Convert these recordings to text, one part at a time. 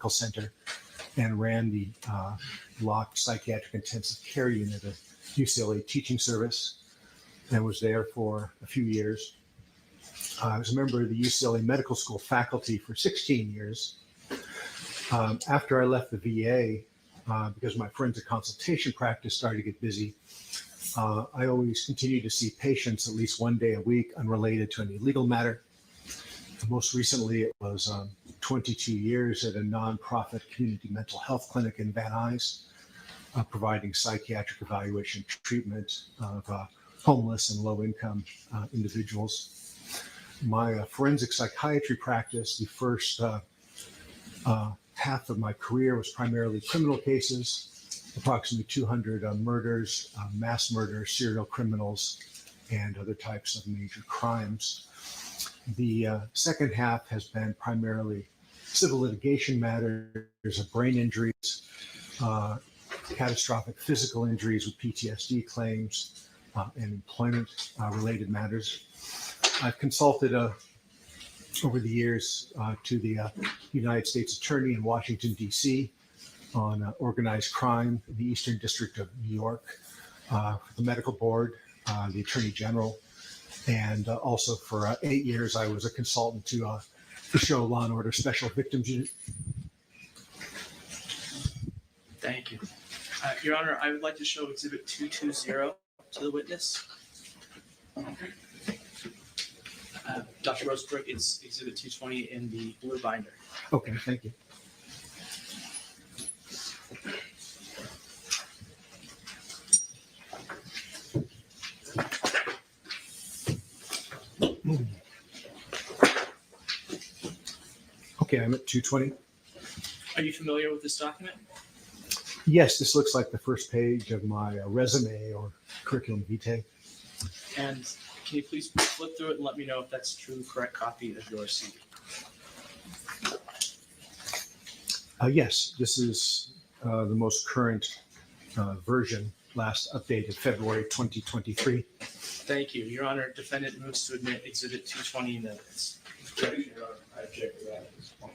Medical Center and ran the Locke Psychiatric Intensive Care Unit at UCLA Teaching Service and was there for a few years. I was a member of the UCLA Medical School faculty for 16 years. After I left the VA, because my forensic consultation practice started to get busy, I always continued to see patients at least one day a week unrelated to any legal matter. Most recently, it was 22 years at a nonprofit community mental health clinic in Van Nuys, providing psychiatric evaluation treatment of homeless and low-income individuals. My forensic psychiatry practice, the first half of my career was primarily criminal cases, approximately 200 murders, mass murders, serial criminals, and other types of major crimes. The second half has been primarily civil litigation matters of brain injuries, catastrophic physical injuries with PTSD claims, and employment-related matters. I've consulted over the years to the United States Attorney in Washington, D.C. on organized crime in the Eastern District of New York, the Medical Board, the Attorney General, and also for 8 years I was a consultant to the show Law and Order Special Victims Unit. Thank you. Your Honor, I would like to show Exhibit 220 to the witness. Dr. Rosebrook, it's Exhibit 220 in the blue binder. Okay, thank you. Okay, I'm at 220. Are you familiar with this document? Yes, this looks like the first page of my resume or curriculum vitae. And can you please flip through it and let me know if that's a true, correct copy of your CV? Yes, this is the most current version, last updated February 2023. Thank you. Your Honor, defendant moves to admit Exhibit 220 minutes. I object to that at this point.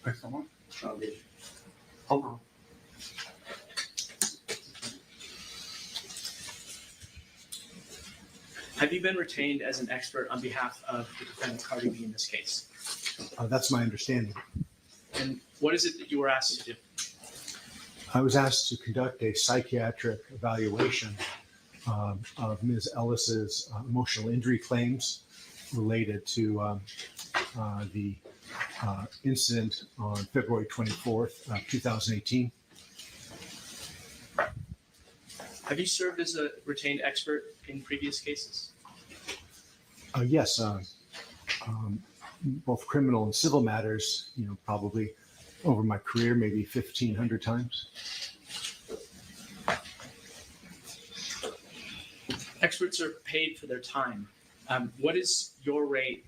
Excellent. Hold on. Have you been retained as an expert on behalf of the defendant Cardi B in this case? That's my understanding. And what is it that you were asked to do? I was asked to conduct a psychiatric evaluation of Ms. Ellis's emotional injury claims related to the incident on February 24th, 2018. Have you served as a retained expert in previous cases? Yes, both criminal and civil matters, probably over my career, maybe 1,500 times. Experts are paid for their time. What is your rate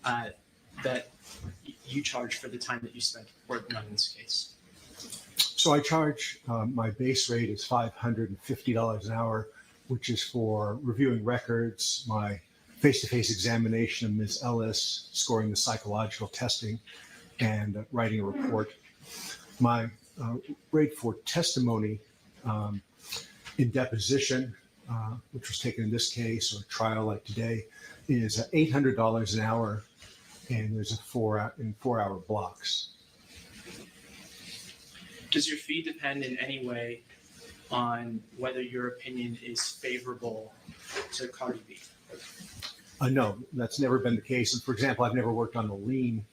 that you charge for the time that you spent working on this case? So I charge, my base rate is $550 an hour, which is for reviewing records, my face-to-face examination of Ms. Ellis, scoring the psychological testing, and writing a report. My rate for testimony in deposition, which was taken in this case, or trial like today, is $800 an hour, and there's a 4-hour blocks. Does your fee depend in any way on whether your opinion is favorable to Cardi B? No, that's never been the case. And for example, I've never worked on the lien,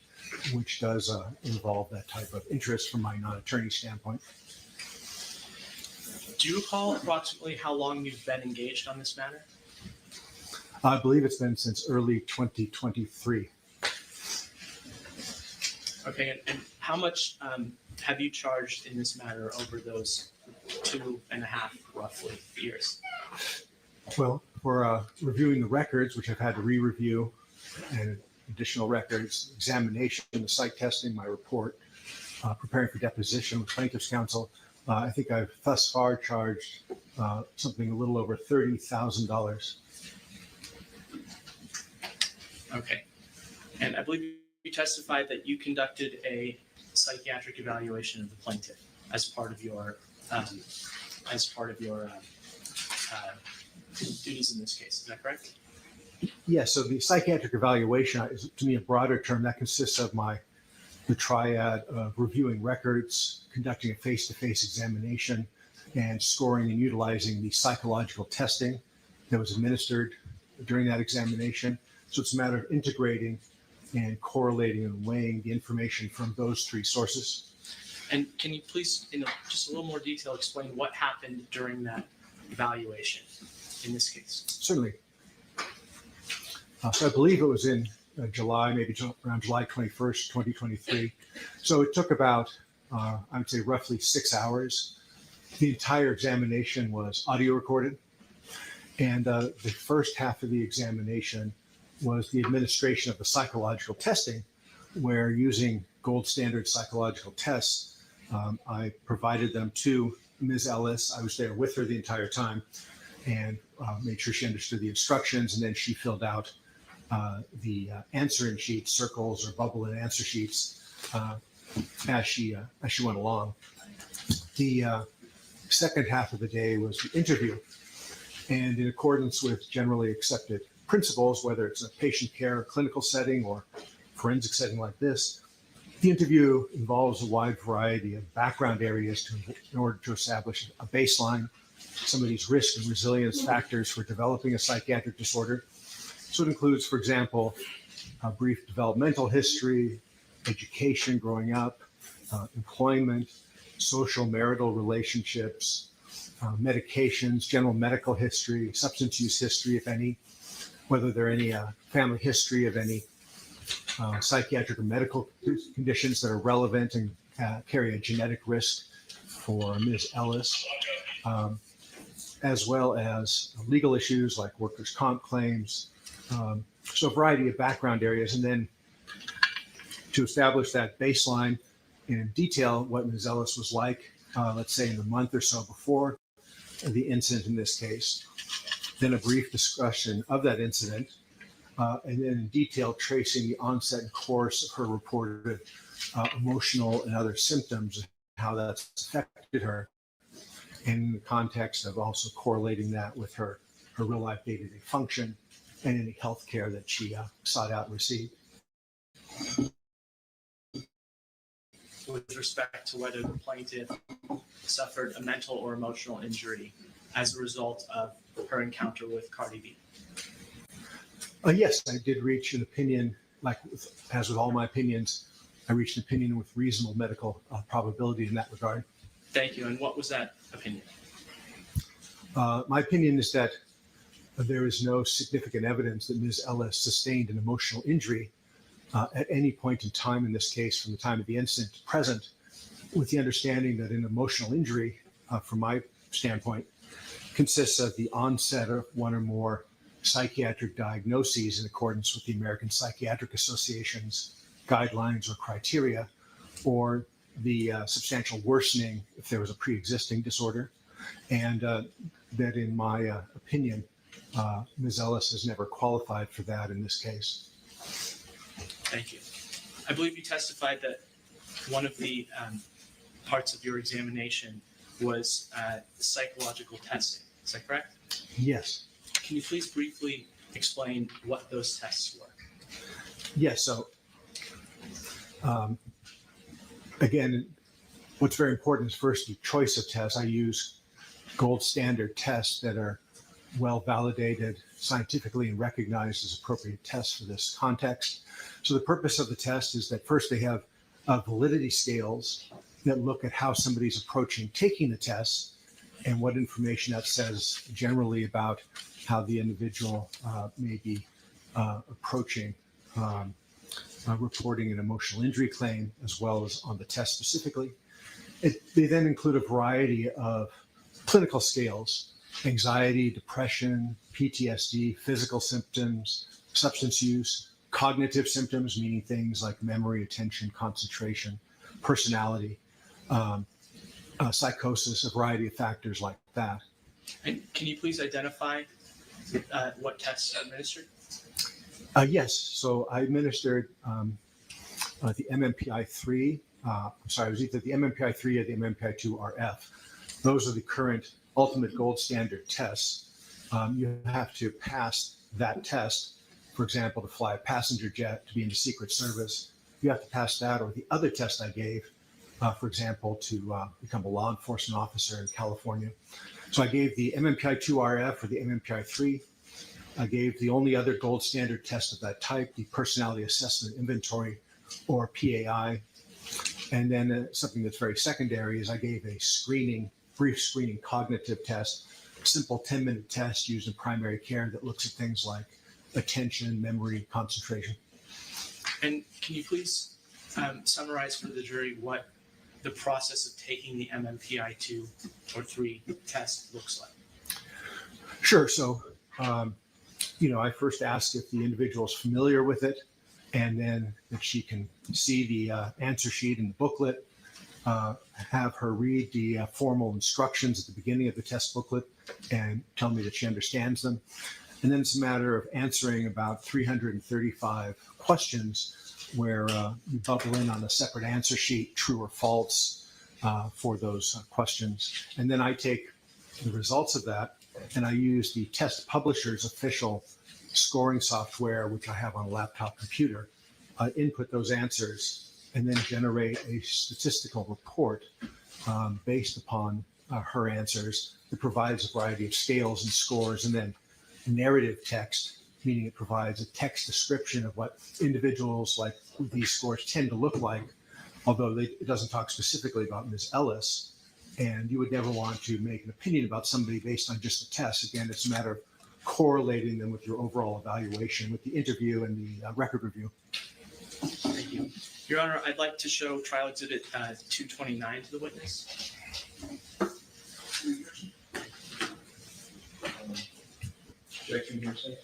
which does involve that type of interest from my non-attorney standpoint. Do you recall approximately how long you've been engaged on this matter? I believe it's been since early 2023. Okay, and how much have you charged in this matter over those 2.5 roughly years? Well, for reviewing the records, which I've had to re-review, and additional records, examination, the psych testing, my report, preparing for deposition with plaintiff's counsel, I think I've thus far charged something a little over $30,000. Okay, and I believe you testified that you conducted a psychiatric evaluation of the plaintiff as part of your duties in this case. Is that correct? Yes, so the psychiatric evaluation is, to me, a broader term that consists of the triad of reviewing records, conducting a face-to-face examination, and scoring and utilizing the psychological testing that was administered during that examination. So it's a matter of integrating and correlating and weighing the information from those three sources. And can you please, in just a little more detail, explain what happened during that evaluation in this case? Certainly. So I believe it was in July, maybe around July 21st, 2023. So it took about, I would say, roughly 6 hours. The entire examination was audio recorded. And the first half of the examination was the administration of the psychological testing, where using gold standard psychological tests, I provided them to Ms. Ellis. I was there with her the entire time and made sure she understood the instructions, and then she filled out the answering sheets, circles or bubble and answer sheets as she went along. The second half of the day was the interview, and in accordance with generally accepted principles, whether it's a patient care or clinical setting or forensic setting like this, the interview involves a wide variety of background areas in order to establish a baseline, somebody's risk and resilience factors for developing a psychiatric disorder. So it includes, for example, a brief developmental history, education growing up, employment, social marital relationships, medications, general medical history, substance use history, if any, whether there are any family history of any psychiatric or medical conditions that are relevant and carry a genetic risk for Ms. Ellis, as well as legal issues like workers' comp claims. So a variety of background areas. And then to establish that baseline in detail, what Ms. Ellis was like, let's say in the month or so before the incident in this case, then a brief discussion of that incident, and then in detail tracing the onset and course of her reported emotional and other symptoms, and how that's affected her, in the context of also correlating that with her real life day-to-day function and any health care that she sought out and received. With respect to whether the plaintiff suffered a mental or emotional injury as a result of her encounter with Cardi B. Yes, I did reach an opinion, as with all my opinions, I reached an opinion with reasonable medical probability in that regard. Thank you. And what was that opinion? My opinion is that there is no significant evidence that Ms. Ellis sustained an emotional injury at any point in time in this case, from the time of the incident to present, with the understanding that an emotional injury, from my standpoint, consists of the onset of one or more psychiatric diagnoses in accordance with the American Psychiatric Association's guidelines or criteria, or the substantial worsening if there was a pre-existing disorder. And that, in my opinion, Ms. Ellis has never qualified for that in this case. Thank you. I believe you testified that one of the parts of your examination was psychological testing. Is that correct? Yes. Can you please briefly explain what those tests were? Yes. So, again, what's very important is first the choice of tests. I use gold standard tests that are well validated scientifically and recognized as appropriate tests for this context. So the purpose of the test is that first they have validity scales that look at how somebody's approaching taking the test and what information that says generally about how the individual may be approaching reporting an emotional injury claim, as well as on the test specifically. They then include a variety of clinical scales: anxiety, depression, PTSD, physical symptoms, substance use, cognitive symptoms, meaning things like memory, attention, concentration, personality, psychosis, a variety of factors like that. And can you please identify what tests are administered? Yes, so I administered the MMPI-3 it was either the MMPI-3 or the MMPI-2-RF. Those are the current ultimate gold standard tests. You have to pass that test, for example, to fly a passenger jet, to be in the Secret Service. You have to pass that or the other test I gave, for example, to become a law enforcement officer in California. So I gave the MMPI-2-RF or the MMPI-3. I gave the only other gold standard test of that type, the Personality Assessment Inventory, or PAI. And then something that's very secondary is I gave a brief screening cognitive test, simple 10-minute test used in primary care that looks at things like attention, memory, concentration. And can you please summarize for the jury what the process of taking the MMPI-2 or 3 test looks like? Sure. So, I first asked if the individual is familiar with it, and then that she can see the answer sheet in the booklet, have her read the formal instructions at the beginning of the test booklet and tell me that she understands them. And then it's a matter of answering about 335 questions where you bubble in on a separate answer sheet, true or false, for those questions. And then I take the results of that and I use the test publisher's official scoring software, which I have on a laptop computer, input those answers, and then generate a statistical report based upon her answers that provides a variety of scales and scores, and then narrative text, meaning it provides a text description of what individuals like these scores tend to look like, although it doesn't talk specifically about Ms. Ellis. And you would never want to make an opinion about somebody based on just the test. Again, it's a matter of correlating them with your overall evaluation, with the interview and the record review. Thank you. Your Honor, I'd like to show Trial Exhibit 229 to the witness. Objection, hearsay.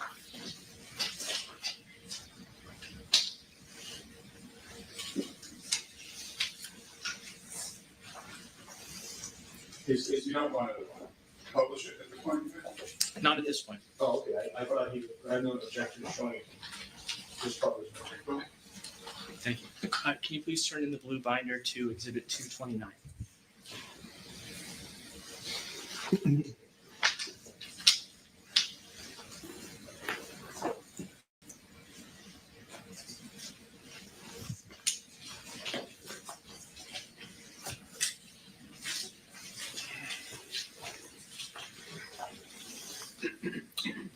You don't want to publish it at the point? Not at this point. Oh, okay. I thought I had no objection to showing this published. Thank you. Can you please turn in the blue binder to Exhibit 229?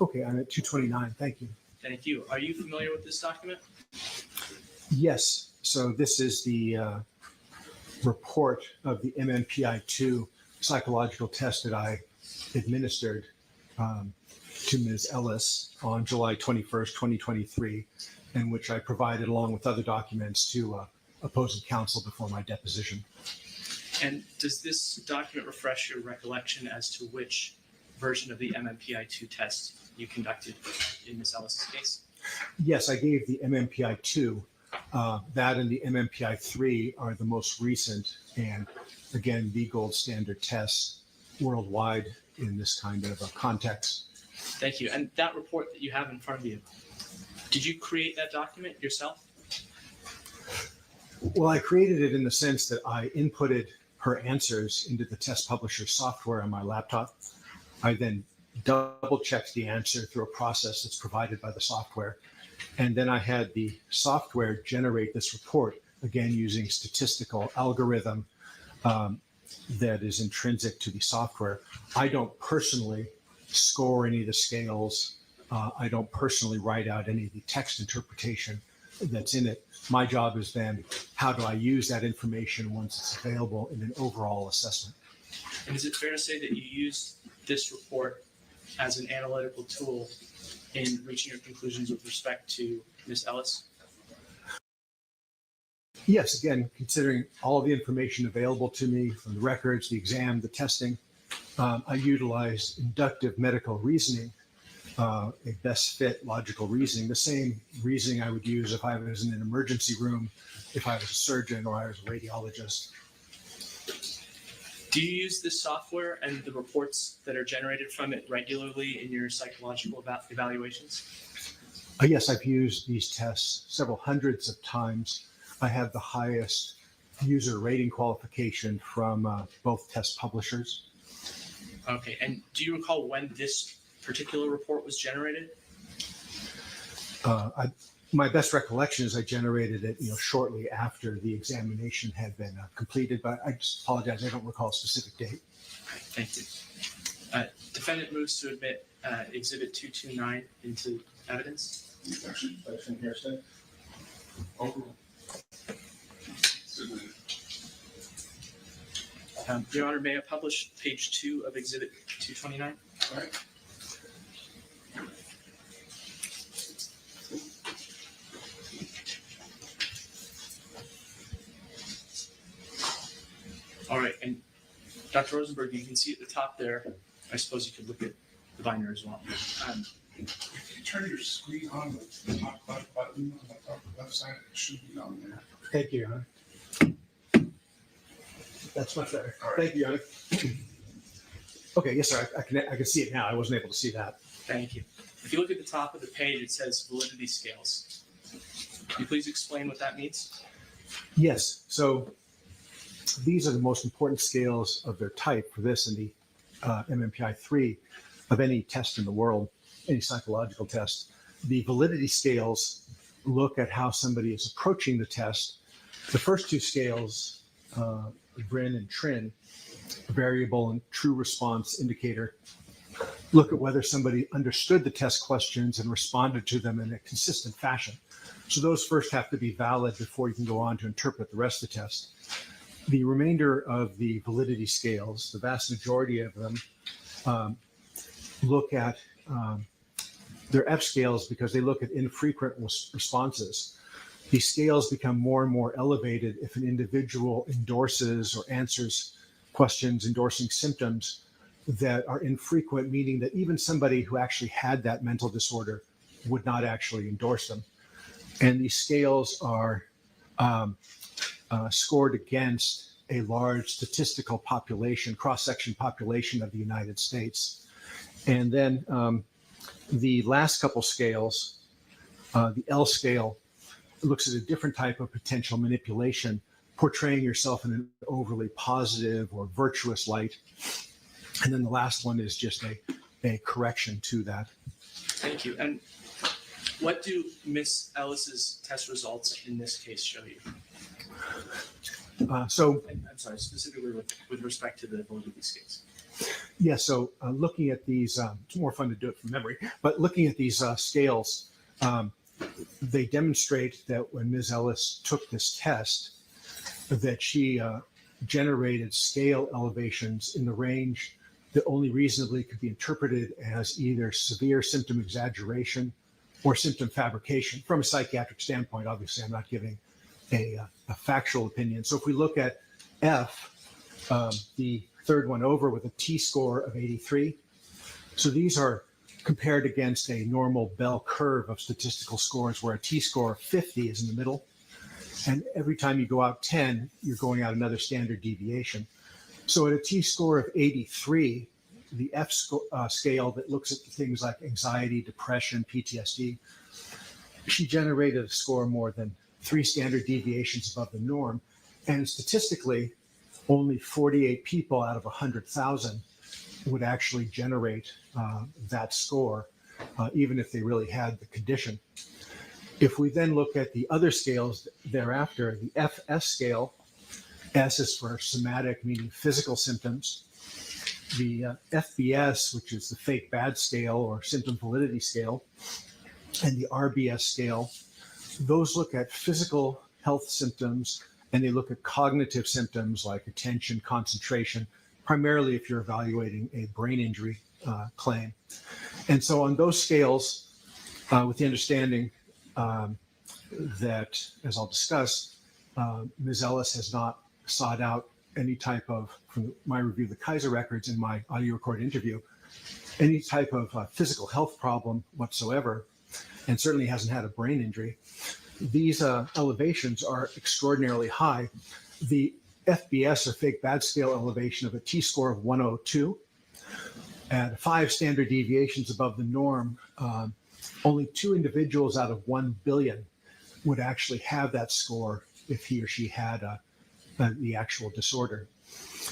Okay, I'm at 229. Thank you. Thank you. Are you familiar with this document? Yes. So this is the report of the MMPI-2 psychological test that I administered to Ms. Ellis on July 21st, 2023, and which I provided along with other documents to opposing counsel before my deposition. And does this document refresh your recollection as to which version of the MMPI-2 test you conducted in Ms. Ellis' case? Yes, I gave the MMPI-2. That and the MMPI-3 are the most recent and, again, the gold standard tests worldwide in this kind of a context. Thank you. And that report that you have in front of you, did you create that document yourself? Well, I created it in the sense that I inputted her answers into the test publisher software on my laptop. I then double-checked the answer through a process that's provided by the software. And then I had the software generate this report, again, using statistical algorithm that is intrinsic to the software. I don't personally score any of the scales. I don't personally write out any of the text interpretation that's in it. My job is then, how do I use that information once it's available in an overall assessment? And is it fair to say that you used this report as an analytical tool in reaching your conclusions with respect to Ms. Ellis? Yes, again, considering all of the information available to me from the records, the exam, the testing, I utilized inductive medical reasoning, a best fit logical reasoning, the same reasoning I would use if I was in an emergency room, if I was a surgeon or I was a radiologist. Do you use this software and the reports that are generated from it regularly in your psychological evaluations? Yes, I've used these tests several hundreds of times. I have the highest user rating qualification from both test publishers. Okay, and do you recall when this particular report was generated? My best recollection is I generated it, shortly after the examination had been completed, but I just apologize, I don't recall a specific date. Okay, thank you. Defendant moves to admit Exhibit 229 into evidence. Objection, hearsay. Overruled. Submitted. Your Honor, may I publish page 2 of Exhibit 229? All right. All right, and Dr. Rosenberg, you can see at the top there, I suppose you could look at the binder as well. If you turn your screen on, the top left button on the top left side, it should be on there. Thank you, Your Honor. That's much better. Thank you, Your Honor. Okay, yes, sir. I can see it now. I wasn't able to see that. Thank you. If you look at the top of the page, it says validity scales. Can you please explain what that means? Yes. So these are the most important scales of their type for this and the MMPI-3 of any test in the world, any psychological test. The validity scales look at how somebody is approaching the test. The first two scales, VRIN and TRIN, variable and true response indicator, look at whether somebody understood the test questions and responded to them in a consistent fashion. So those first have to be valid before you can go on to interpret the rest of the test. The remainder of the validity scales, the vast majority of them, look at their F scales because they look at infrequent responses. These scales become more and more elevated if an individual endorses or answers questions endorsing symptoms that are infrequent, meaning that even somebody who actually had that mental disorder would not actually endorse them. And these scales are scored against a large statistical population, cross-section population of the United States. And then the last couple scales, the L scale, looks at a different type of potential manipulation, portraying yourself in an overly positive or virtuous light. And then the last one is just a correction to that. Thank you. And what do Ms. Ellis's test results in this case show you? I'm sorry, specifically with respect to the validity scales. Yeah, so looking at these, it's more fun to do it from memory, but looking at these scales, they demonstrate that when Ms. Ellis took this test, that she generated scale elevations in the range that only reasonably could be interpreted as either severe symptom exaggeration or symptom fabrication. From a psychiatric standpoint, obviously, I'm not giving a factual opinion. So if we look at F, the third one over with a T-score of 83, so these are compared against a normal bell curve of statistical scores where a T-score of 50 is in the middle. And every time you go out 10, you're going out another standard deviation. So at a T-score of 83, the F scale that looks at things like anxiety, depression, PTSD, she generated a score more than 3 standard deviations above the norm. And statistically, only 48 people out of 100,000 would actually generate that score, even if they really had the condition. If we then look at the other scales thereafter, the FS scale, S is for somatic, meaning physical symptoms. The FBS, which is the fake bad scale or symptom validity scale, and the RBS scale, those look at physical health symptoms and they look at cognitive symptoms like attention, concentration, primarily if you're evaluating a brain injury claim. And so on those scales, with the understanding that, as I'll discuss, Ms. Ellis has not sought out any type of, from my review of the Kaiser records in my audio record interview, any type of physical health problem whatsoever, and certainly hasn't had a brain injury. These elevations are extraordinarily high. The FBS, or fake bad scale elevation of a T-score of 102, at 5 standard deviations above the norm, only 2 individuals out of 1 billion would actually have that score if he or she had the actual disorder.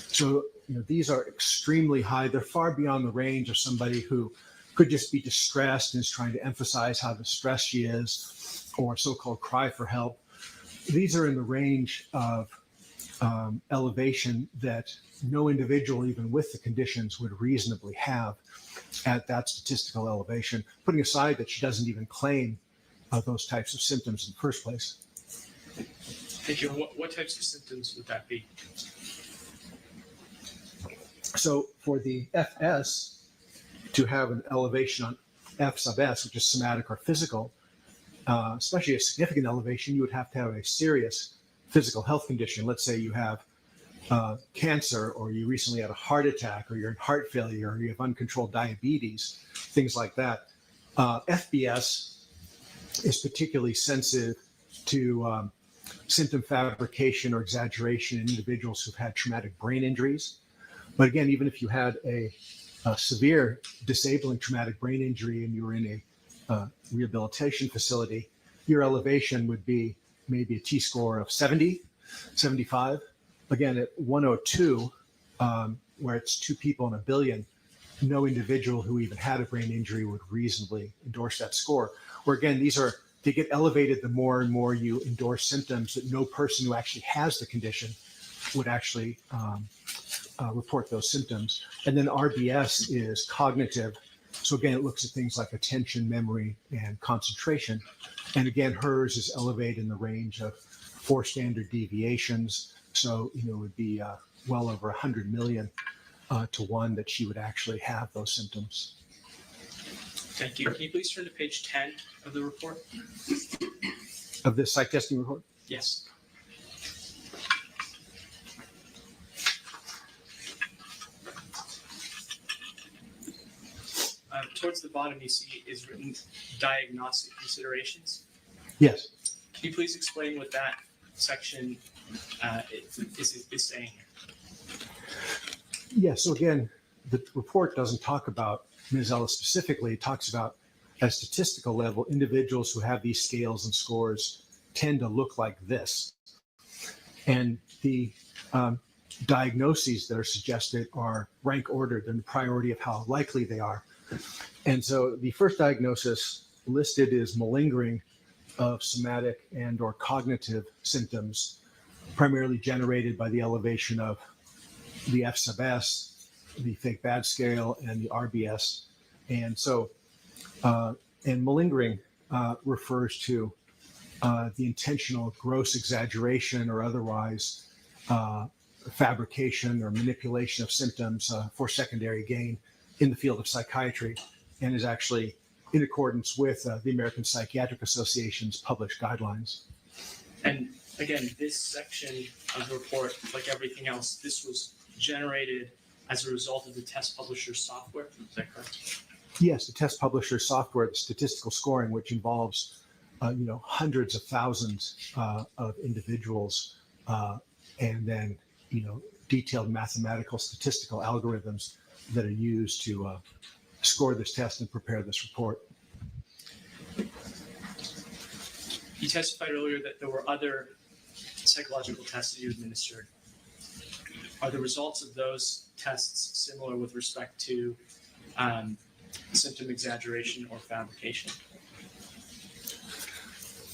So, these are extremely high. They're far beyond the range of somebody who could just be distressed and is trying to emphasize how distressed she is, or so-called cry for help. These are in the range of elevation that no individual, even with the conditions, would reasonably have at that statistical elevation, putting aside that she doesn't even claim those types of symptoms in the first place. Thank you. What types of symptoms would that be? So for the FS to have an elevation on F sub S, which is somatic or physical, especially a significant elevation, you would have to have a serious physical health condition. Let's say you have cancer, or you recently had a heart attack, or you're in heart failure, or you have uncontrolled diabetes, things like that. FBS is particularly sensitive to symptom fabrication or exaggeration in individuals who've had traumatic brain injuries. But again, even if you had a severe disabling traumatic brain injury and you were in a rehabilitation facility, your elevation would be maybe a T-score of 70, 75. Again, at 102, where it's 2 people in a billion, no individual who even had a brain injury would reasonably endorse that score. Where again, they get elevated the more and more you endorse symptoms that no person who actually has the condition would actually report those symptoms. And then RBS is cognitive. So again, it looks at things like attention, memory, and concentration. And again, hers is elevated in the range of 4 standard deviations. So, it would be well over 100 million to 1 that she would actually have those symptoms. Thank you. Can you please turn to page 10 of the report? Of this psych testing report? Yes. Towards the bottom, you see is written diagnostic considerations. Yes. Can you please explain what that section is saying here? Yes. So again, the report doesn't talk about Ms. Ellis specifically. It talks about, at a statistical level, individuals who have these scales and scores tend to look like this. And the diagnoses that are suggested are rank ordered in the priority of how likely they are. And so the first diagnosis listed is malingering of somatic and or cognitive symptoms, primarily generated by the elevation of the F sub S, the fake bad scale, and the RBS. And so, and malingering refers to the intentional gross exaggeration or otherwise fabrication or manipulation of symptoms for secondary gain in the field of psychiatry, and is actually in accordance with the American Psychiatric Association's published guidelines. And again, this section of the report, like everything else, this was generated as a result of the test publisher software. Is that correct? Yes, the test publisher software, the statistical scoring, which involves hundreds of thousands of individuals, and then detailed mathematical statistical algorithms that are used to score this test and prepare this report. You testified earlier that there were other psychological tests that you administered. Are the results of those tests similar with respect to symptom exaggeration or fabrication?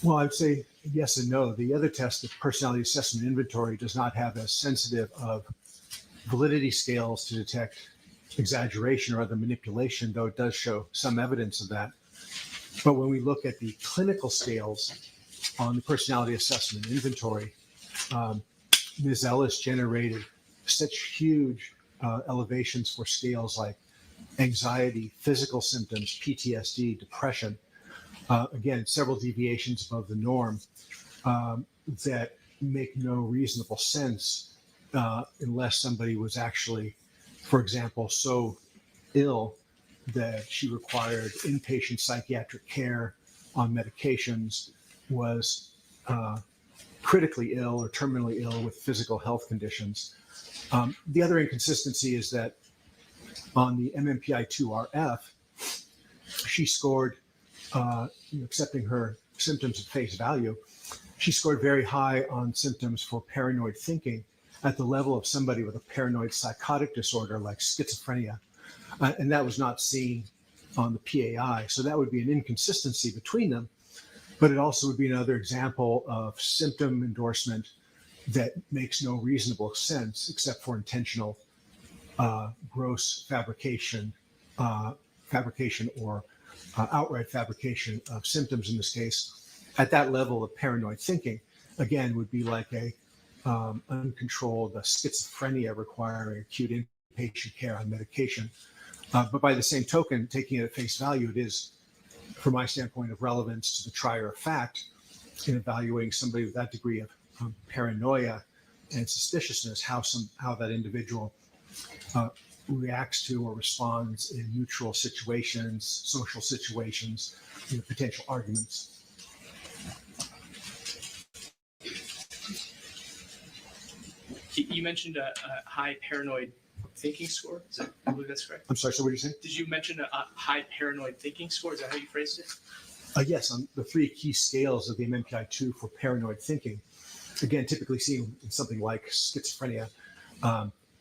Well, I'd say yes and no. The other test, the personality assessment inventory, does not have as sensitive of validity scales to detect exaggeration or other manipulation, though it does show some evidence of that. But when we look at the clinical scales on the personality assessment inventory, Ms. Ellis generated such huge elevations for scales like anxiety, physical symptoms, PTSD, depression, again, several deviations above the norm, that make no reasonable sense unless somebody was actually, for example, so ill that she required inpatient psychiatric care on medications, was critically ill or terminally ill with physical health conditions. The other inconsistency is that on the MMPI-2RF, she scored, accepting her symptoms at face value, she scored very high on symptoms for paranoid thinking at the level of somebody with a paranoid psychotic disorder like schizophrenia. And that was not seen on the PAI. So that would be an inconsistency between them. But it also would be another example of symptom endorsement that makes no reasonable sense except for intentional gross fabrication or outright fabrication of symptoms in this case. At that level of paranoid thinking, again, would be like a uncontrolled schizophrenia requiring acute inpatient care on medication. But by the same token, taking it at face value, it is, from my standpoint, of relevance to the trier of fact in evaluating somebody with that degree of paranoia and suspiciousness, how that individual reacts to or responds in neutral situations, social situations, potential arguments. You mentioned a high paranoid thinking score. I believe that's correct. I'm sorry, so what did you say? Did you mention a high paranoid thinking score? Is that how you phrased it? Yes, on the 3 key scales of the MMPI-2 for paranoid thinking, again, typically seen in something like schizophrenia,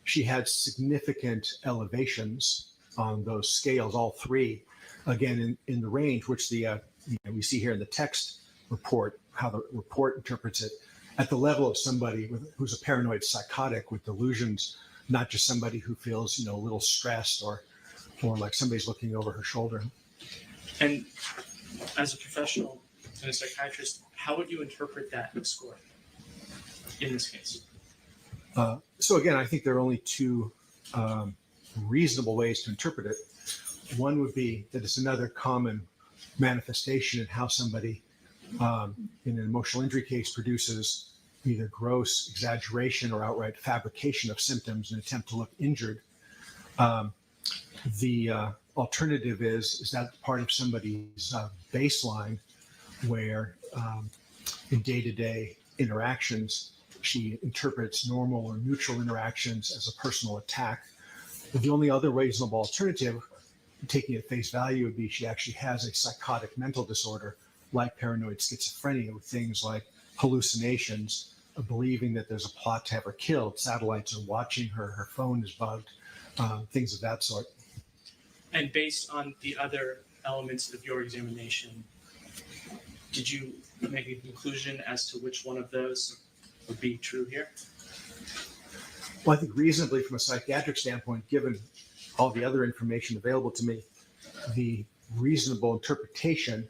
she had significant elevations on those scales, all 3, again, in the range, which we see here in the text report, how the report interprets it, at the level of somebody who's a paranoid psychotic with delusions, not just somebody who feels, a little stressed or like somebody's looking over her shoulder. And as a professional and a psychiatrist, how would you interpret that score in this case? So again, I think there are only 2 reasonable ways to interpret it. One would be that it's another common manifestation in how somebody in an emotional injury case produces either gross exaggeration or outright fabrication of symptoms in an attempt to look injured. The alternative is that part of somebody's baseline where in day-to-day interactions, she interprets normal or neutral interactions as a personal attack. But the only other reasonable alternative, taking it at face value, would be she actually has a psychotic mental disorder like paranoid schizophrenia with things like hallucinations, believing that there's a plot to have her killed, satellites are watching her, her phone is bugged, things of that sort. And based on the other elements of your examination, did you make a conclusion as to which one of those would be true here? Well, I think reasonably from a psychiatric standpoint, given all the other information available to me, the reasonable interpretation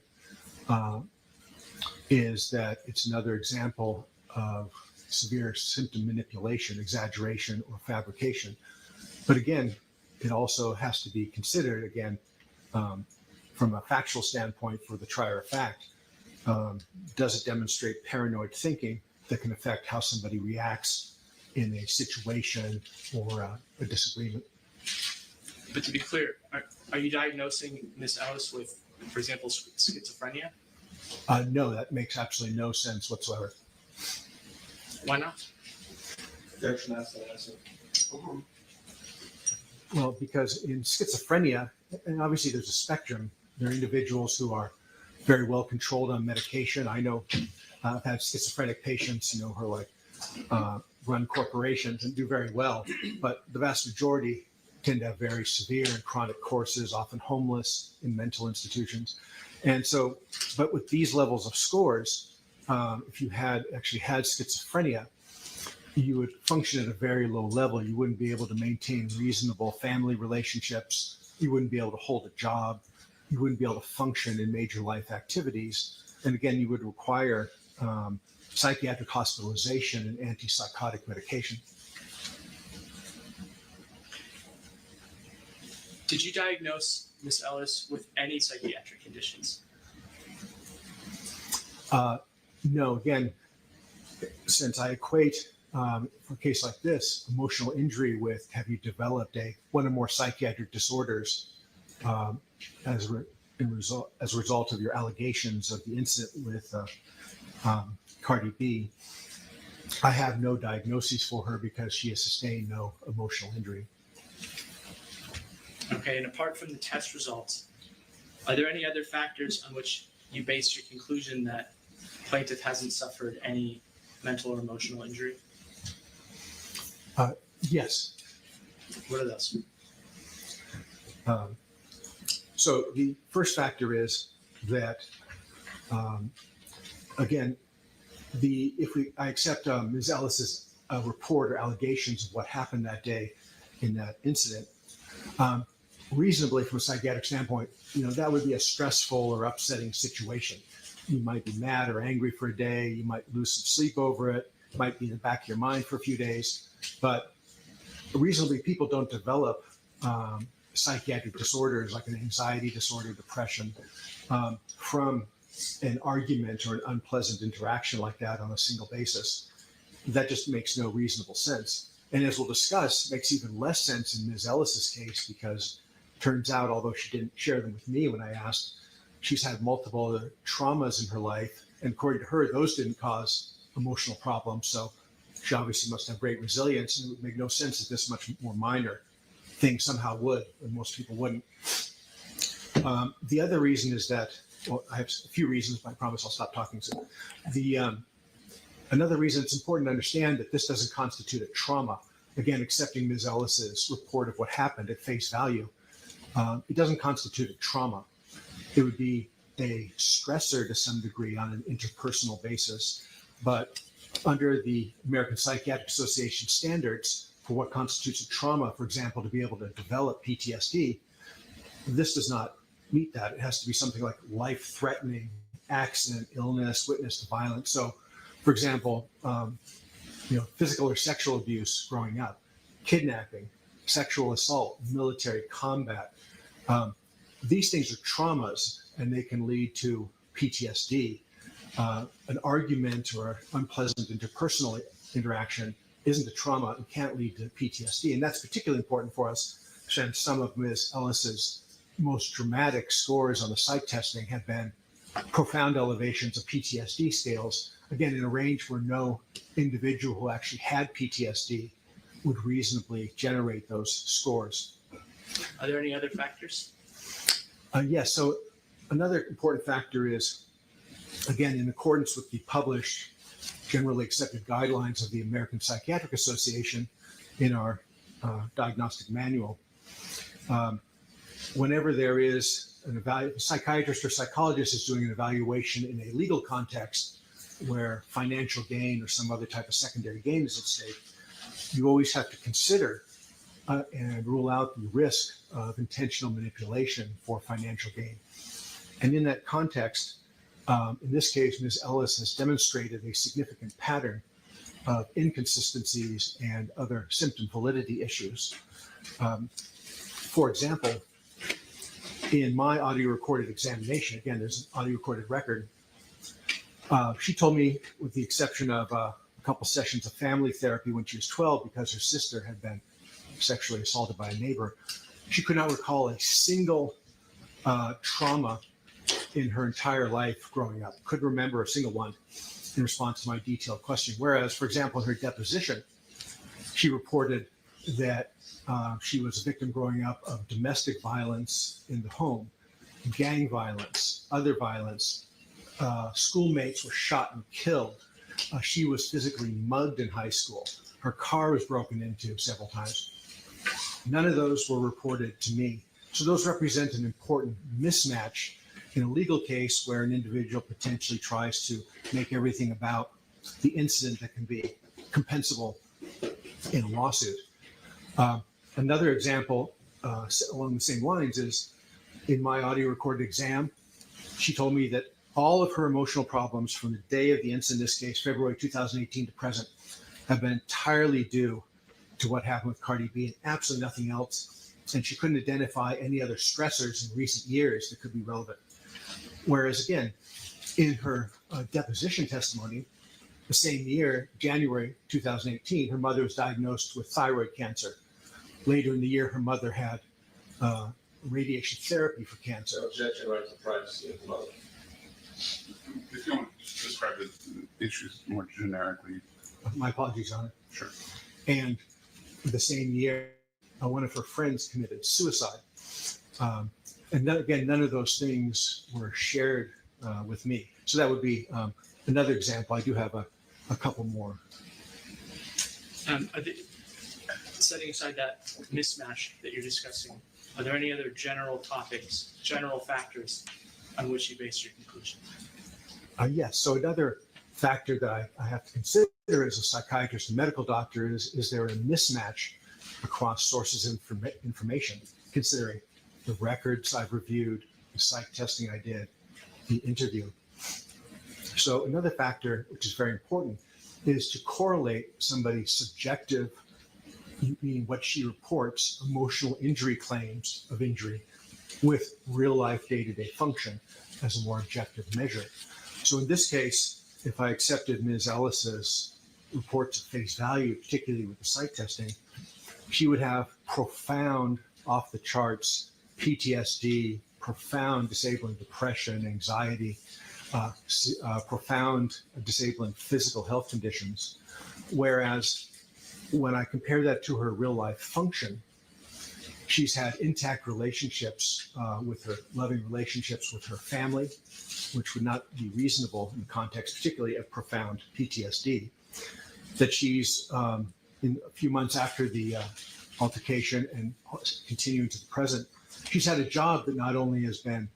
is that it's another example of severe symptom manipulation, exaggeration, or fabrication. But again, it also has to be considered, again, from a factual standpoint for the trier of fact. Does it demonstrate paranoid thinking that can affect how somebody reacts in a situation or a disagreement? But to be clear, are you diagnosing Ms. Ellis with, for example, schizophrenia? No, that makes absolutely no sense whatsoever. Why not? Well, because in schizophrenia, and obviously there's a spectrum, there are individuals who are very well controlled on medication. I know I've had schizophrenic patients, who are like run corporations and do very well, but the vast majority tend to have very severe and chronic courses, often homeless in mental institutions. And so, but with these levels of scores, if you actually had schizophrenia, you would function at a very low level. You wouldn't be able to maintain reasonable family relationships. You wouldn't be able to hold a job. You wouldn't be able to function in major life activities. And again, you would require psychiatric hospitalization and antipsychotic medication. Did you diagnose Ms. Ellis with any psychiatric conditions? No, again, since I equate for a case like this, emotional injury with have you developed one or more psychiatric disorders as a result of your allegations of the incident with Cardi B. I have no diagnosis for her because she has sustained no emotional injury. Okay, and apart from the test results, are there any other factors on which you base your conclusion that plaintiff hasn't suffered any mental or emotional injury? Yes. What are those? So the first factor is that, again, I accept Ms. Ellis's report or allegations of what happened that day in that incident, reasonably from a psychiatric standpoint, that would be a stressful or upsetting situation. You might be mad or angry for a day. You might lose some sleep over it. It might be in the back of your mind for a few days. But reasonably, people don't develop psychiatric disorders like an anxiety disorder, depression, from an argument or an unpleasant interaction like that on a single basis. That just makes no reasonable sense. And as we'll discuss, makes even less sense in Ms. Ellis's case because it turns out, although she didn't share them with me when I asked, she's had multiple other traumas in her life. And according to her, those didn't cause emotional problems. So she obviously must have great resilience, and it would make no sense that this much more minor thing somehow would, and most people wouldn't. The other reason is that, well, I have a few reasons, but I promise I'll stop talking soon. Another reason it's important to understand that this doesn't constitute a trauma. Again, accepting Ms. Ellis's report of what happened at face value, it doesn't constitute a trauma. It would be a stressor to some degree on an interpersonal basis, but under the American Psychiatric Association standards for what constitutes a trauma, for example, to be able to develop PTSD, this does not meet that. It has to be something like life-threatening accident, illness, witness to violence. So, for example, physical or sexual abuse growing up, kidnapping, sexual assault, military combat. These things are traumas, and they can lead to PTSD. An argument or unpleasant interpersonal interaction isn't a trauma and can't lead to PTSD. And that's particularly important for us since some of Ms. Ellis's most dramatic scores on the psych testing have been profound elevations of PTSD scales, again, in a range where no individual who actually had PTSD would reasonably generate those scores. Are there any other factors? Yes. So another important factor is, again, in accordance with the published, generally accepted guidelines of the American Psychiatric Association in our diagnostic manual, whenever there is a psychiatrist or psychologist is doing an evaluation in a legal context where financial gain or some other type of secondary gain is at stake, you always have to consider and rule out the risk of intentional manipulation for financial gain. And in that context, in this case, Ms. Ellis has demonstrated a significant pattern of inconsistencies and other symptom validity issues. For example, in my audio recorded examination, again, there's an audio recorded record, she told me, with the exception of a couple sessions of family therapy when she was 12 because her sister had been sexually assaulted by a neighbor, she could not recall a single trauma in her entire life growing up. Couldn't remember a single one in response to my detailed question. Whereas, for example, in her deposition, she reported that she was a victim growing up of domestic violence in the home, gang violence, other violence. Schoolmates were shot and killed. She was physically mugged in high school. Her car was broken into several times. None of those were reported to me. So those represent an important mismatch in a legal case where an individual potentially tries to make everything about the incident that can be compensable in a lawsuit. Another example along the same lines is in my audio recorded exam, she told me that all of her emotional problems from the day of the incident, in this case, February 2018 to present, have been entirely due to what happened with Cardi B and absolutely nothing else. And she couldn't identify any other stressors in recent years that could be relevant. Whereas, again, in her deposition testimony, the same year, January 2018, her mother was diagnosed with thyroid cancer. Later in the year, her mother had radiation therapy for cancer. Objection right to privacy of the mother. If you want to describe the issues more generically. My apologies, Your Honor. Sure. And the same year, one of her friends committed suicide. And then, again, none of those things were shared with me. So that would be another example. I do have a couple more. Setting aside that mismatch that you're discussing, are there any other general topics, general factors on which you base your conclusion? Yes. So another factor that I have to consider as a psychiatrist and medical doctor is there a mismatch across sources of information, considering the records I've reviewed, the psych testing I did, the interview. So another factor, which is very important, is to correlate somebody's subjective, meaning what she reports, emotional injury claims of injury, with real life day-to-day function as a more objective measure. So in this case, if I accepted Ms. Ellis's reports at face value, particularly with the psych testing, she would have profound off the charts PTSD, profound disabling depression, anxiety, profound disabling physical health conditions. Whereas when I compare that to her real life function, she's had intact relationships with her, loving relationships with her family, which would not be reasonable in the context, particularly of profound PTSD. That she's, in a few months after the altercation and continuing to the present, she's had a job that not only has been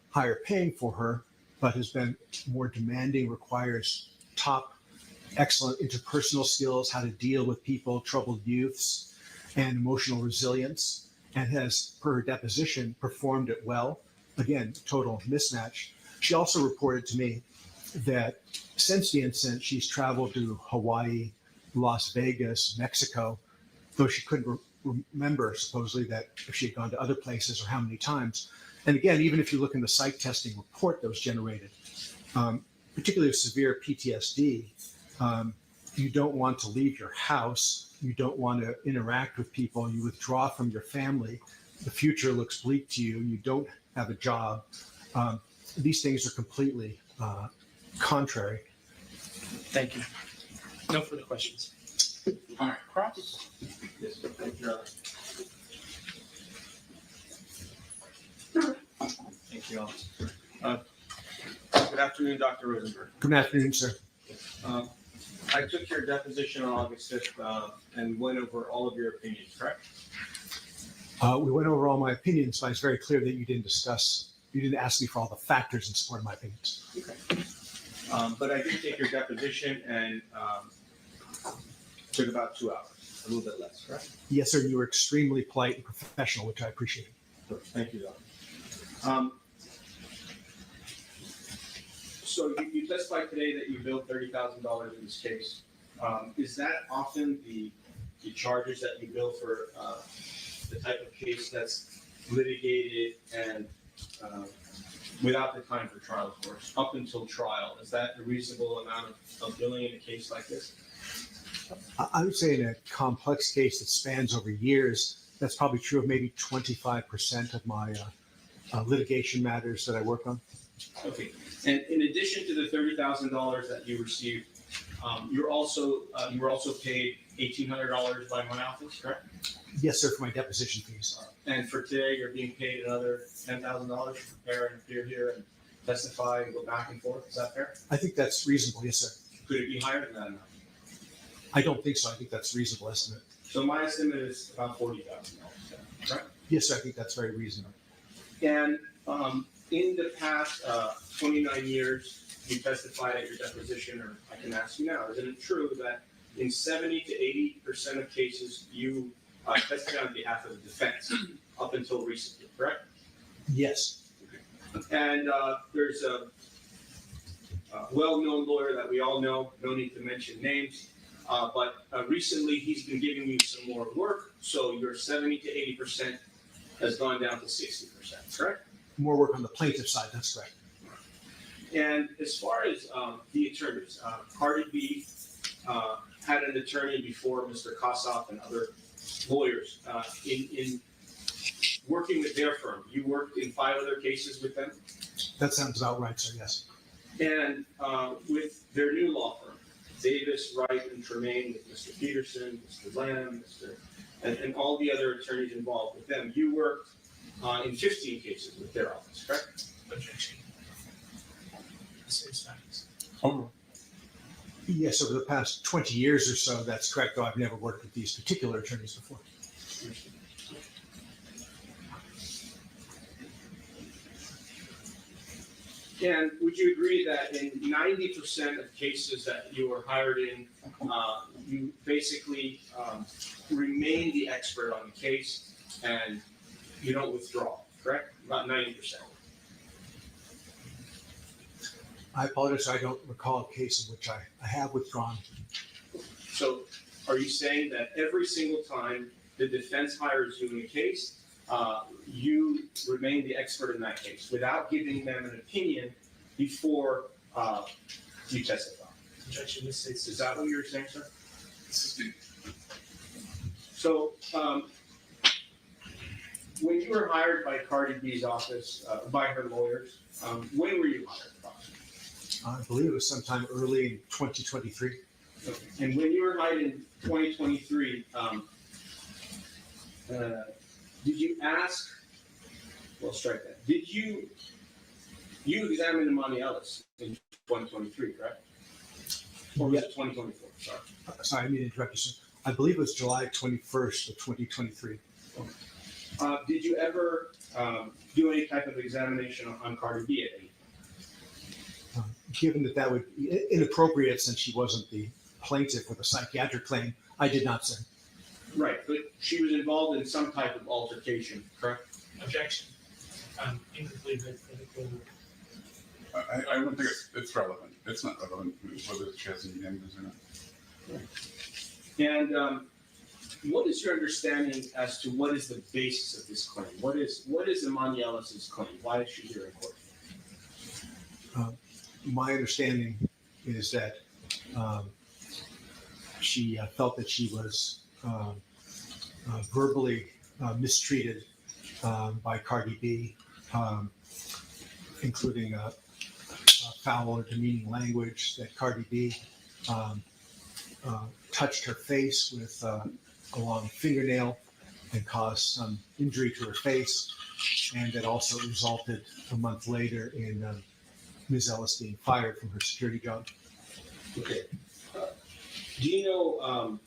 higher paying for her, but has been more demanding, requires top, excellent interpersonal skills, how to deal with people, troubled youths, and emotional resilience, and has, per her deposition, performed it well. Again, total mismatch. She also reported to me that since the incident, she's traveled to Hawaii, Las Vegas, Mexico, though she couldn't remember supposedly that if she had gone to other places or how many times. And again, even if you look in the psych testing report that was generated, particularly with severe PTSD, you don't want to leave your house. You don't want to interact with people. You withdraw from your family. The future looks bleak to you. You don't have a job. These things are completely contrary. Thank you. No further questions. All right, Cross. Yes, thank you, Your Honor. Thank you all. Good afternoon, Dr. Rosenberg. Good afternoon, sir. I took your deposition on August 5th and went over all of your opinions, correct? We went over all my opinions, but it's very clear that you didn't ask me for all the factors in support of my opinions. Okay. But I did take your deposition and took about 2 hours, a little bit less, correct? Yes, sir. You were extremely polite and professional, which I appreciate. Thank you, Doctor. So you testified today that you billed $30,000 in this case. Is that often the charges that you bill for the type of case that's litigated and without the time for trial, of course, up until trial? Is that a reasonable amount of billing in a case like this? I would say in a complex case that spans over years, that's probably true of maybe 25% of my litigation matters that I work on. Okay. And in addition to the $30,000 that you received, you were also paid $1,800 by my office, correct? Yes, sir, for my deposition fees. And for today, you're being paid another $10,000 to prepare and appear here and testify and go back and forth. Is that fair? I think that's reasonable. Yes, sir. Could it be higher than that amount? I don't think so. I think that's a reasonable estimate. So my estimate is about $40,000, right? Yes, sir. I think that's very reasonable. And in the past 29 years, you testified at your deposition, or I can ask you now, isn't it true that in 70 to 80% of cases, you testified on behalf of the defense up until recently, correct? Yes. And there's a well-known lawyer that we all know, no need to mention names, but recently he's been giving you some more work, so your 70 to 80% has gone down to 60%, correct? More work on the plaintiff side. That's correct. And as far as the attorneys, Cardi B had an attorney before Mr. Kossoff and other lawyers. In working with their firm, you worked in 5 other cases with them? That sounds about right, sir. Yes. And with their new law firm, Davis, Wright, and Tremaine, with Mr. Peterson, Mr. Lamb, and all the other attorneys involved with them, you worked in 15 cases with their office, correct? Objection. Same facts. Oh, Yes, over the past 20 years or so, that's correct, though I've never worked with these particular attorneys before. And would you agree that in 90% of cases that you were hired in, you basically remain the expert on the case and you don't withdraw, correct? About 90%. I apologize, I don't recall a case in which I have withdrawn. So are you saying that every single time the defense hires you in a case, you remain the expert in that case without giving them an opinion before you testify? Objection, this states. Is that what you're saying, sir? assistant. So when you were hired by Cardi B's office, by her lawyers, when were you hired? I believe it was sometime early in 2023. And when you were hired in 2023, did you ask, well, strike that. Did you examine Emani Ellis in 2023, correct? Or was Yeah. it 2024? Sorry. Sorry, I mean to interrupt you, sir. I believe it was July 21st of 2023. Did you ever do any type of examination on Cardi B at any? Given that that would be inappropriate since she wasn't the plaintiff with a psychiatric claim, I did not, sir. Right, but she was involved in some type of altercation, correct? Objection. Incomplete hypothetical. I don't think it's relevant. It's not relevant whether she has any damages or not. And what is your understanding as to what is the basis of this claim? What is Emani Ellis's claim? Why is she here in court? My understanding is that she felt that she was verbally mistreated by Cardi B, including foul or demeaning language, that Cardi B touched her face with a long fingernail and caused some injury to her face, and that also resulted a month later in Ms. Ellis being fired from her security job. Okay. Do you know,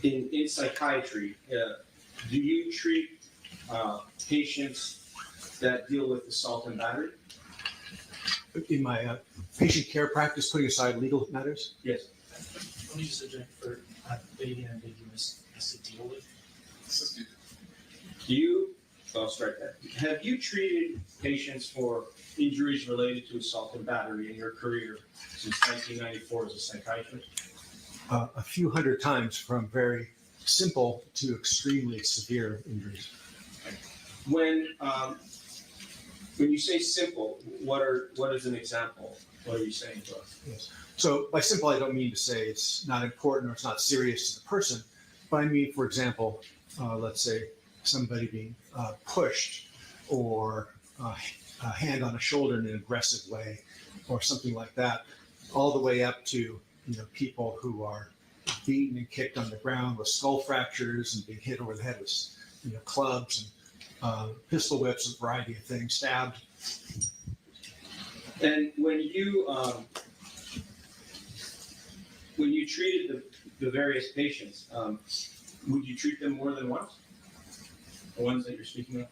in psychiatry, do you treat patients that deal with assault and battery? In my patient care practice, putting aside legal matters, Yes. Let me just object for being ambiguous as to deal with. Assistant. Do you, I'll strike that. Have you treated patients for injuries related to assault and battery in your career since 1994 as a psychiatrist? a few hundred times, from very simple to extremely severe injuries. When you say simple, what is an example? What are you saying to us? Yes. So by simple, I don't mean to say it's not important or it's not serious to the person, but I mean, for example, let's say somebody being pushed or a hand on a shoulder in an aggressive way or something like that, all the way up to people who are beaten and kicked on the ground with skull fractures and being hit over the head with clubs and pistol whips, a variety of things, stabbed. And when you treated the various patients, would you treat them more than once? The ones that you're speaking of?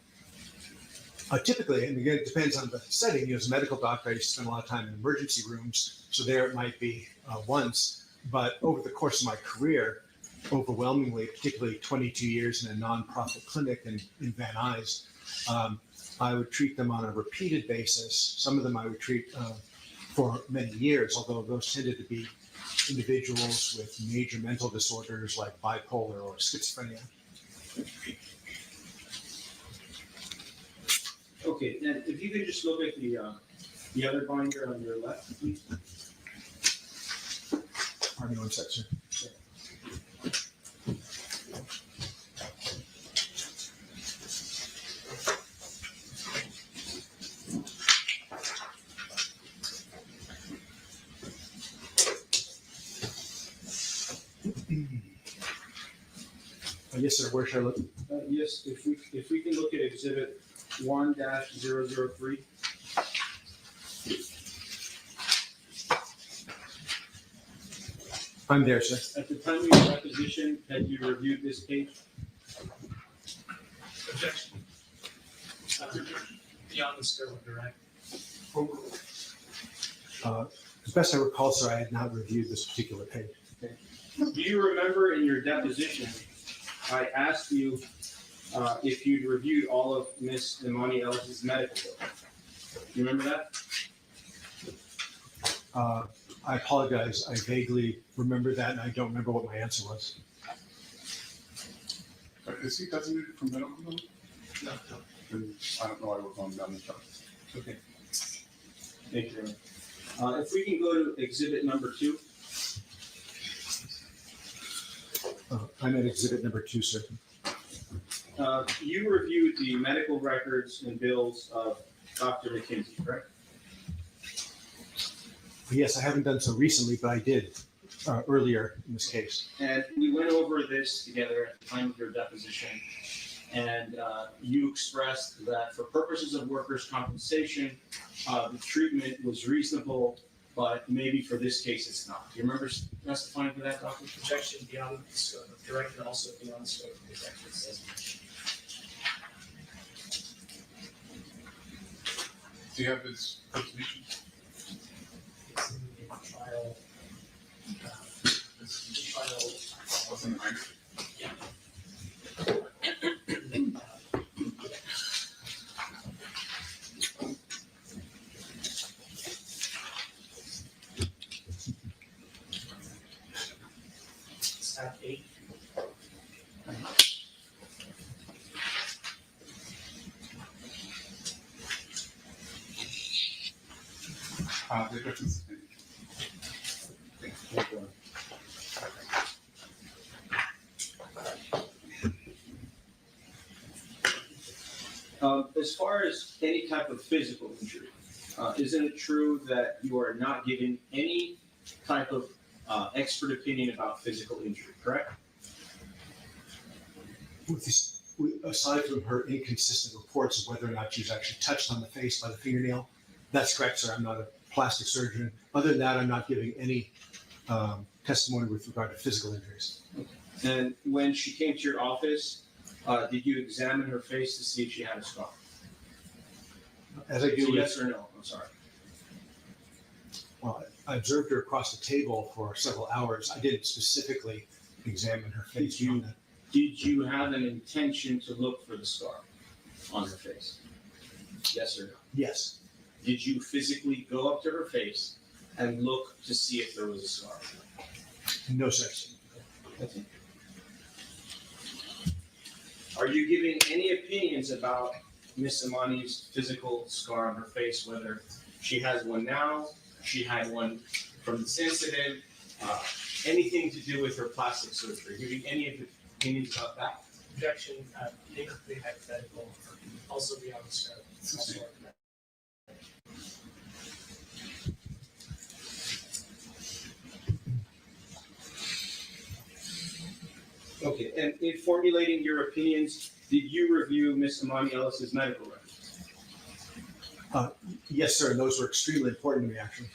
Typically, and again, it depends on the setting. As a medical doctor, I used to spend a lot of time in emergency rooms, so there it might be once. But over the course of my career, overwhelmingly, particularly 22 years in a nonprofit clinic in Van Nuys, I would treat them on a repeated basis. Some of them I would treat for many years, although those tended to be individuals with major mental disorders like bipolar or schizophrenia. Okay, and if you could just look at the other binder on your left, please. Pardon me one sec, sir. Yes, sir. Where should I look? Yes, if we can look at exhibit 1-003. I'm there, sir. At the time of your deposition, had you reviewed this case? Objection. Beyond the scope of direct. As best I recall, sir, I had not reviewed this particular page. Do you remember in your deposition, I asked you if you'd reviewed all of Miss Emani Ellis's medical bill? Do you remember that? I apologize. I vaguely remember that, and I don't remember what my answer was. Is he designated for medical bill? No. Then I don't know why we're going down this road. Okay. Thank you very much. If we can go to exhibit number 2. I'm at exhibit number 2, sir. You reviewed the medical records and bills of Dr. McKinsey, correct? Yes, I haven't done so recently, but I did earlier in this case. And we went over this together at the time of your deposition, and you expressed that for purposes of workers' compensation, the treatment was reasonable, but maybe for this case it's not. Do you remember testifying to that, Doctor? Objection beyond the scope of direct and also beyond the scope of the executive session. Do you have his resolution? It's in the trial. Trial. What's in the mind? Staff 8. The difference. As far as any type of physical injury, isn't it true that you are not giving any type of expert opinion about physical injury, correct? Aside from her inconsistent reports of whether or not she was actually touched on the face by the fingernail, that's correct, sir. I'm not a plastic surgeon. Other than that, I'm not giving any testimony with regard to physical injuries. And when she came to your office, did you examine her face to see if she had a scar? As I do So with, yes or no? I'm sorry. well, I observed her across the table for several hours. I didn't specifically examine her face. Did you- on that. Did you have an intention to look for the scar on her face? Yes or no? Yes. Did you physically go up to her face and look to see if there was a scar? No, sir. That's it. Are you giving any opinions about Miss Emani's physical scar on her face, whether she has one now, she had one from this incident, anything to do with her plastic surgery? Giving any of the opinions about that? Objection, incomplete hypothetical, also beyond the scope. Also Okay, and in formulating your opinions, did you review Miss Emani Ellis's medical records? Yes, sir. And those were extremely important to me, actually.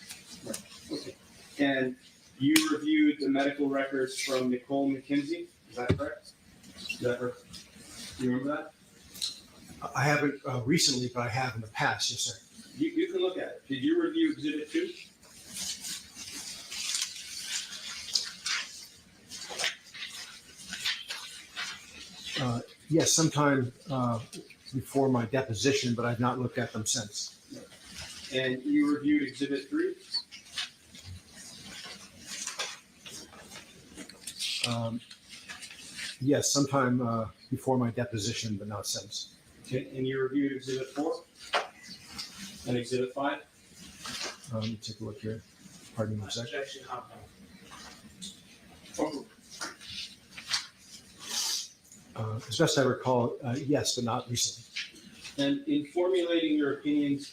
Okay. And you reviewed the medical records from Nicole McKinsey, is that correct? Is that her? Do you remember that? I haven't recently, but I have in the past. Yes, sir. You can look at it. Did you review Exhibit 2? Yes, sometime before my deposition, but I've not looked at them since. And you reviewed Exhibit 3? Yes, sometime before my deposition, but not since. Okay, and you reviewed Exhibit 4? And Exhibit 5? Let me take a look here. Pardon me a second. objection, compound. As best I recall, yes, but not recently. And in formulating your opinions,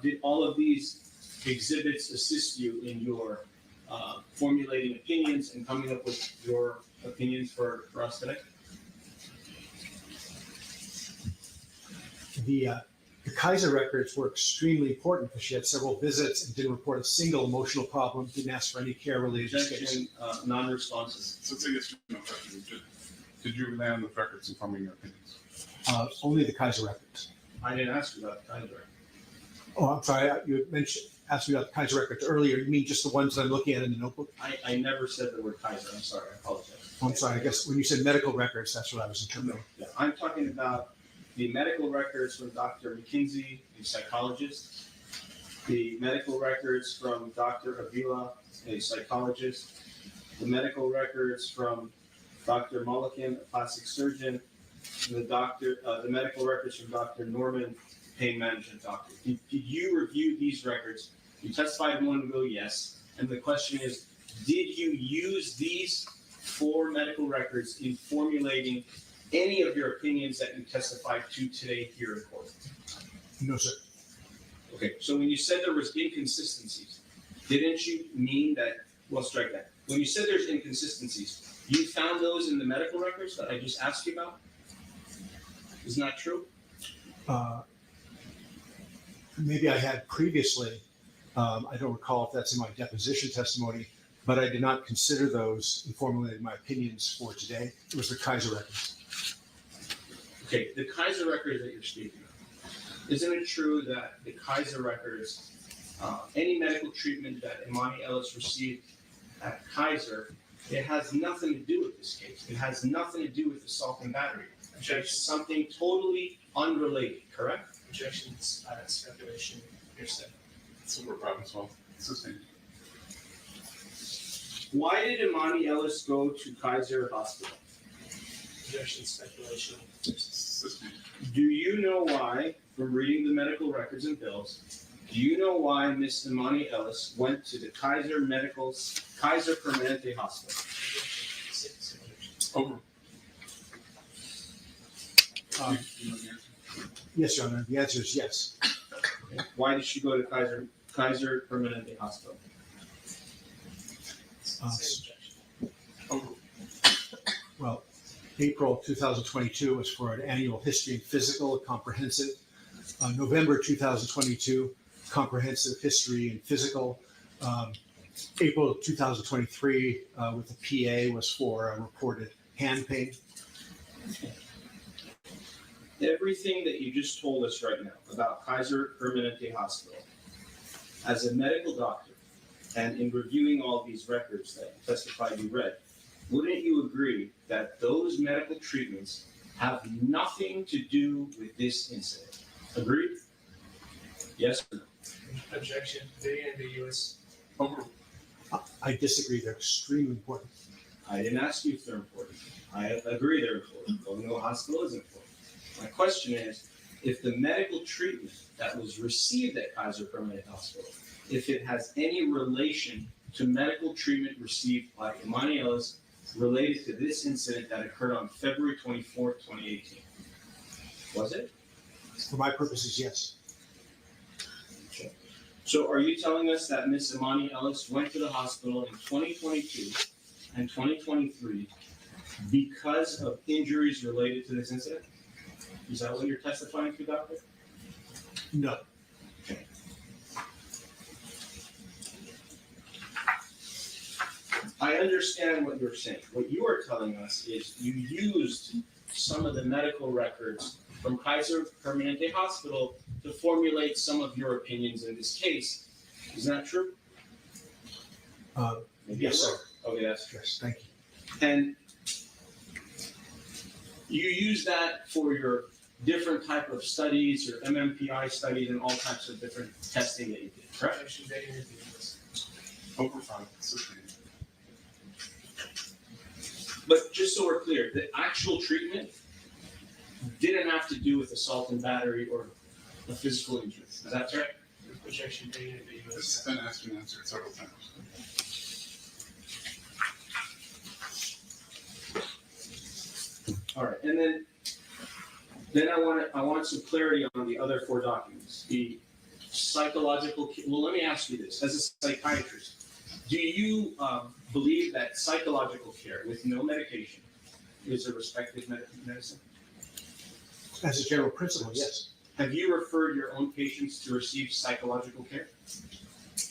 did all of these exhibits assist you in your formulating opinions and coming up with your opinions for us today? The Kaiser records were extremely important because she had several visits and didn't report a single emotional problem, didn't ask for any care related to this case. Objection, non-responsive. So it's a yes or no question. Did you rely on the records informing your opinions? Only the Kaiser records. I didn't ask you about the Kaiser. Oh, I'm sorry, you had asked me about the Kaiser records earlier. You mean just the ones that I'm looking at in the notebook? I never said the word Kaiser. I'm sorry. I apologize. Oh, I'm sorry, I guess when you said medical records, that's what I was interpreting. Yeah, I'm talking about the medical records from Dr. McKinsey, the psychologist, the medical records from Dr. Avila, a psychologist, the medical records from Dr. Mulliken, a plastic surgeon, and the medical records from Dr. Norman, pain management doctor. Did you review these records? You testified a moment ago, yes. And the question is, did you use these 4 medical records in formulating any of your opinions that you testified to today here in court? No, sir. Okay, so when you said there was inconsistencies, didn't you mean that, well, strike that. When you said there's inconsistencies, you found those in the medical records that I just asked you about? Isn't that true? Maybe I had previously. I don't recall if that's in my deposition testimony, but I did not consider those in formulating my opinions for today. It was the Kaiser records. Okay, the Kaiser records that you're speaking of, isn't it true that the Kaiser records, any medical treatment that Emani Ellis received at Kaiser, it has nothing to do with this case. It has nothing to do with assault and battery. It's something totally unrelated, correct? Objections, speculation, hearsay. Super problem solved. Sustained. Why did Emani Ellis go to Kaiser Hospital? Objection, speculation. Sustained. Do you know why, from reading the medical records and bills, do you know why Miss Emani Ellis went to the Kaiser Permanente Hospital? Six objections. Over. Um, You know the answer? Yes, Your Honor. The answer is yes. Okay. Why did she go to Kaiser Permanente Hospital? Same objection. Over. Well, April 2022 was for an annual history and physical, comprehensive. November 2022, comprehensive history and physical. April 2023 with the PA was for reported hand pain. Everything that you just told us right now about Kaiser Permanente Hospital, as a medical doctor, and in reviewing all these records that you testified you read, wouldn't you agree that those medical treatments have nothing to do with this incident? Agreed? Yes or no? Objection, very ambiguous. Over. I disagree. They're extremely important. I didn't ask you if they're important. I agree they're important. Going to a hospital is important. My question is, if the medical treatment that was received at Kaiser Permanente Hospital, if it has any relation to medical treatment received by Emani Ellis related to this incident that occurred on February 24th, 2018. Was it? For my purposes, yes. Okay. So are you telling us that Miss Emani Ellis went to the hospital in 2022 and 2023 because of injuries related to this incident? Is that what you're testifying to, Doctor? No. I understand what you're saying. What you are telling us is you used some of the medical records from Kaiser Permanente Hospital to formulate some of your opinions in this case. Is that true? Maybe Yes, I'm sir. wrong. Okay, that's true. Yes, thank you. And you use that for your different type of studies, your MMPI studies, and all types of different testing that you did, correct? Objection, very ambiguous. Over 5. Sustained. But just so we're clear, the actual treatment didn't have to do with assault and battery or a physical injury. Is that correct? Objection, very This ambiguous. has been asked and answered several times. All right, and then I want some clarity on the other 4 documents. The psychological. Well, let me ask you this: as a psychiatrist, do you believe that psychological care with no medication is a respected medicine? As a general principle, yes. Have you referred your own patients to receive psychological care?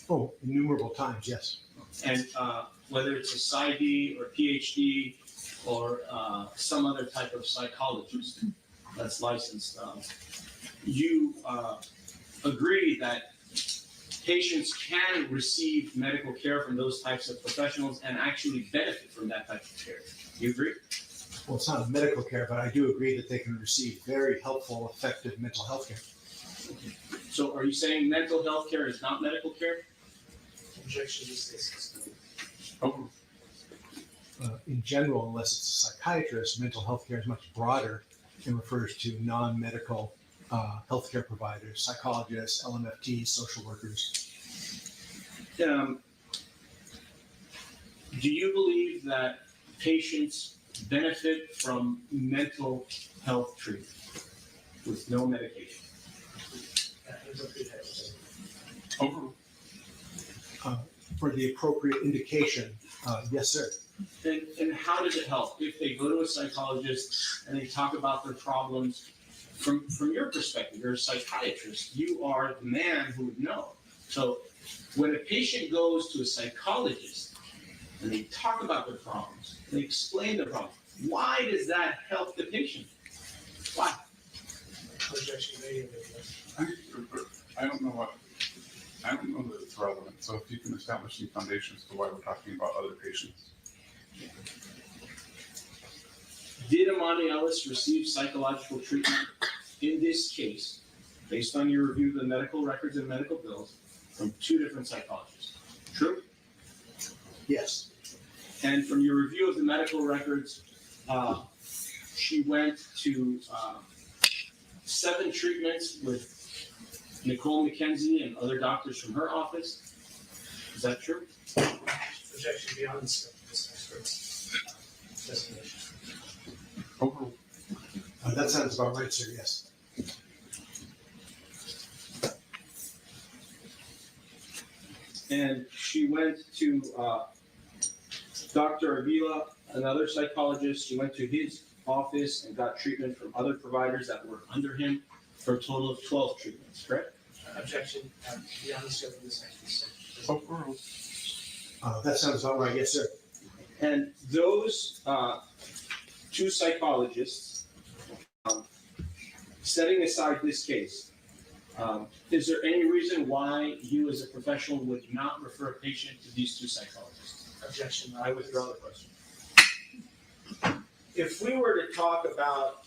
Oh, innumerable times, yes. And whether it's a PsyD or PhD or some other type of psychologist that's licensed, you agree that patients can receive medical care from those types of professionals and actually benefit from that type of care. You agree? Well, it's not medical care, but I do agree that they can receive very helpful, effective mental health care. So are you saying mental health care is not medical care? Objection to stasis. In general, unless it's a psychiatrist, mental health care is much broader and refers to non-medical healthcare providers, psychologists, LMFTs, social workers. Do you believe that patients benefit from mental health treatment with no medication? For the appropriate indication, yes, sir. And how does it help if they go to a psychologist and they talk about their problems? From your perspective, you're a psychiatrist. You are the man who would know. So when a patient goes to a psychologist and they talk about their problems, and they explain their problems, why does that help the patient? Why? Objection made. I don't know that it's relevant, so if you can establish some foundations to why we're talking about other patients. Did Emani Ellis receive psychological treatment in this case, based on your review of the medical records and medical bills, from 2 different psychologists? True? Yes. And from your review of the medical records, she went to 7 treatments with Nicole McKenzie and other doctors from her office. Is that true? Objection beyond the scope of this expert's designation. Overruled. That sounds about right, sir, yes. And she went to Dr. Avila, another psychologist. She went to his office and got treatment from other providers that were under him for a total of 12 treatments, correct? Objection beyond the scope of this expert's Overruled. That sounds about right, yes, sir. And those 2 psychologists, setting aside this case, is there any reason why you as a professional would not refer a patient to these 2 psychologists? Objection. I withdraw the question. If we were to talk about,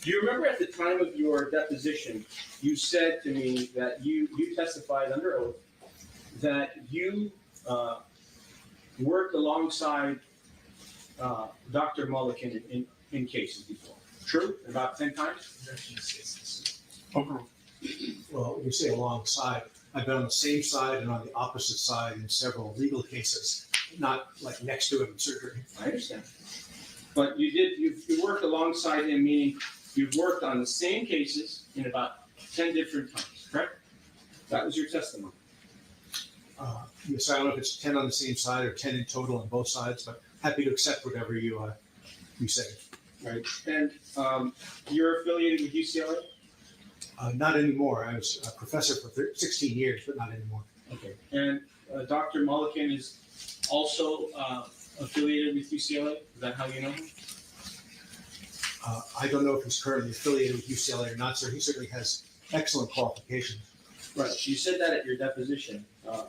do you remember at the time of your deposition, you said to me that you testified under oath that you worked alongside Dr. Mulliken in cases before? True? About 10 times? Objection to stasis. Overruled. Well, you say alongside. I've been on the same side and on the opposite side in several legal cases, not like next to him in surgery. I understand. But you worked alongside him, meaning you've worked on the same cases in about 10 different times, correct? That was your testimony. Yes, I don't know if it's 10 on the same side or 10 in total on both sides, but happy to accept whatever you say. Right. And you're affiliated with UCLA? Not anymore. I was a professor for 16 years, but not anymore. Okay. And Dr. Mulliken is also affiliated with UCLA? Is that how you know him? I don't know if he's currently affiliated with UCLA or not, sir. He certainly has excellent qualifications. Right. You said that at your deposition.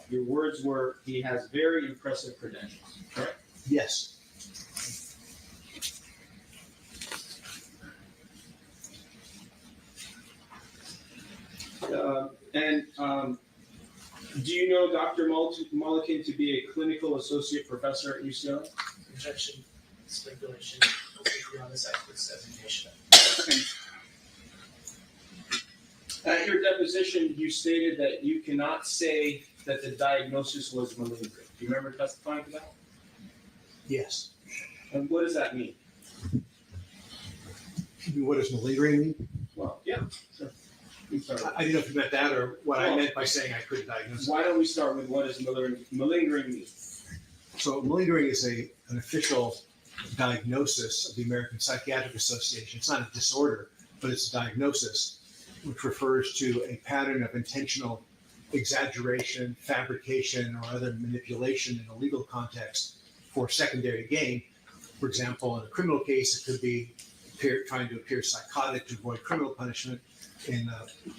Your words were, he has very impressive credentials, correct? Yes. Do you know Dr. Mulliken to be a clinical associate professor at UCLA? Objection. Speculation. Beyond this expert's designation. At your deposition, you stated that you cannot say that the diagnosis was malingering. Do you remember testifying to that? Yes. And what does that mean? What does malingering mean? Well, yeah. Sure. I'm sorry. I didn't know if you meant that or what I meant by saying I couldn't diagnose it. Why don't we start with what does malingering mean? So malingering is an official diagnosis of the American Psychiatric Association. It's not a disorder, but it's a diagnosis, which refers to a pattern of intentional exaggeration, fabrication, or other manipulation in a legal context for secondary gain. For example, in a criminal case, it could be trying to appear psychotic to avoid criminal punishment. In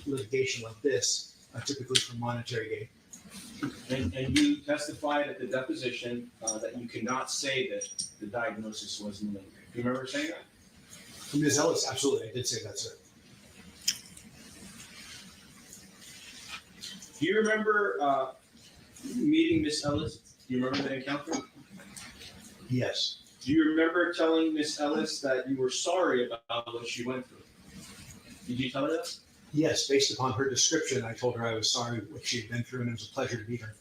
litigation like this, typically for monetary gain. And you testified at the deposition that you cannot say that the diagnosis was malingering. Do you remember saying that? Ms. Ellis, absolutely, I did say that, sir. Do you remember meeting Miss Ellis? Do you remember the encounter? Yes. Do you remember telling Miss Ellis that you were sorry about what she went through? Did you tell her that? Yes, based upon her description, I told her I was sorry what she had been through, and it was a pleasure to meet her.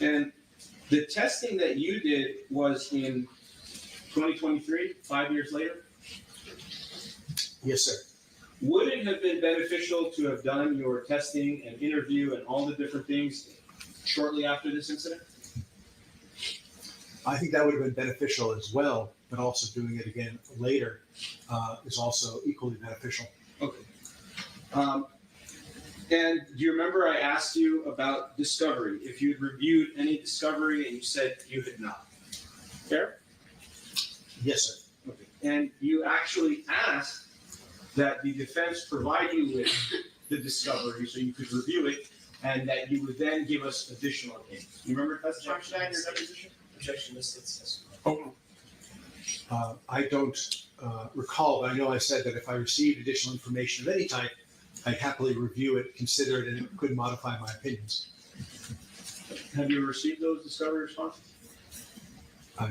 And the testing that you did was in 2023, 5 years later? Yes, sir. Would it have been beneficial to have done your testing and interview and all the different things shortly after this incident? I think that would have been beneficial as well, but also doing it again later is also equally beneficial. Okay. And do you remember I asked you about discovery? If you had reviewed any discovery and you said you had not. Fair? Yes, sir. Okay. And you actually asked that the defense provide you with the discovery so you could review it and that you would then give us additional opinions. You remember testifying to that in your deposition? Objection, Mr. Testimony. I don't recall, but I know I said that if I received additional information of any type, I'd happily review it, consider it, and it could modify my opinions. Have you received those discovery responses?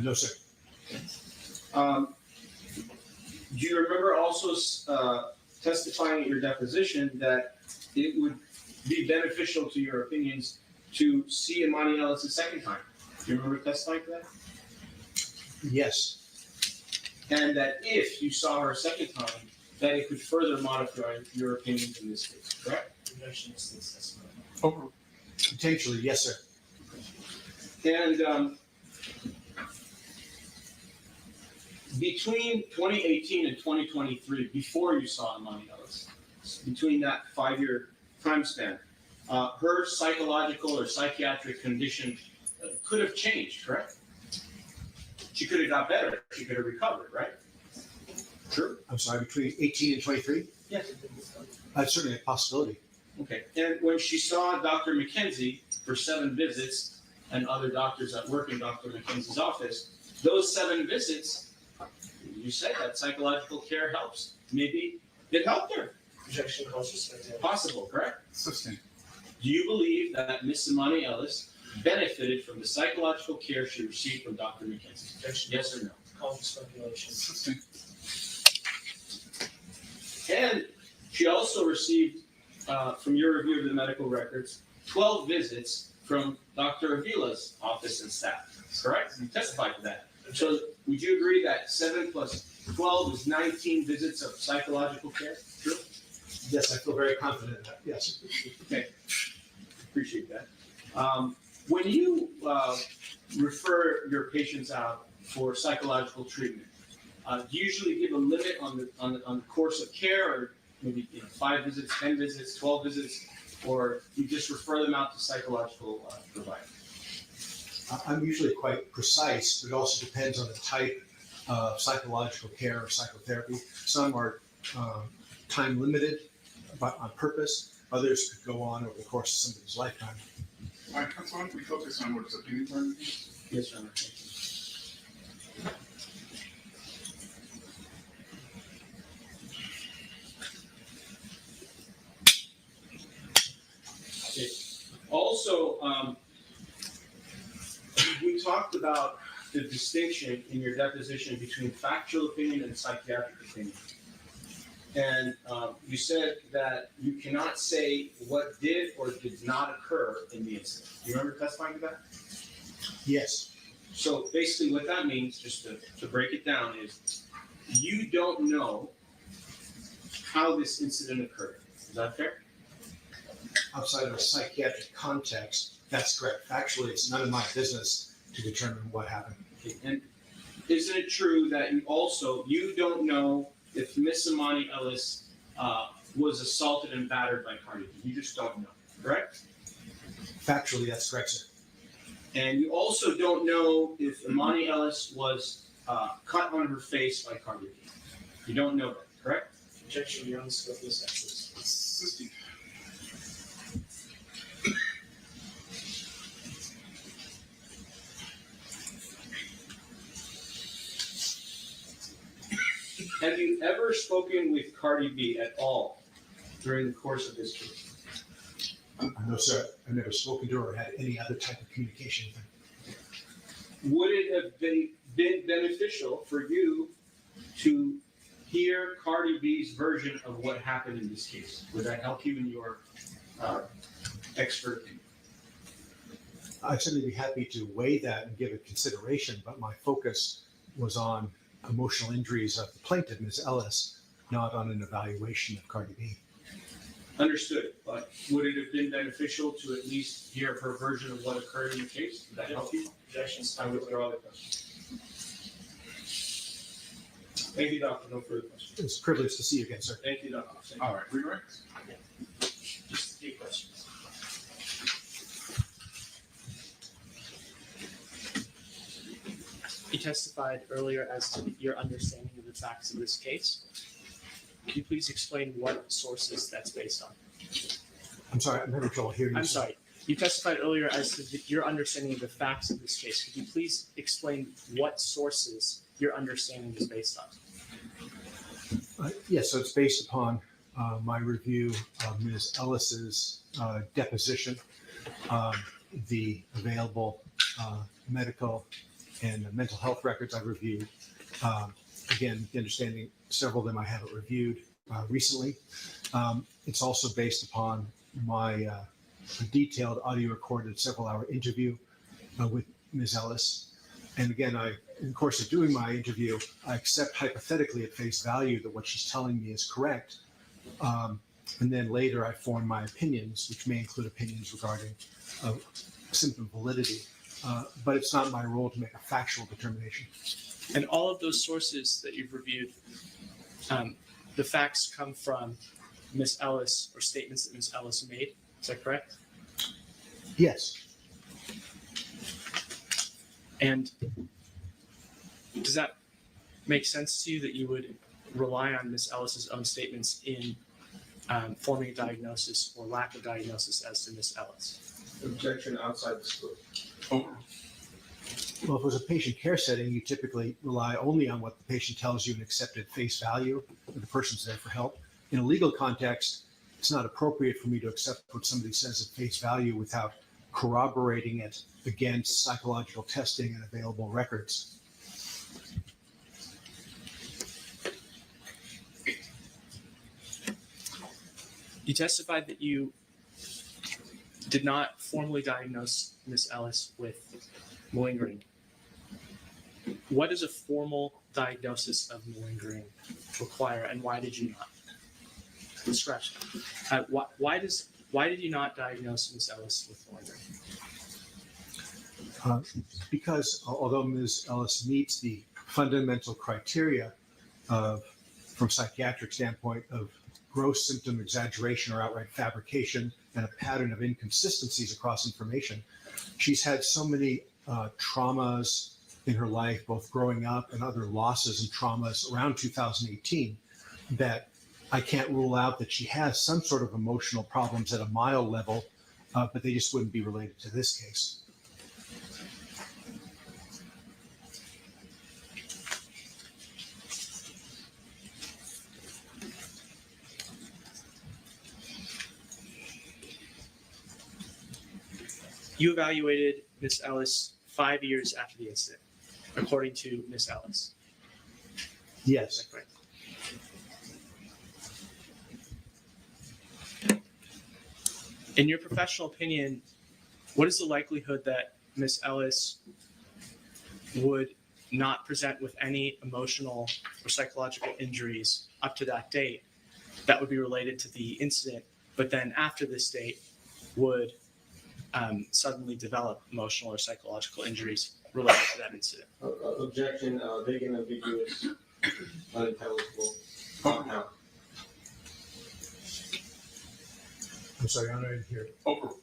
No, sir. Do you remember also testifying at your deposition that it would be beneficial to your opinions to see Emani Ellis a second time? Do you remember testifying to that? Yes. And that if you saw her a second time, that it could further modify your opinions in this case, correct? Objection, Mr. Testimony. Potentially, yes, sir. And between 2018 and 2023, before you saw Emani Ellis, between that 5-year time span, her psychological or psychiatric condition could have changed, correct? She could have got better. She could have recovered, right? True. I'm sorry, between 18 and 23? Yes. That's certainly a possibility. Okay. And when she saw Dr. McKenzie for 7 visits and other doctors that work in Dr. McKenzie's office, those 7 visits, you said that psychological care helps. Maybe it helped her. Objection, calls respect. Possible, correct? Sustained. Do you believe that Miss Emani Ellis benefited from the psychological care she received from Dr. McKenzie? Objection. Yes or no? Call for speculation. Sustained. And she also received, from your review of the medical records, 12 visits from Dr. Avila's office and staff, correct? You testified to that. So would you agree that 7 plus 12 is 19 visits of psychological care? True? Yes, I feel very confident in that. Yes. Okay. Appreciate that. When you refer your patients out for psychological treatment, do you usually give a limit on the course of care, or maybe 5 visits, 10 visits, 12 visits, or you just refer them out to psychological providers? I'm usually quite precise, but it also depends on the type of psychological care or psychotherapy. Some are time limited, but on purpose. Others could go on over the course of somebody's lifetime. All right, Council, why don't we focus on what is opinion part? Yes, Your Honor. Okay. Also, we talked about the distinction in your deposition between factual opinion and psychiatric opinion. And you said that you cannot say what did or did not occur in the incident. Do you remember testifying to that? Yes. So basically what that means, just to break it down, is you don't know how this incident occurred. Is that fair? Outside of a psychiatric context, that's correct. Actually, it's none of my business to determine what happened. Okay, and isn't it true that you don't know if Miss Emani Ellis was assaulted and battered by Cardi? You just don't know, correct? Factually, that's correct, sir. And you also don't know if Emani Ellis was cut on her face by Cardi. You don't know that, correct? Objection beyond the scope of this evidence. Assisting. Have you ever spoken with Cardi B at all during the course of this case? No, sir. I've never spoken to her or had any other type of communication with her. Would it have been beneficial for you to hear Cardi B's version of what happened in this case? Would that help you in your expert opinion? I'd certainly be happy to weigh that and give it consideration, but my focus was on emotional injuries of the plaintiff, Ms. Ellis, not on an evaluation of Cardi B. Understood, but would it have been beneficial to at least hear her version of what occurred in the case? Would that help you? Objections. I withdraw the question. Thank you, Doctor. No further questions. It's a privilege to see you again, sir. Thank you, Doctor. Thank you. All right, redirect. Just a few questions. You testified earlier as to your understanding of the facts of this case. Could you please explain what sources that's based on? I'm sorry, I'm having trouble hearing you. I'm sir. sorry. You testified earlier as to your understanding of the facts of this case. Could you please explain what sources your understanding is based on? Yes, so it's based upon my review of Ms. Ellis's deposition, the available medical and mental health records I've reviewed. Again, the understanding, several of them I haven't reviewed recently. It's also based upon my detailed audio recorded several-hour interview with Ms. Ellis. And again, in the course of doing my interview, I accept hypothetically at face value that what she's telling me is correct. And then later I form my opinions, which may include opinions regarding symptom validity. But it's not my role to make a factual determination. And all of those sources that you've reviewed, the facts come from Ms. Ellis or statements that Ms. Ellis made. Is that correct? Yes. And does that make sense to you that you would rely on Ms. Ellis's own statements in forming a diagnosis or lack of diagnosis as to Ms. Ellis? Objection outside the scope. Over. Well, if it was a patient care setting, you typically rely only on what the patient tells you and accept at face value, that the person's there for help. In a legal context, it's not appropriate for me to accept what somebody says at face value without corroborating it against psychological testing and available records. You testified that you did not formally diagnose Ms. Ellis with malingering. What does a formal diagnosis of malingering require, and why did you not? Scratch. Why did you not diagnose Ms. Ellis with malingering? Because although Ms. Ellis meets the fundamental criteria from psychiatric standpoint of gross symptom exaggeration or outright fabrication and a pattern of inconsistencies across information, she's had so many traumas in her life, both growing up and other losses and traumas around 2018, that I can't rule out that she has some sort of emotional problems at a mild level, but they just wouldn't be related to this case. You evaluated Ms. Ellis 5 years after the incident, according to Ms. Ellis. Is Yes. that correct? In your professional opinion, what is the likelihood that Ms. Ellis would not present with any emotional or psychological injuries up to that date that would be related to the incident, but then after this date would suddenly develop emotional or psychological injuries related to that incident. Objection, vague and ambiguous, unintelligible. No. I'm sorry, I didn't hear. Overruled.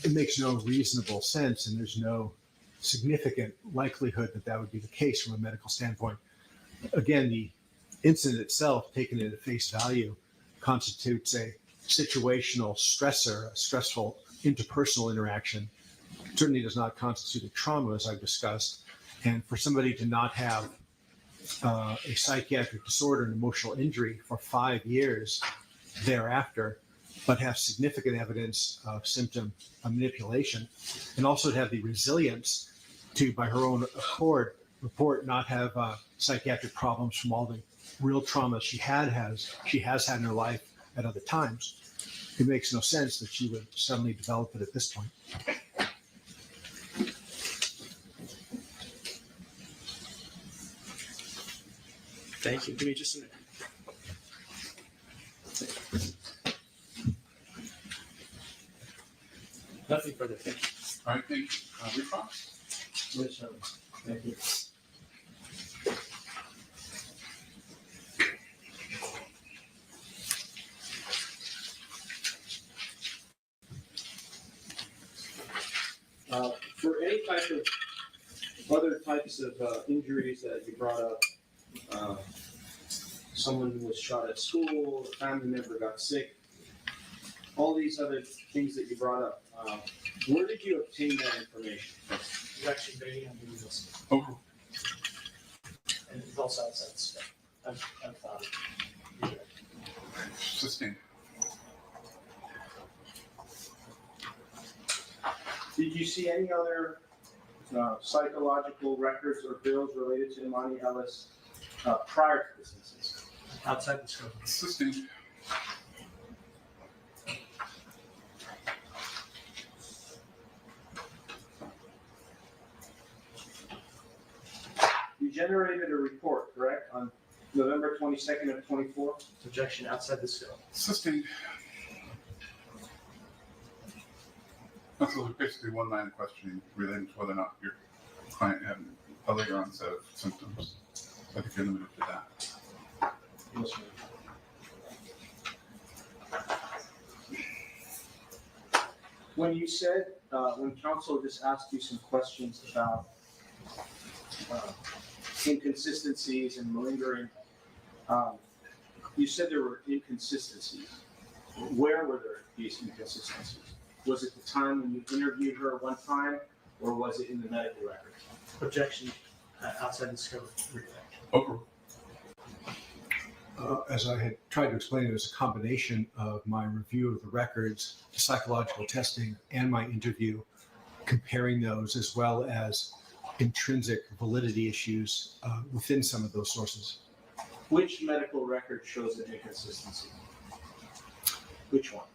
It makes no reasonable sense, and there's no significant likelihood that that would be the case from a medical standpoint. Again, the incident itself, taken at face value, constitutes a situational stressor, a stressful interpersonal interaction. Certainly does not constitute a trauma, as I've discussed. And for somebody to not have a psychiatric disorder and emotional injury for 5 years thereafter, but have significant evidence of symptom manipulation, and also to have the resilience to, by her own accord, report not have psychiatric problems from all the real trauma she has had in her life at other times. It makes no sense that she would suddenly develop it at this point. Thank you. Give me just a minute. Nothing further. Thank you. All right, thank you. Recross? Yes, sir. Thank you. For any type of other types of injuries that you brought up, someone was shot at school, a family member got sick, all these other things that you brought up, where did you obtain that information? It's actually very ambiguous. Overruled. And it's also outside the scope. I've thought it. Sustained. Did you see any other psychological records or bills related to Emani Ellis prior to this incident? Outside the scope. Sustained. You generated a report, correct, on November 22nd of 24? Objection outside the scope. Sustained. That's basically one line of questioning relating to whether or not your client had an earlier onset of symptoms. I think you're limited to that. Yes, ma'am. When you said, when counsel just asked you some questions about inconsistencies and malingering, you said there were inconsistencies. Where were there these inconsistencies? Was it the time when you interviewed her one time, or was it in the medical records? Objection outside the scope. Overruled. As I had tried to explain, it was a combination of my review of the records, the psychological testing, and my interview, comparing those as well as intrinsic validity issues within some of those sources. Which medical record shows an inconsistency? Which one?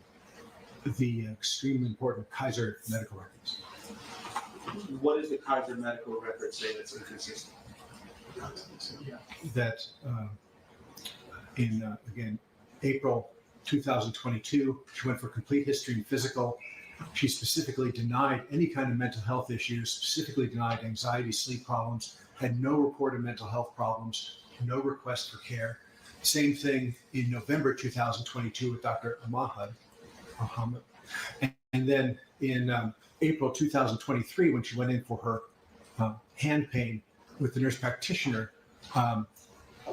The extremely important Kaiser medical records. What does the Kaiser medical record say that's inconsistent? That in, again, April 2022, she went for complete history and physical. She specifically denied any kind of mental health issues, specifically denied anxiety, sleep problems, had no reported mental health problems, no request for care. Same thing in November 2022 with Dr. Ahmad. And then in April 2023, when she went in for her hand pain with the nurse practitioner,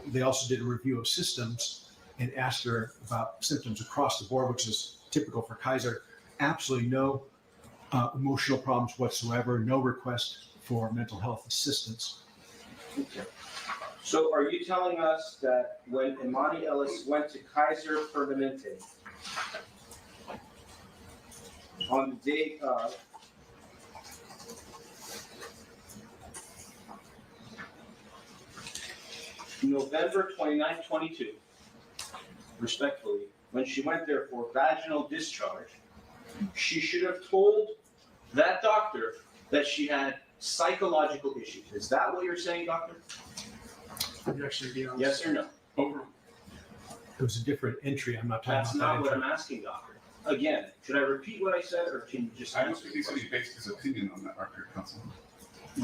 they also did a review of systems and asked her about symptoms across the board, which is typical for Kaiser. Absolutely no emotional problems whatsoever, no request for mental health assistance. Okay. So are you telling us that when Emani Ellis went to Kaiser Permanente on the day of November 29, 22, respectfully, when she went there for vaginal discharge, she should have told that doctor that she had psychological issues. Is that what you're saying, doctor? Objection beyond. Yes or no? Overruled. It was a different entry. I'm not talking That's about not that what entry. I'm asking, doctor. again, should I repeat what I said, or can you just I don't answer think the he said question? he based his opinion on that record, Counsel.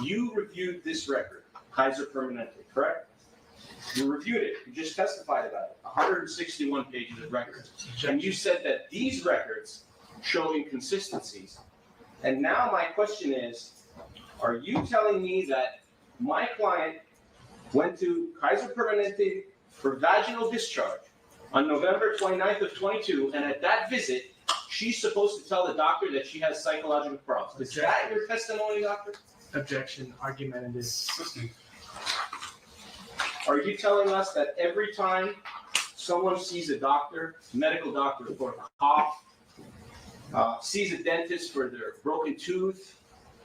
You reviewed this record, Kaiser Permanente, correct? You reviewed it, you just testified about it, 161 pages of records. And you said that these records show inconsistencies. And now my question is, are you telling me that my client went to Kaiser Permanente for vaginal discharge on November 29th of 22, and at that visit, she's supposed to tell the doctor that she has psychological problems? Is that your testimony, doctor? Objection, argumentative. Assisting. Are you telling us that every time someone sees a doctor, medical doctor for a cough, sees a dentist for their broken tooth,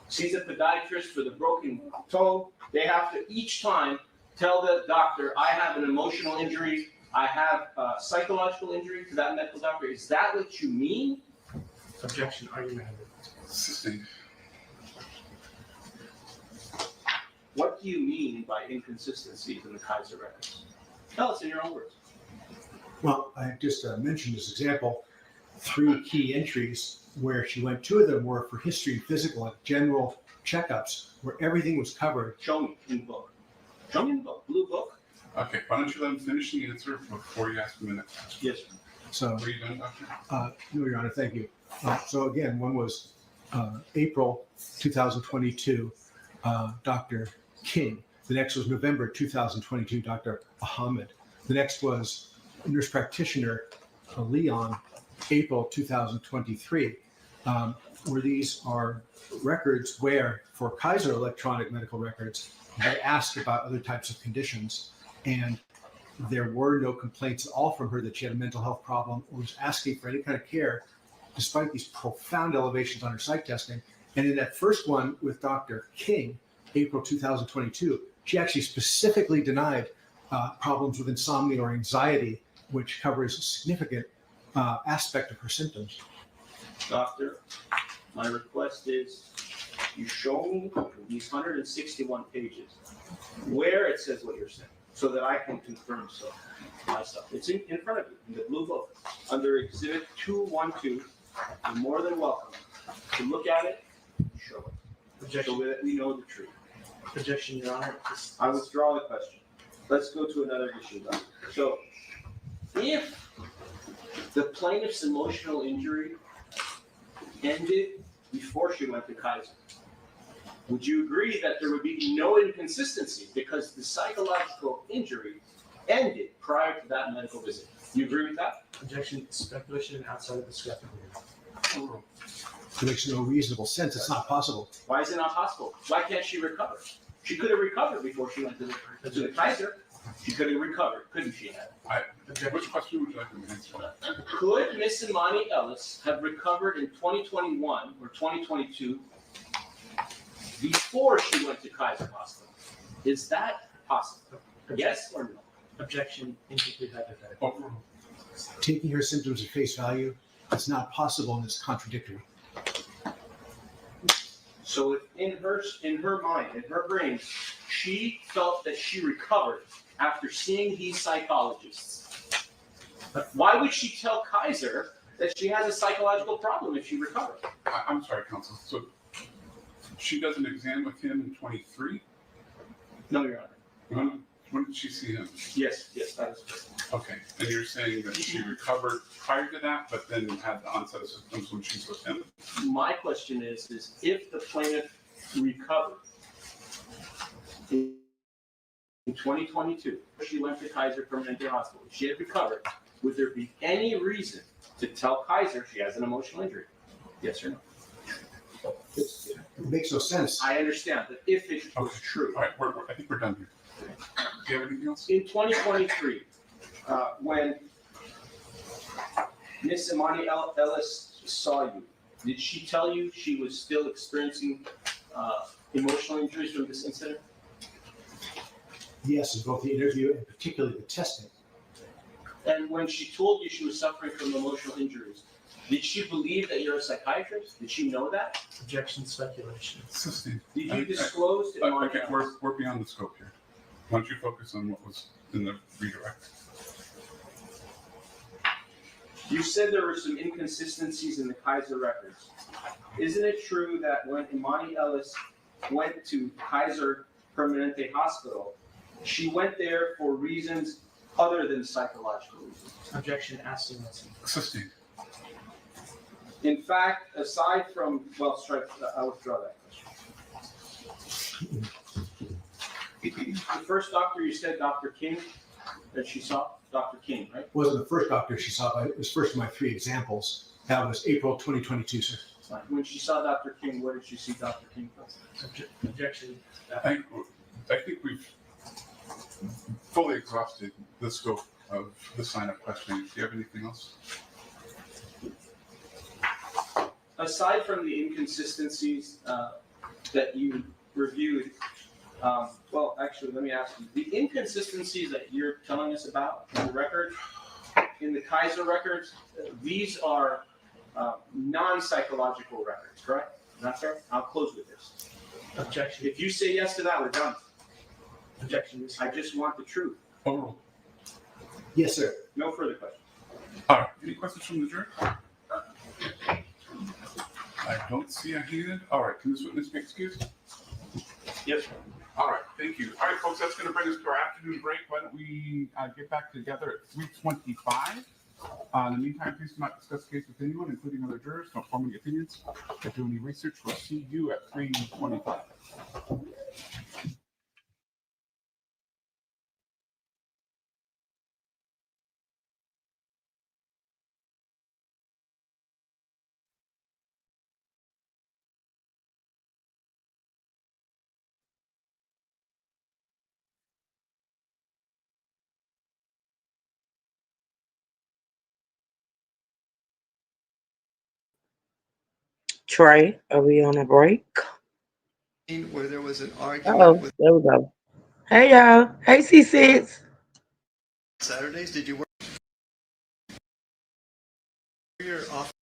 sees a podiatrist for the broken toe, they have to each time tell the doctor, I have an emotional injury, I have a psychological injury to that medical doctor? Is that what you mean? Objection, argumentative. Assisting. What do you mean by inconsistencies in the Kaiser records? Tell us in your own words. Well, I just mentioned this example, 3 key entries where she went. 2 of them were for history and physical, like general checkups, where everything was covered. Show me in the book. Show me in the book, blue book. Okay, why don't you let him finish the answer before you ask him the next question? Yes, sir. So, What are you doing, Doctor? no, Your Honor, thank you. So again, one was April 2022, Dr. King. The next was November 2022, Dr. Ahmed. The next was nurse practitioner Leon, April 2023, where these are records where, for Kaiser electronic medical records, they asked about other types of conditions, and there were no complaints at all from her that she had a mental health problem or was asking for any kind of care, despite these profound elevations on her psych testing. And in that first one with Dr. King, April 2022, she actually specifically denied problems with insomnia or anxiety, which covers a significant aspect of her symptoms. Doctor, my request is you show me these 161 pages where it says what you're saying, so that I can confirm so myself. It's in front of you in the blue book under Exhibit 212. You're more than welcome to look at it, show it, Objection, so that we know the truth. objection, Your Honor. I withdraw the question. Let's go to another issue, Doctor. So, if the plaintiff's emotional injury ended before she went to Kaiser, would you agree that there would be no inconsistency because the psychological injury ended prior to that medical visit? You agree with that? Objection, speculation outside of the scope of the rule. It makes no reasonable sense. It's not possible. Why is it not possible? Why can't she recover? She could have recovered before she went to the Kaiser. She could have recovered, couldn't she have? Which question would you like me to answer? Could Miss Emani Ellis have recovered in 2021 or 2022 before she went to Kaiser Hospital? Is that possible? Yes or no? Objection, incomplete hypothetical. Overruled. Taking her symptoms at face value, it's not possible and it's contradictory. So if in her mind, in her brain, she felt that she recovered after seeing these psychologists, why would she tell Kaiser that she has a psychological problem if she recovered? I'm sorry, Counsel. So she does an exam with him in 23? No, Your Honor. When did she see him? Yes, that is correct. Okay, and you're saying that she recovered prior to that, but then had the onset of symptoms when she's with him? My question is if the plaintiff recovered in 2022, she went to Kaiser Permanente Hospital, if she had recovered, would there be any reason to tell Kaiser she has an emotional injury? Yes or no? It makes no sense. I understand, but if it was Okay. true. All right, I think we're done here. Do you have anything else? In 2023, when Miss Emani Ellis saw you, did she tell you she was still experiencing emotional injuries from this incident? Yes, in both the interview and particularly the testing. And when she told you she was suffering from emotional injuries, did she believe that you're a psychiatrist? Did she know that? Objection, speculation. Assisting. Did you disclose to Emani Okay, Ellis? we're beyond the scope here. Why don't you focus on what was in the redirect? You said there were some inconsistencies in the Kaiser records. Isn't it true that when Emani Ellis went to Kaiser Permanente Hospital, she went there for reasons other than psychological reasons? Objection, asked and answered. Sustained. In fact, aside from, well, strike, I'll withdraw that question. The first doctor you said, Dr. King, that she saw, Dr. King, right? Wasn't the first doctor she saw, but it was first of my 3 examples. That was April 2022, sir. When she saw Dr. King, what did she see Dr. King for? Objection. I think we've fully exhausted the scope of the sign-up questioning. Do you have anything else? Aside from the inconsistencies that you reviewed, well, actually, let me ask you, the inconsistencies that you're telling us about in the record, in the Kaiser records, these are non-psychological records, correct? Not fair? I'll close with this. Objection. If you say yes to that, we're done. Objection. I just want the truth. Overruled. Yes, sir. No further questions. All right. Any questions from the jury? I don't see a hand. All right. Can this witness be excused? Yes, sir. All right. Thank you. All right, folks. That's going to bring us to our afternoon break. Why don't we get back together at 3:25? In the meantime, please do not discuss the case with anyone, including other jurors. Don't form any opinions. If you do any research, we'll see you at 3:25. Trey, are we on a break? Where there was an Oh, argument with there we go. Hey y'all. Hey C6. Saturdays. Did you work your office?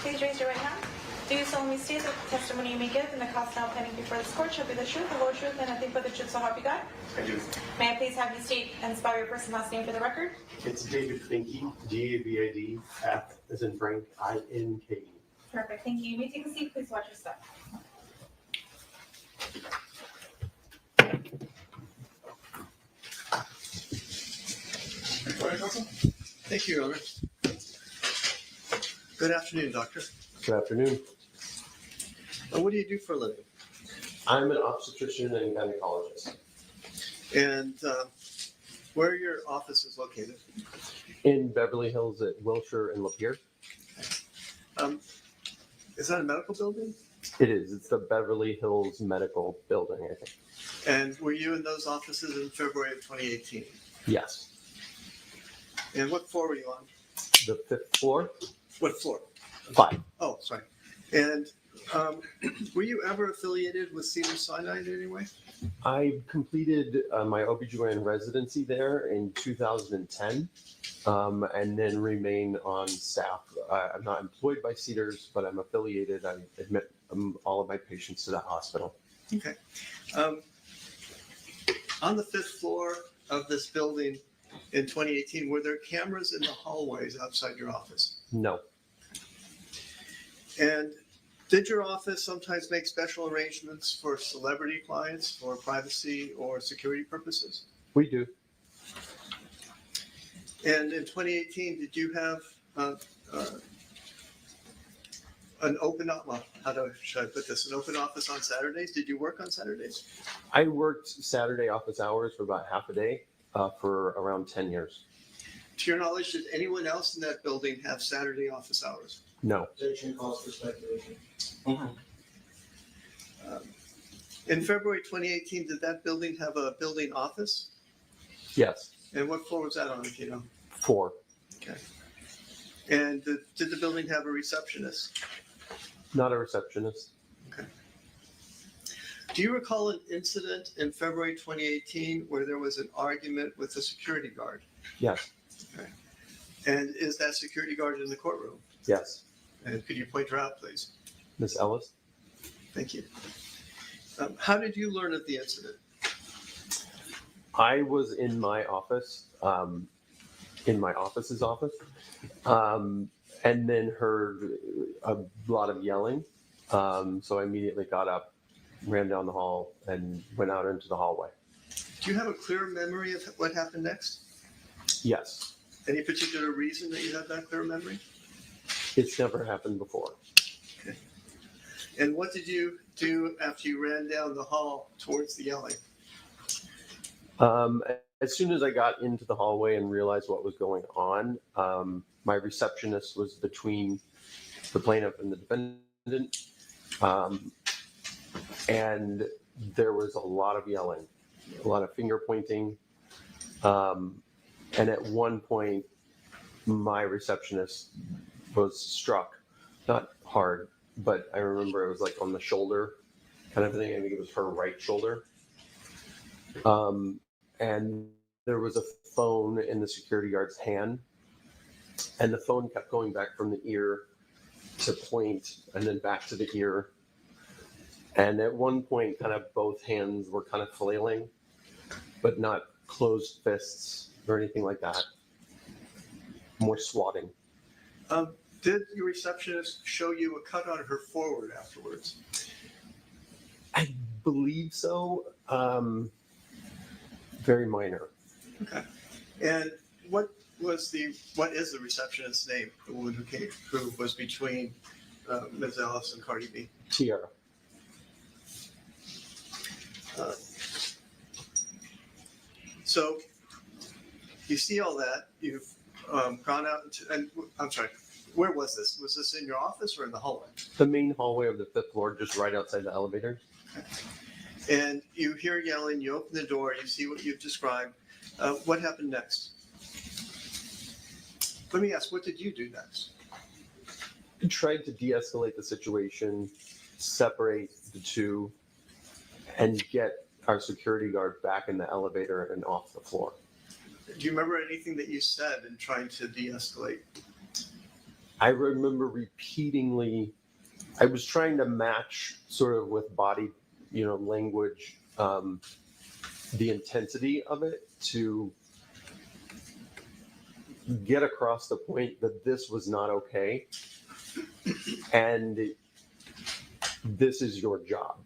Please raise your right hand. Do you solemnly state that the testimony you may give and the cause now pending before this court shall be the truth, the whole truth, and nothing but the truth, so help you God? I do. May I please have you state and spell your first and last name for the record? It's David Finke, D-A-V-I-D, F as in Frank, I-N-K-E. Perfect, thank you. You may take a seat. Please watch your step. Thank you, Your Honor. Good afternoon, Doctor. Good afternoon. What do you do for a living? I'm an obstetrician and gynecologist And where are your offices located? in Beverly Hills at Wilshire and Lapeer. Is that a medical building? It is. It's the Beverly Hills Medical Building, I think. And were you in those offices in February of 2018? Yes. And what floor were you on? The 5th floor? What floor? 5. Oh, sorry. And were you ever affiliated with Cedars-Sinai in any way? I completed my OBGYN residency there in 2010 and then remain on staff. I'm not employed by Cedars, but I'm affiliated. I admit all of my patients to that hospital. Okay. On the 5th floor of this building in 2018, were there cameras in the hallways outside your office? No. And did your office sometimes make special arrangements for celebrity clients for privacy or security purposes? We do. And in 2018, did you have an open, well, should I put this, an open office on Saturdays? Did you work on Saturdays? I worked Saturday office hours for about half a day for around 10 years. To your knowledge, did anyone else in that building have Saturday office hours? No. Objection calls for speculation. In February 2018, did that building have a building office? Yes. And what floor was that on, if you know? 4. Okay. And did the building have a receptionist? Not a receptionist. Okay. Do you recall an incident in February 2018 where there was an argument with a security guard? Yes. Okay. And is that security guard in the courtroom? Yes. And could you point her out, please? Miss Ellis? Thank you. How did you learn of the incident? I was in my office in my office's office, and then heard a lot of yelling. So I immediately got up, ran down the hall, and went out into the hallway. Do you have a clear memory of what happened next? Yes, Any particular reason that you have that clear memory? it's never happened before. And what did you do after you ran down the hall towards the yelling? As soon as I got into the hallway and realized what was going on, my receptionist was between the plaintiff and the defendant, and there was a lot of yelling, a lot of finger pointing, and at one point, my receptionist was struck, not hard, but I remember it was like on the shoulder kind of thing. I think it was her right shoulder. And there was a phone in the security guard's hand, and the phone kept going back from the ear to point and then back to the ear. And at one point, kind of both hands were kind of flailing, but not closed fists or anything like that. More swatting. Did your receptionist show you a cut on her forward afterwards? I believe so. Very minor. Okay. And what is the receptionist's name? The woman who was between Ms. Ellis and Cardi B? Tiara. So you see all that. You've gone out and I'm sorry. Where was this? Was this in your office or in the hallway? The main hallway of the 5th floor, just right outside the elevator. Okay. And you hear yelling. You open the door. You see what you've described. What happened next? Let me ask. What did you do next? I tried to de-escalate the situation, separate the two, and get our security guard back in the elevator and off the floor. Do you remember anything that you said in trying to de-escalate? I remember repeatedly, I was trying to match sort of with body, language, the intensity of it to get across the point that this was not okay. And this is your job.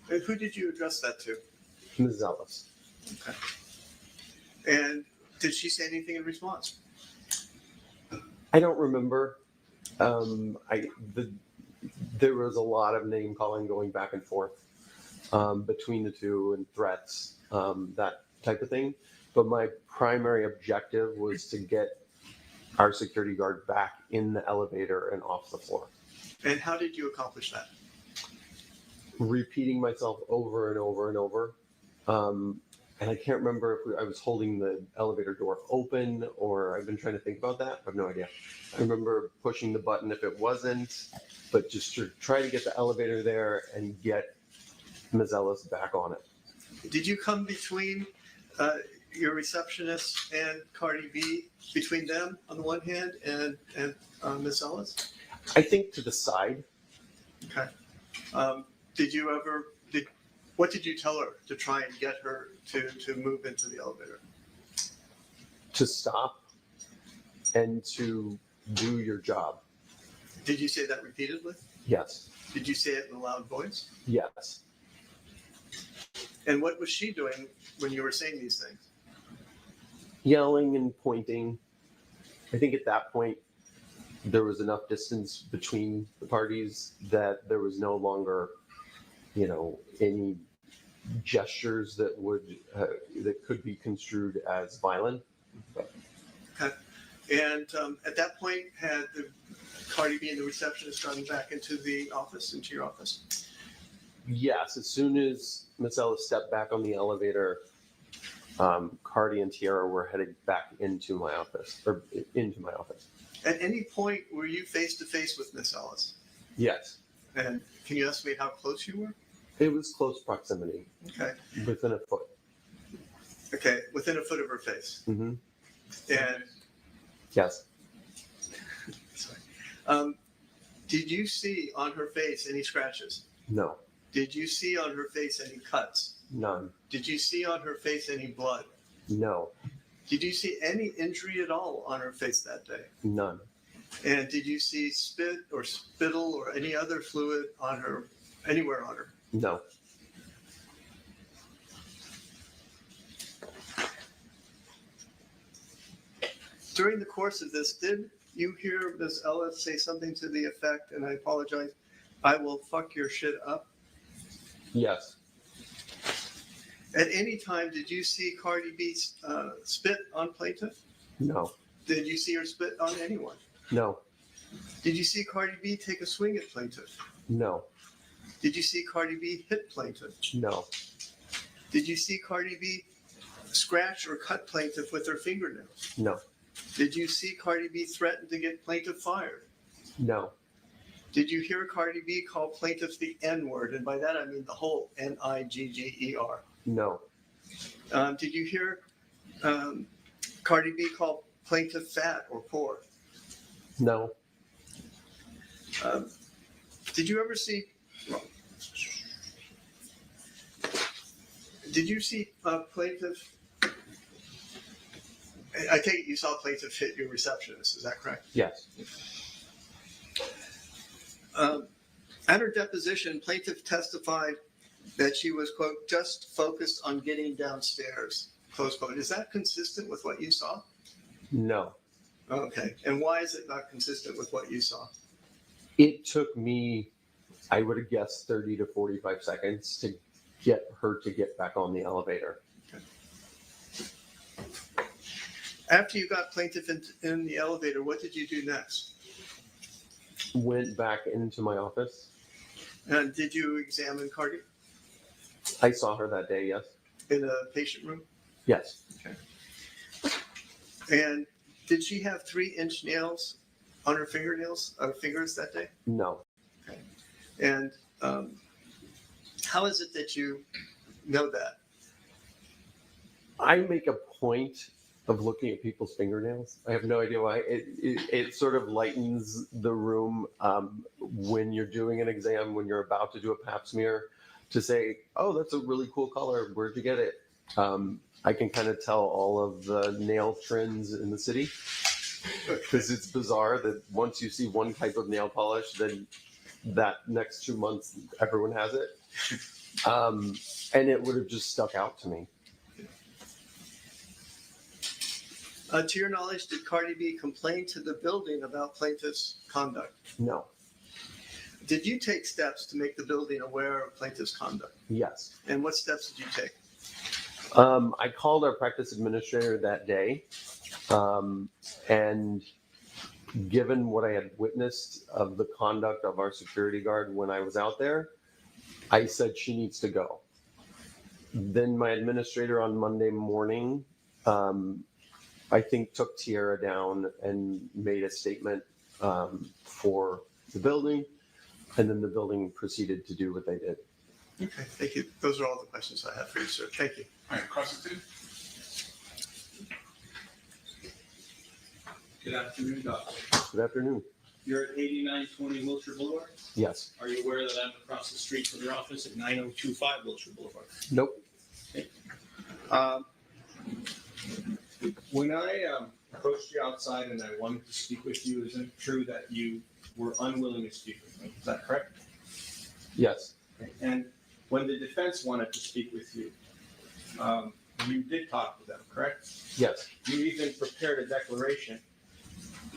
And who did you address that to? Ms. Ellis. Okay. And did she say anything in response? I don't remember. There was a lot of name calling going back and forth between the two and threats, that type of thing. But my primary objective was to get our security guard back in the elevator and off the floor. And how did you accomplish that? Repeating myself over and over and over. And I can't remember if I was holding the elevator door open or I've been trying to think about that. I have no idea. I remember pushing the button if it wasn't, but just to try to get the elevator there and get Ms. Ellis back on it. Did you come between your receptionist and Cardi B, between them on the one hand and Ms. Ellis? I think to the side. Okay. What did you tell her to try and get her to move into the elevator? To stop and to do your job. Did you say that repeatedly? Yes. Did you say it in a loud voice? Yes. And what was she doing when you were saying these things? Yelling and pointing. I think at that point, there was enough distance between the parties that there was no longer, any gestures that could be construed as violent. Okay. And at that point, had the Cardi B and the receptionist gone back into the office, into your office? Yes. As soon as Ms. Ellis stepped back on the elevator, Cardi and Tiara were headed back into my office. At any point, were you face to face with Ms. Ellis? Yes. And can you estimate how close you were? It was close proximity. Okay. Within a foot. Okay, within a foot of her face. Mm-hmm. And Yes. sorry. Did you see on her face any scratches? No. Did you see on her face any cuts? None. Did you see on her face any blood? No. Did you see any injury at all on her face that day? None. And did you see spit or spittle or any other fluid on her, anywhere on her? No. During the course of this, did you hear Ms. Ellis say something to the effect, and I apologize, I will fuck your shit up? Yes. At any time, did you see Cardi B spit on Plaintiff? No. Did you see her spit on anyone? No. Did you see Cardi B take a swing at Plaintiff? No. Did you see Cardi B hit Plaintiff? No. Did you see Cardi B scratch or cut Plaintiff with her fingernails? No. Did you see Cardi B threaten to get Plaintiff fired? No. Did you hear Cardi B call Plaintiff the N-word? And by that I mean the whole N-I-G-G-E-R. No. Did you hear Cardi B call Plaintiff fat or poor? No. Did you ever see? Did you see Plaintiff? I take it you saw Plaintiff hit your receptionist. Is that correct? Yes. At her deposition, Plaintiff testified that she was, quote, just focused on getting downstairs, close quote. Is that consistent with what you saw? No. Okay. And why is it not consistent with what you saw? It took me, I would have guessed 30 to 45 seconds to get her to get back on the elevator. After you got Plaintiff in the elevator, what did you do next? Went back into my office. And did you examine Cardi I saw her that day, yes. in a patient room? Yes. And did she have 3-inch nails on her fingers that day? No. And how is it that you know that? I make a point of looking at people's fingernails. I have no idea why. It sort of lightens the room when you're doing an exam, when you're about to do a pap smear, to say, oh, that's a really cool color. Where'd you get it? I can kind of tell all of the nail trends in the city, because it's bizarre that once you see one type of nail polish, then that next 2 months, everyone has it. And it would have just stuck out to me. To your knowledge, did Cardi B complain to the building about Plaintiff's conduct? No. Did you take steps to make the building aware of Plaintiff's conduct? Yes. And what steps did you take? I called our practice administrator that day, and given what I had witnessed of the conduct of our security guard when I was out there, I said she needs to go. Then my administrator on Monday morning, I think, took Tiara down and made a statement for the building, and then the building proceeded to do what they did. Okay, thank you. Those are all the questions I have for you, sir. Thank you. All right, cross the two. Good afternoon, doctor. Good afternoon. You're at 8920 Wilshire Boulevard. Yes. Are you aware that I'm across the street from your office at 9025 Wilshire Boulevard? Nope. When I approached you outside and I wanted to speak with you, isn't it true that you were unwilling to speak with me? Is that correct? Yes. And when the defense wanted to speak with you, you did talk to them, correct? Yes. You even prepared a declaration,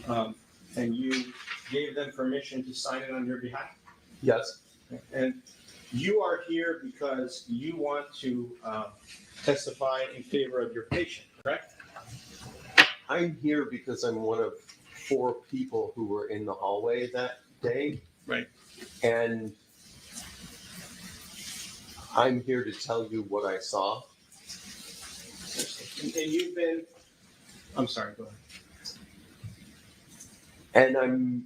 and you gave them permission to sign it on your behalf. Yes. And you are here because you want to testify in favor of your patient, correct? I'm here because I'm one of 4 people who were in the hallway that day. Right. And I'm here to tell you what I saw. And you've been, I'm sorry, go ahead. And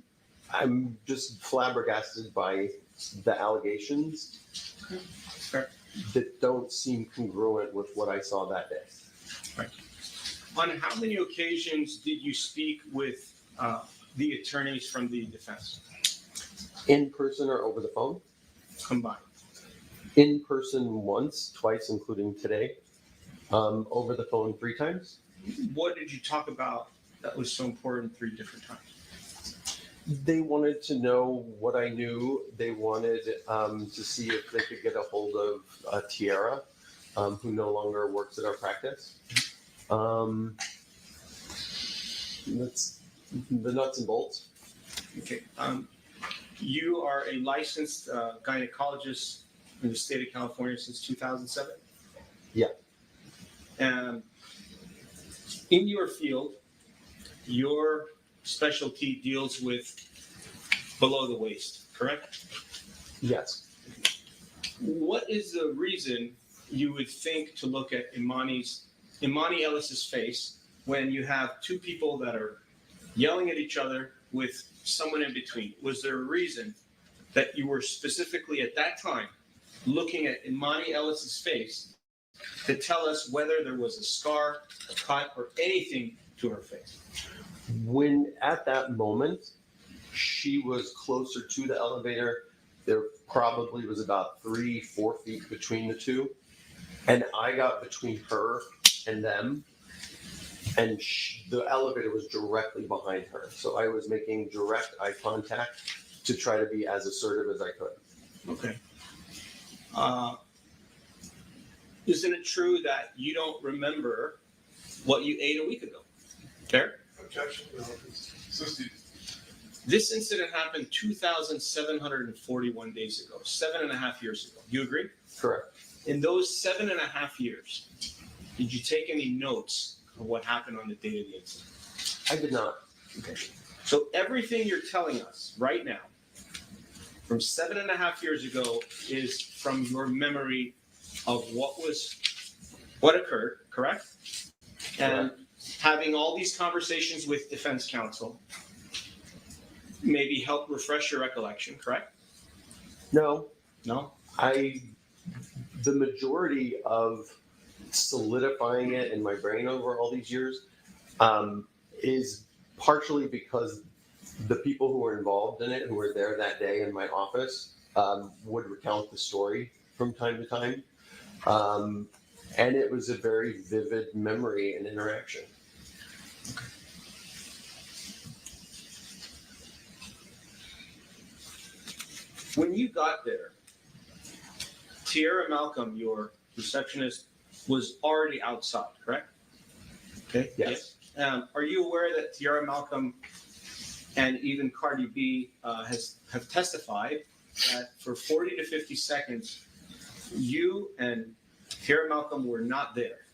I'm just flabbergasted by the allegations Fair. that don't seem congruent with what I saw that day. On how many occasions did you speak with the attorneys from the defense In person or over the phone? combined? In person once, twice, including today. Over the phone 3 times. what did you talk about that was so important 3 different times? They wanted to know what I knew. They wanted to see if they could get a hold of Tiara, who no longer works at our practice. That's the nuts and bolts. Okay. You are a licensed gynecologist in the state of California since 2007? Yeah. And in your field, your specialty deals with below the waist, correct? Yes. What is the reason you would think to look at Emani Ellis's face when you have 2 people that are yelling at each other with someone in between? Was there a reason that you were specifically at that time looking at Emani Ellis's face to tell us whether there was a scar, a cut, or anything to her face? When at that moment, she was closer to the elevator, there probably was about 3-4 feet between the 2. And I got between her and them, and the elevator was directly behind her. So I was making direct eye contact to try to be as assertive as I could. Okay. Isn't it true that you don't remember what you ate a week ago? Fair? Objection. Assisting. This incident happened 2,741 days ago, 7.5 years ago. You agree? Correct. In those 7.5 years, did you take any notes of what happened on the day of the incident? I did not. Okay. So everything you're telling us right now, from 7.5 years ago, is from your memory of what occurred, correct? And having all these conversations with defense counsel maybe help refresh your recollection, correct? No. No? The majority of solidifying it in my brain over all these years is partially because the people who were involved in it, who were there that day in my office, would recount the story from time to time. And it was a very vivid memory and interaction. When you got there, Tiara Malcolm, your receptionist, was already outside, correct? Okay. Yes. Are you aware that Tiara Malcolm and even Cardi B have testified that for 40 to 50 seconds, you and Tiara Malcolm were not there?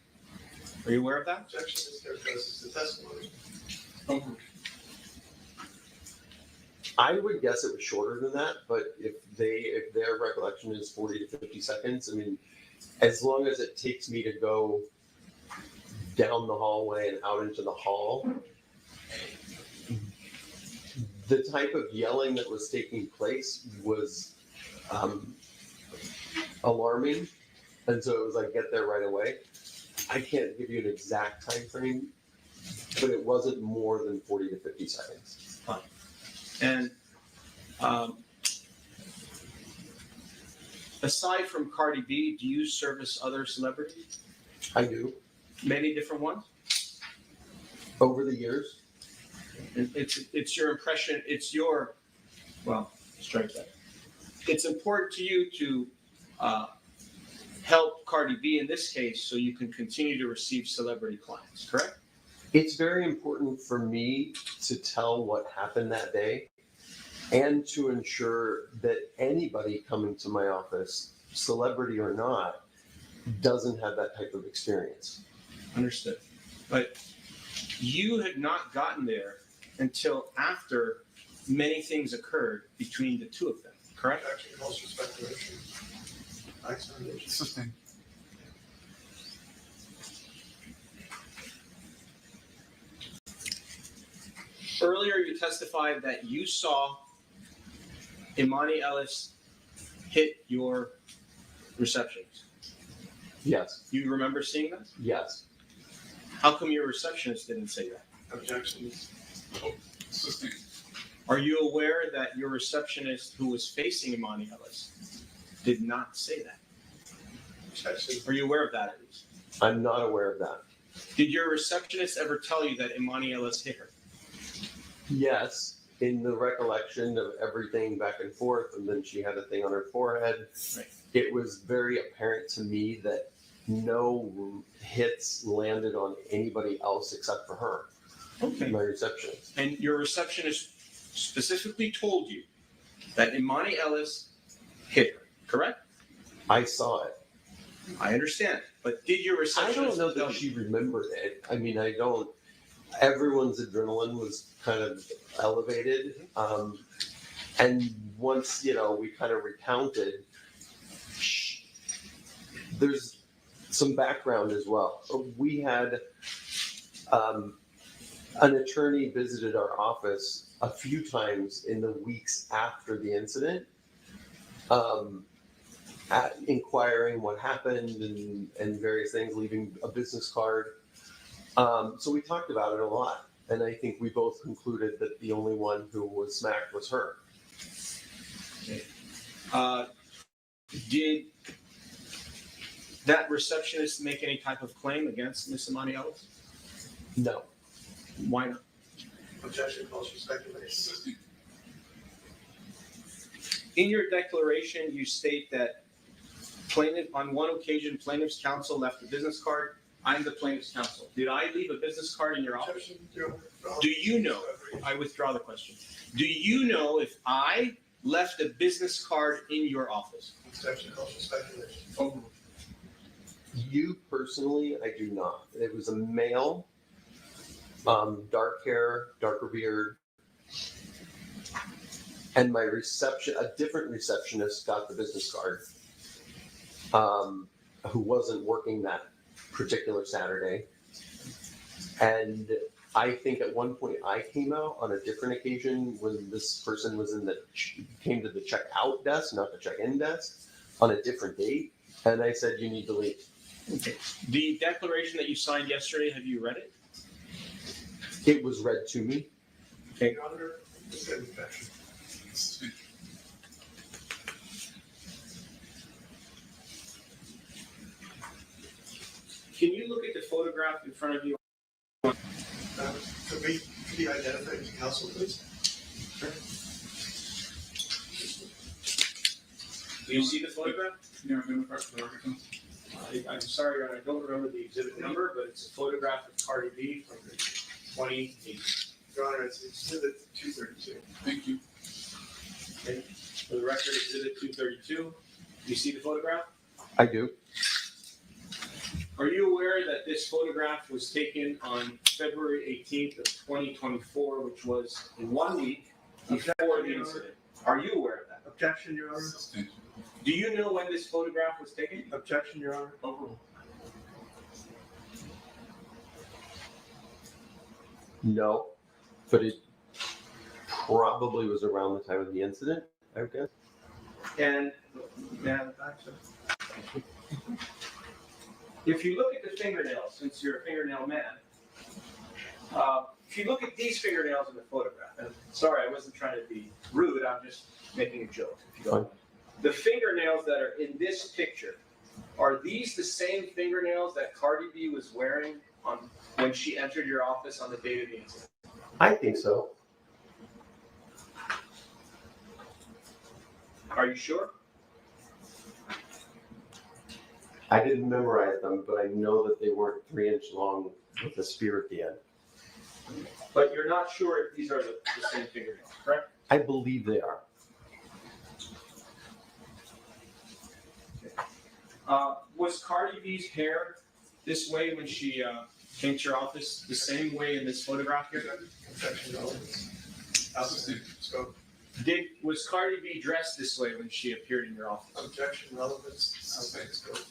Are you aware of that? Objection is there because it's the testimony. I would guess it was shorter than that, but if their recollection is 40 to 50 seconds, I mean, as long as it takes me to go down the hallway and out into the hall, the type of yelling that was taking place was alarming. And so it was like, get there right away. I can't give you an exact time frame, but it wasn't more than 40 to 50 seconds. Fine. And aside from Cardi B, do you service other celebrities? I do. Many different ones? Over the years. And it's your impression, strike that. It's important to you to help Cardi B in this case so you can continue to receive celebrity clients, correct? It's very important for me to tell what happened that day and to ensure that anybody coming to my office, celebrity or not, doesn't have that type of experience. Understood. But you had not gotten there until after many things occurred between the two of them, correct? Actually, most speculation. Explanation. Assisting. Earlier, you testified that you saw Emani Ellis hit your receptionist. Yes. You remember seeing that? Yes. How come your receptionist didn't say that? Objection. Assisting. Are you aware that your receptionist who was facing Emani Ellis did not say that? Objection. Are you aware of that at least? I'm not aware of that. Did your receptionist ever tell you that Emani Ellis hit her? Yes, in the recollection of everything back and forth, and then she had a thing on her forehead. Right. It was very apparent to me that no hits landed on anybody else except for her, Okay. my receptionist. And your receptionist specifically told you that Emani Ellis hit her, correct? I saw it. I understand. But did your I receptionist don't know tell that you? she remembered it. I mean, I don't. Everyone's adrenaline was kind of elevated, and once we kind of recounted, there's some background as well. We had an attorney visited our office a few times in the weeks after the incident, inquiring what happened and various things, leaving a business card. So we talked about it a lot, and I think we both concluded that the only one who was smacked was her. Did that receptionist make any type of claim against Miss Emani Ellis? No. Why not? Objection calls for speculation. In your declaration, you state that on one occasion, plaintiff's counsel left a business card. I'm the plaintiff's counsel. Did I leave a business card in your office? Do you know? I withdraw the question. Do you know if I left a business card in your office? Objection calls for speculation. Oh, You personally, I do not. It was a male, dark hair, darker beard, and a different receptionist got the business card, who wasn't working that particular Saturday. And I think at one point I came out on a different occasion when this person was came to the checkout desk, not the check-in desk, on a different date, and I said, you need to leave. okay. The declaration that you signed yesterday, have you read it? It was read to me. Okay. Can you look at the photograph in front of you? Could you identify the counsel, please? Do you see the photograph? Yeah, then the record. I'm sorry, Your Honor, I don't remember the exhibit number, but it's a photograph of Cardi B from 2018. Your Honor, it's exhibit 232. Thank you. Okay. For the record, exhibit 232. Do you see the photograph? I do. Are you aware that this photograph was taken on February 18th of 2024, which was 1 week before the incident? Are you aware of that? Objection, Your Honor. Do you know when this photograph was taken? Objection, Your Honor. Overruled. No, but it probably was around the time of the incident, I would guess. And may I have it back, sir? If you look at the fingernails, since you're a fingernail man, if you look at these fingernails in the photograph, and sorry, I wasn't trying to be rude, I'm just making a joke. If you don't. The fingernails that are in this picture, are these the same fingernails that Cardi B was wearing when she entered your office on the date of the incident? I think so. Are you sure? I didn't memorize them, but I know that they weren't 3-inch long with a spear at the end. But you're not sure if these are the same fingernails, correct? I believe they are. Was Cardi B's hair this way when she came to your office, the same way in this photograph here? Objection, Your Honor. Was Cardi B dressed this way when she appeared in your office? Objection, relevance. Outside the scope.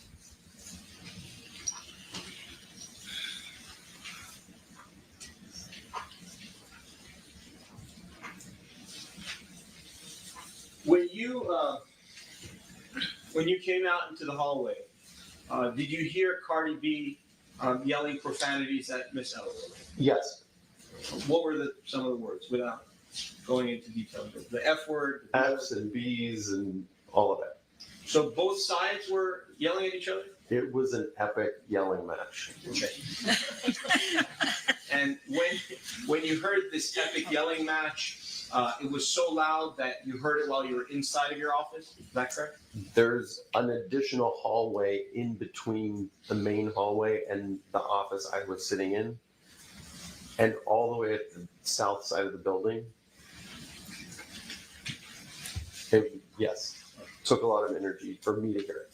When you came out into the hallway, did you hear Cardi B yelling profanities at Miss Ellis? Yes. What were some of the words without going into detail? The F word? F's and B's and all of that. So both sides were yelling at each other? It was an epic yelling match. Okay. And when you heard this epic yelling match, it was so loud that you heard it while you were inside of your office? Is that correct? There's an additional hallway in between the main hallway and the office I was sitting in. And all the way at the south side of the building. Yes, took a lot of energy for me to hear it.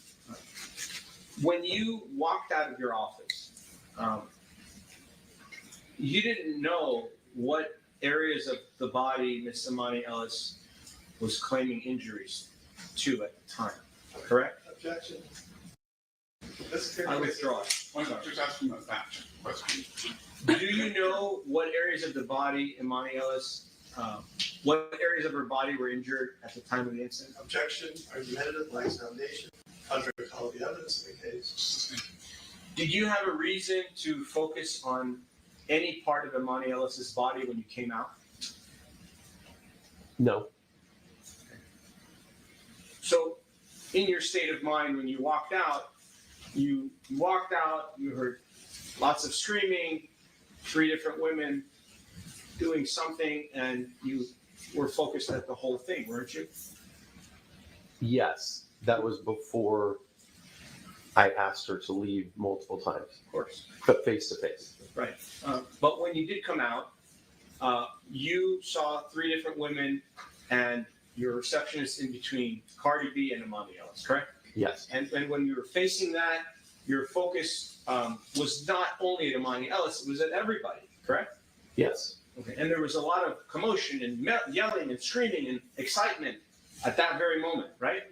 When you walked out of your office, you didn't know what areas of the body Miss Emani Ellis was claiming injuries to at the time, correct? Objection. I withdraw it. Why not just asking a fact question? Do you know what areas of the body Emani Ellis, what areas of her body were injured at the time of the incident? Objection, argumentative, lacks foundation, contrary to all the evidence in the case. Did you have a reason to focus on any part of Emani Ellis's body when you came out? No, So, in your state of mind when you walked out, you heard lots of screaming, 3 different women doing something, and you were focused at the whole thing, weren't you? yes, that was before I asked her to leave multiple times, Of course. but face to face. Right. But when you did come out, you saw 3 different women and your receptionist in between Cardi B and Emani Ellis, correct? Yes, And when you were facing that, your focus was not only at Emani Ellis, it was at everybody, correct? yes, Okay. And there was a lot of commotion and yelling and screaming and excitement at that very moment, right?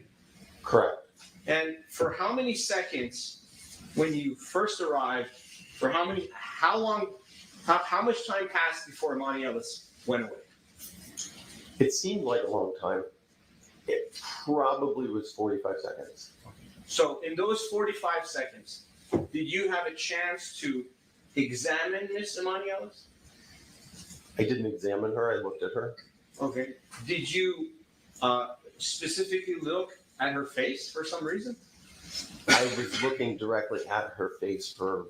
correct. And for how many seconds, when you first arrived, how much time passed before Emani Ellis went away? It seemed like a long time. It probably was 45 seconds. So in those 45 seconds, did you have a chance to examine Miss Emani Ellis? I didn't examine her, I looked at her. Okay. Did you specifically look at her face for some reason? I was looking directly at her face for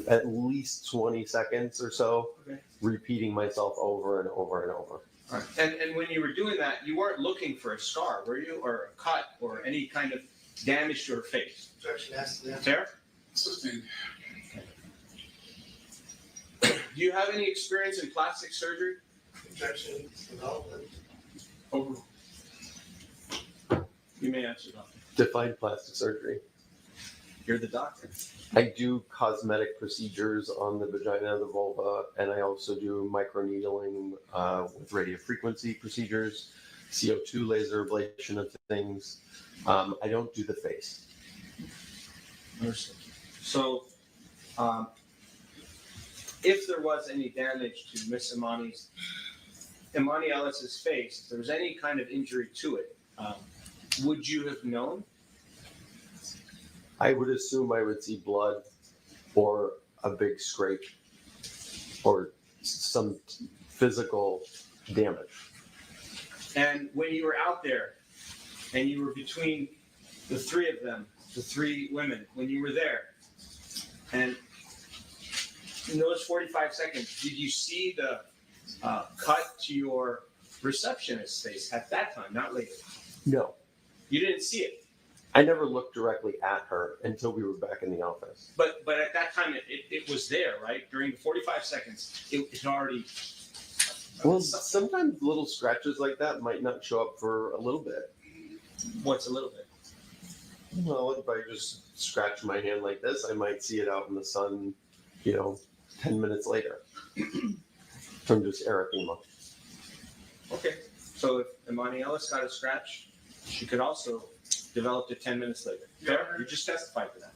at least 20 seconds or so, Okay. repeating myself over and over and over. Right. And when you were doing that, you weren't looking for a scar, were you? Or a cut or any kind of damage to her face? Objection, asked and answered. Fair? Sustained. Do you have any experience in plastic surgery? Objection, development. Over. You may answer, doctor. Define plastic surgery. You're the doctor. I do cosmetic procedures on the vagina, the vulva, and I also do microneedling with radiofrequency procedures, CO2 laser ablation of things. I don't do the face. Understood. So, if there was any damage to Miss Emani Ellis's face, if there was any kind of injury to it, would you have known? I would assume I would see blood or a big scrape or some physical damage. And when you were out there and you were between the 3 of them, the 3 women, when you were there, and in those 45 seconds, did you see the cut to your receptionist's face at that time, not later? No, You didn't see it. I never looked directly at her until we were back in the office. But at that time, it was there, right? During the 45 seconds, it already. Well, sometimes little scratches like that might not show up for a little bit. What's a little bit? Well, if I just scratch my hand like this, I might see it out in the sun, 10 minutes later from just erythema. Okay. So if Emani Ellis got a scratch, she could also develop it 10 minutes later. Fair? You just testified to that.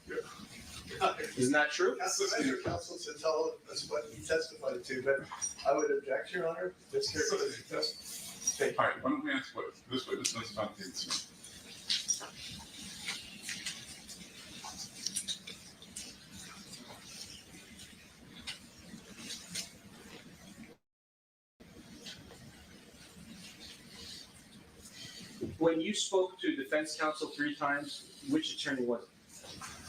Isn't that true? Your counsel to tell us what he testified to, but I would object, Your Honor. This case All right, why don't we answer it this way? This is about the incident. When you spoke to defense counsel 3 times, which attorney was it?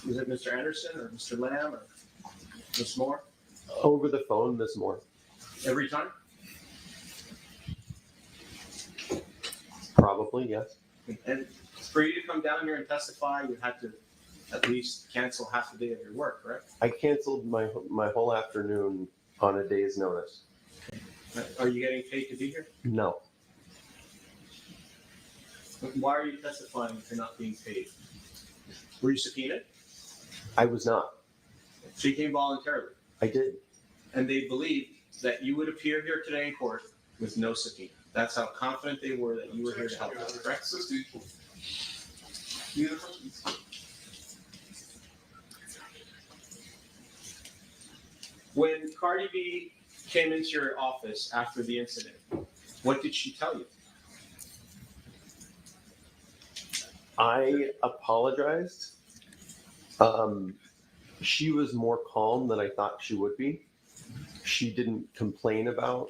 Was it Mr. Anderson or Mr. Lamb or Ms. Moore? Over the phone, Ms. Moore. Every time? Probably, yes. And for you to come down here and testify, you had to at least cancel half a day of your work, correct? I canceled my whole afternoon on a day's notice. Are you getting paid to be here? No. Why are you testifying if you're not being paid? Were you subpoenaed? I was not. So you came voluntarily. I did. And they believed that you would appear here today in court with no subpoena. That's how confident they were that you were here to help them, correct? Any other questions? When Cardi B came into your office after the incident, what did she tell you? I apologized. She was more calm than I thought she would be. She didn't complain about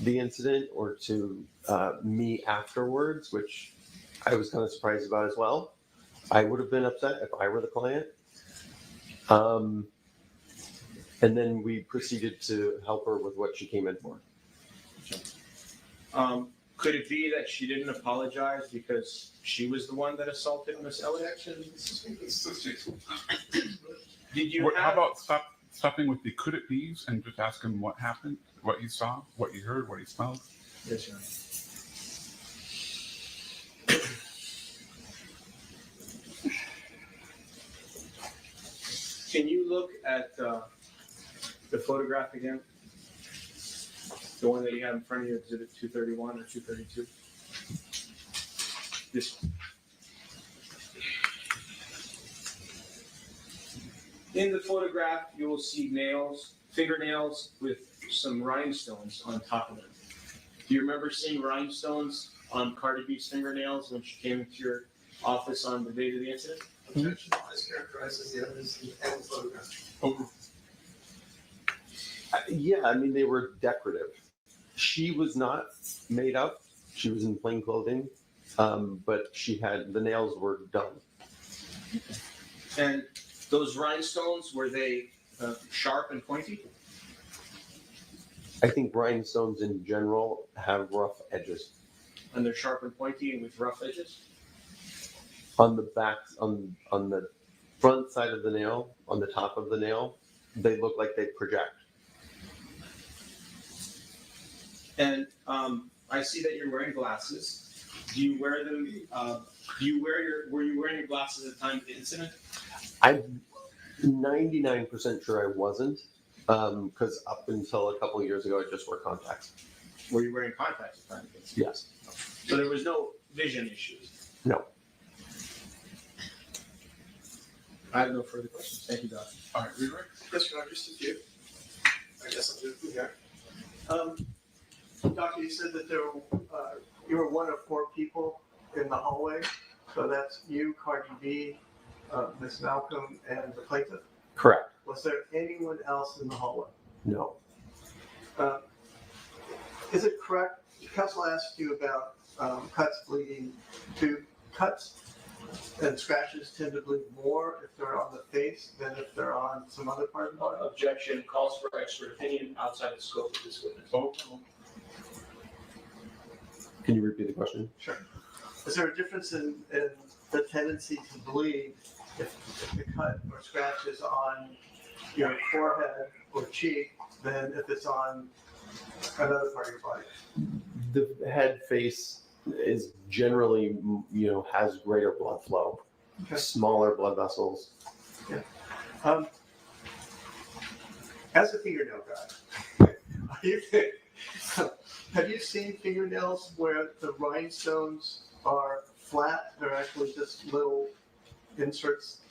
the incident or to me afterwards, which I was kind of surprised about as well. I would have been upset if I were the client. And then we proceeded to help her with what she came in for. Could it be that she didn't apologize because she was the one that assaulted Miss Ellis? Did you How have? about stopping with the could it be's and just ask him what happened, what you saw, what you heard, what he smelled? Yes, Your Honor. Can you look at the photograph again? The one that you have in front of you, exhibit 231 or 232? This one. In the photograph, you will see fingernails with some rhinestones on top of them. Do you remember seeing rhinestones on Cardi B's fingernails when she came into your office on the day of the incident? Objection, as characterized as the evidence in the photograph. Yeah, I mean, they were decorative. She was not made up. She was in plain clothing, but the nails were done. And those rhinestones, were they sharp and pointy? I think rhinestones in general have rough edges. And they're sharp and pointy and with rough edges? On the back, on the front side of the nail, on the top of the nail, they look like they project. And I see that you're wearing glasses. Do you wear them? Were you wearing your glasses at the time of the incident? I'm 99% sure I wasn't, because up until a couple of years ago, I just wore contacts. Were you wearing contacts at the time of the incident? Yes. So there was no vision issues? No. I have no further questions. Thank you, Doctor. All right, Leroy? Yes, Your Honor, just a few. I guess I'll do it from here. Doctor, you said that you were one of 4 people in the hallway. So that's you, Cardi B, Ms. Malcolm, and the plaintiff. Correct. Was there anyone else in the hallway? No. Is it correct? Counsel asked you about cuts bleeding. Do cuts and scratches tend to bleed more if they're on the face than if they're on some other part of the body? Objection calls for expert opinion outside the scope of this witness. Can you repeat the question? Sure. Is there a difference in the tendency to bleed if the cut or scratch is on your forehead or cheek than if it's on another part of your body? The head face is generally, has greater blood flow, Okay. smaller blood vessels. As a fingernail guy, have you seen fingernails where the rhinestones are flat? They're actually just little inserts.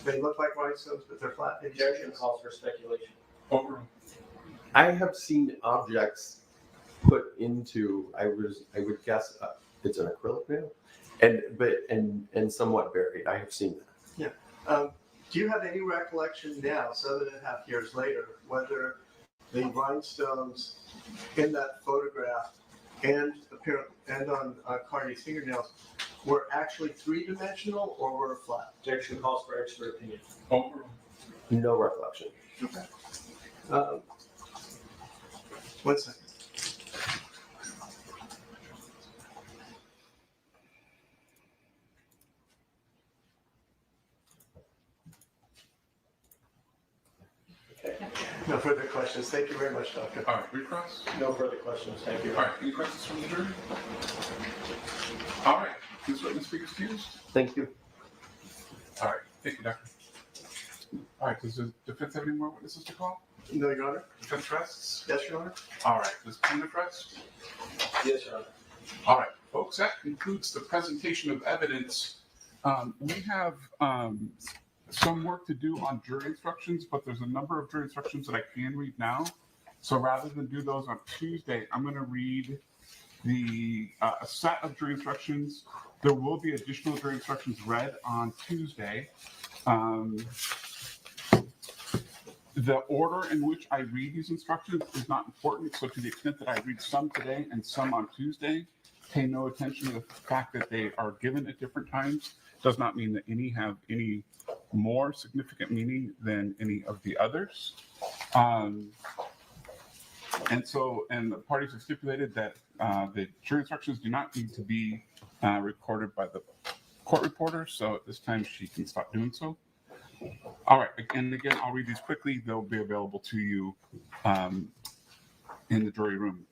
They look like rhinestones, but they're flat. Objection calls for speculation. I have seen objects put into. I would guess it's an acrylic nail, and somewhat buried. I have seen that. Yeah. Do you have any recollection now, 7.5 years later, whether the rhinestones in that photograph and apparently and on Cardi's fingernails were actually three-dimensional or were flat? Objection calls for expert opinion. Overall. No recollection. Okay. One second. No further questions. Thank you very much, Doctor. All right, Recross. No further questions. Thank you. All right, any questions from the jury? All right, this witness speak excused. Thank you. All right, thank you, Doctor. All right, does the defense have any more witnesses to call? No, Your Honor. Defense rests. Yes, Your Honor. All right, does plaintiff rest? Yes, Your Honor. All right, folks, that concludes the presentation of evidence. We have some work to do on jury instructions, but there's a number of jury instructions that I can read now. So rather than do those on Tuesday, I'm going to read a set of jury instructions. There will be additional jury instructions read on Tuesday. The order in which I read these instructions is not important. So to the extent that I read some today and some on Tuesday, pay no attention to the fact that they are given at different times. Does not mean that any have any more significant meaning than any of the others. And the parties have stipulated that the jury instructions do not need to be recorded by the court reporter. So at this time, she can stop doing so. All right, and again, I'll read these quickly. They'll be available to you in the jury room.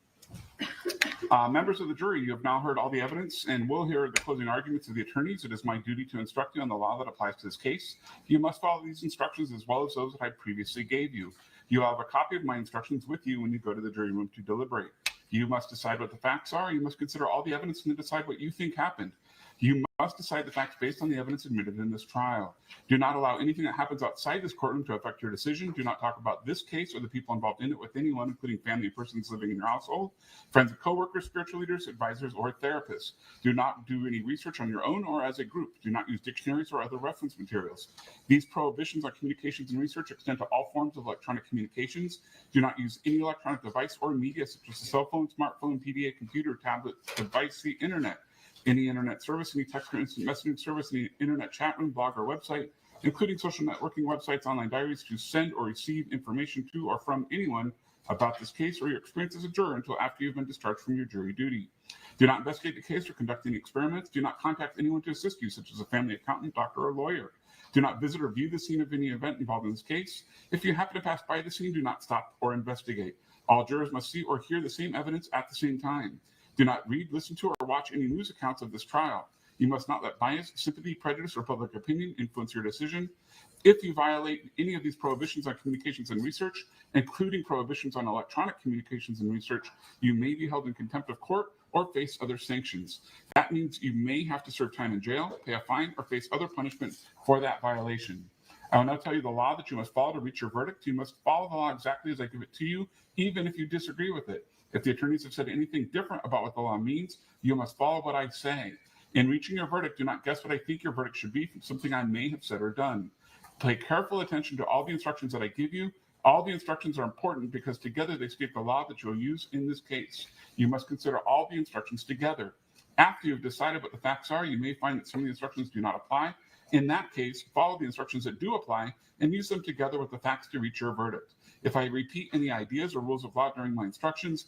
Members of the jury, you have now heard all the evidence and will hear the closing arguments of the attorneys. It is my duty to instruct you on the law that applies to this case. You must follow these instructions as well as those that I previously gave you. You have a copy of my instructions with you when you go to the jury room to deliberate. You must decide what the facts are. You must consider all the evidence and then decide what you think happened. You must decide the facts based on the evidence admitted in this trial. Do not allow anything that happens outside this courtroom to affect your decision. Do not talk about this case or the people involved in it with anyone, including family persons living in your household, friends and coworkers, spiritual leaders, advisors, or therapists. Do not do any research on your own or as a group. Do not use dictionaries or other reference materials. These prohibitions on communications and research extend to all forms of electronic communications. Do not use any electronic device or media such as a cell phone, smartphone, PDA, computer, tablet, device, the internet. Any internet service, any text or instant messaging service, any internet chat room, blog, or website, including social networking websites, online diaries, to send or receive information to or from anyone about this case or your experience as a juror until after you've been discharged from your jury duty. Do not investigate the case or conduct any experiments. Do not contact anyone to assist you, such as a family accountant, doctor, or lawyer. Do not visit or view the scene of any event involved in this case. If you happen to pass by the scene, do not stop or investigate. All jurors must see or hear the same evidence at the same time. Do not read, listen to, or watch any news accounts of this trial. You must not let bias, sympathy, prejudice, or public opinion influence your decision. If you violate any of these prohibitions on communications and research, including prohibitions on electronic communications and research, you may be held in contempt of court or face other sanctions. That means you may have to serve time in jail, pay a fine, or face other punishment for that violation. I will now tell you the law that you must follow to reach your verdict. You must follow the law exactly as I give it to you, even if you disagree with it. If the attorneys have said anything different about what the law means, you must follow what I say. In reaching your verdict, do not guess what I think your verdict should be from something I may have said or done. Pay careful attention to all the instructions that I give you. All the instructions are important because together they state the law that you will use in this case. You must consider all the instructions together. After you've decided what the facts are, you may find that some of the instructions do not apply. In that case, follow the instructions that do apply and use them together with the facts to reach your verdict. If I repeat any ideas or rules of law during my instructions,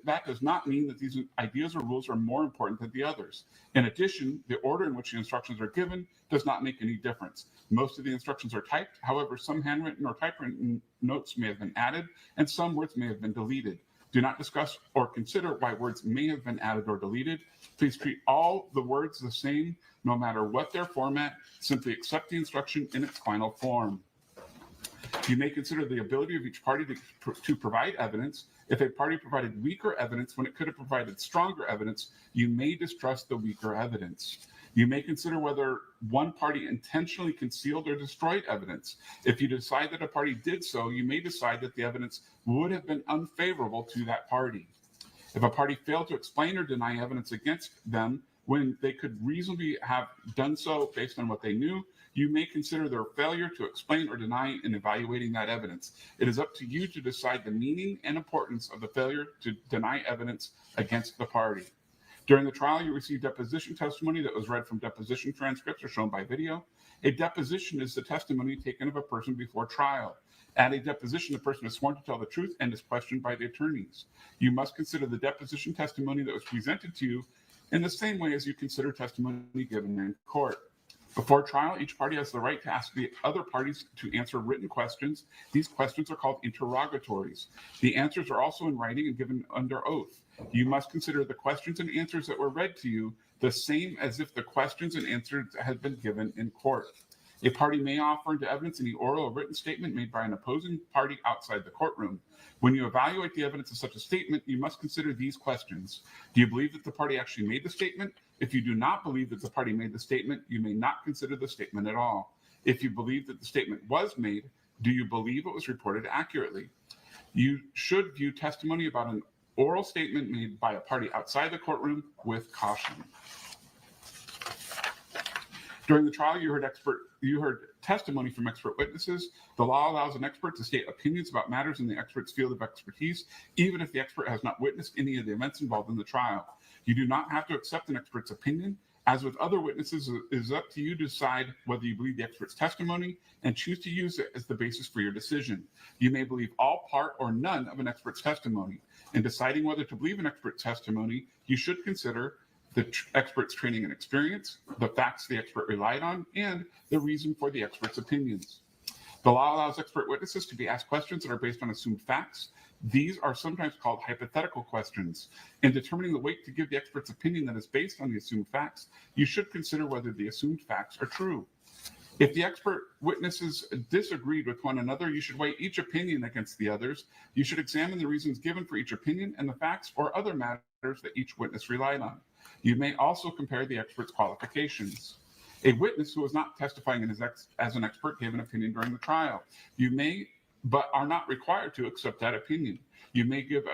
that does not mean that these ideas or rules are more important than the others. In addition, the order in which the instructions are given does not make any difference. Most of the instructions are typed. However, some handwritten or typewritten notes may have been added, and some words may have been deleted. Do not discuss or consider why words may have been added or deleted. Please treat all the words the same, no matter what their format. Simply accept the instruction in its final form. You may consider the ability of each party to provide evidence. If a party provided weaker evidence when it could have provided stronger evidence, you may distrust the weaker evidence. You may consider whether one party intentionally concealed or destroyed evidence. If you decide that a party did so, you may decide that the evidence would have been unfavorable to that party. If a party failed to explain or deny evidence against them when they could reasonably have done so based on what they knew, you may consider their failure to explain or deny in evaluating that evidence. It is up to you to decide the meaning and importance of the failure to deny evidence against the party. During the trial, you received deposition testimony that was read from deposition transcripts or shown by video. A deposition is the testimony taken of a person before trial. At a deposition, the person is sworn to tell the truth and is questioned by the attorneys. You must consider the deposition testimony that was presented to you in the same way as you consider testimony given in court. Before trial, each party has the right to ask the other parties to answer written questions. These questions are called interrogatories. The answers are also in writing and given under oath. You must consider the questions and answers that were read to you the same as if the questions and answers had been given in court. A party may offer into evidence any oral or written statement made by an opposing party outside the courtroom. When you evaluate the evidence of such a statement, you must consider these questions. Do you believe that the party actually made the statement? If you do not believe that the party made the statement, you may not consider the statement at all. If you believe that the statement was made, do you believe it was reported accurately? You should view testimony about an oral statement made by a party outside the courtroom with caution. During the trial, you heard testimony from expert witnesses. The law allows an expert to state opinions about matters in the expert's field of expertise, even if the expert has not witnessed any of the events involved in the trial. You do not have to accept an expert's opinion. As with other witnesses, it is up to you to decide whether you believe the expert's testimony and choose to use it as the basis for your decision. You may believe all, part, or none of an expert's testimony. In deciding whether to believe an expert's testimony, you should consider the expert's training and experience, the facts the expert relied on, and the reason for the expert's opinions. The law allows expert witnesses to be asked questions that are based on assumed facts. These are sometimes called hypothetical questions. In determining the weight to give the expert's opinion that is based on the assumed facts, you should consider whether the assumed facts are true. If the expert witnesses disagreed with one another, you should weigh each opinion against the others. You should examine the reasons given for each opinion and the facts or other matters that each witness relied on. You may also compare the expert's qualifications. A witness who is not testifying as an expert gave an opinion during the trial. You may, but are not required to accept that opinion. You may give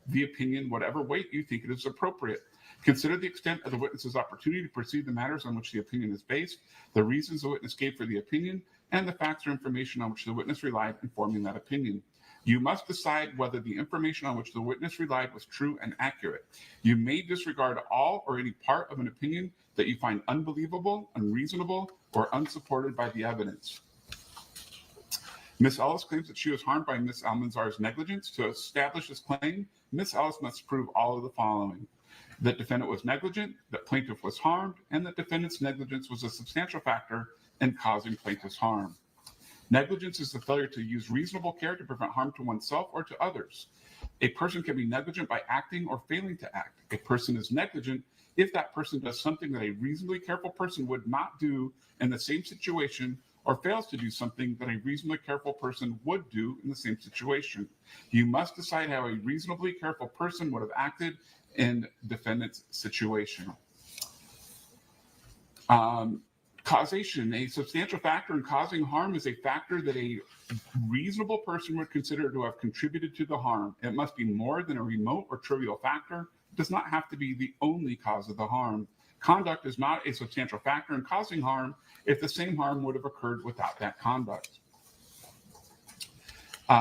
the opinion whatever weight you think it is appropriate. Consider the extent of the witness's opportunity to proceed the matters on which the opinion is based, the reasons the witness gave for the opinion, and the facts or information on which the witness relied in forming that opinion. You must decide whether the information on which the witness relied was true and accurate. You may disregard all or any part of an opinion that you find unbelievable, unreasonable, or unsupported by the evidence. Ms. Ellis claims that she was harmed by Ms. Almanzar's negligence. To establish this claim, Ms. Ellis must prove all of the following: that defendant was negligent, that plaintiff was harmed, and that defendant's negligence was a substantial factor in causing plaintiff's harm. Negligence is the failure to use reasonable care to prevent harm to oneself or to others. A person can be negligent by acting or failing to act. A person is negligent if that person does something that a reasonably careful person would not do in the same situation, or fails to do something that a reasonably careful person would do in the same situation. You must decide how a reasonably careful person would have acted in defendant's situation. Causation, a substantial factor in causing harm is a factor that a reasonable person would consider to have contributed to the harm. It must be more than a remote or trivial factor. It does not have to be the only cause of the harm. Conduct is not a substantial factor in causing harm if the same harm would have occurred without that conduct.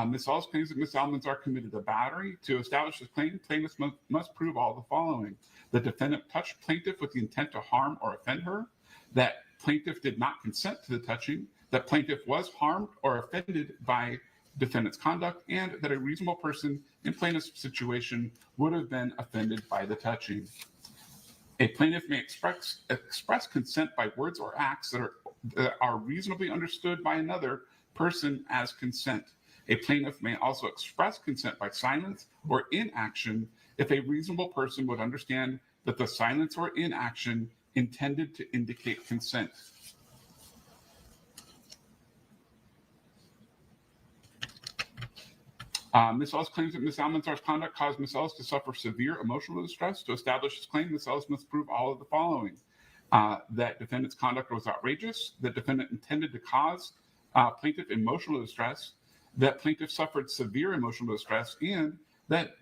Ms. Ellis claims that Ms. Almanzar committed a battery. To establish this claim, plaintiff must prove all the following: the defendant touched plaintiff with the intent to harm or offend her, that plaintiff did not consent to the touching, that plaintiff was harmed or offended by defendant's conduct, and that a reasonable person in plaintiff's situation would have been offended by the touching. A plaintiff may express consent by words or acts that are reasonably understood by another person as consent. A plaintiff may also express consent by silence or inaction if a reasonable person would understand that the silence or inaction intended to indicate consent. Ms. Ellis claims that Ms. Almanzar's conduct caused Ms. Ellis to suffer severe emotional distress. To establish this claim, Ms. Ellis must prove all of the following: that defendant's conduct was outrageous, that defendant intended to cause plaintiff emotional distress, that plaintiff suffered severe emotional distress, and that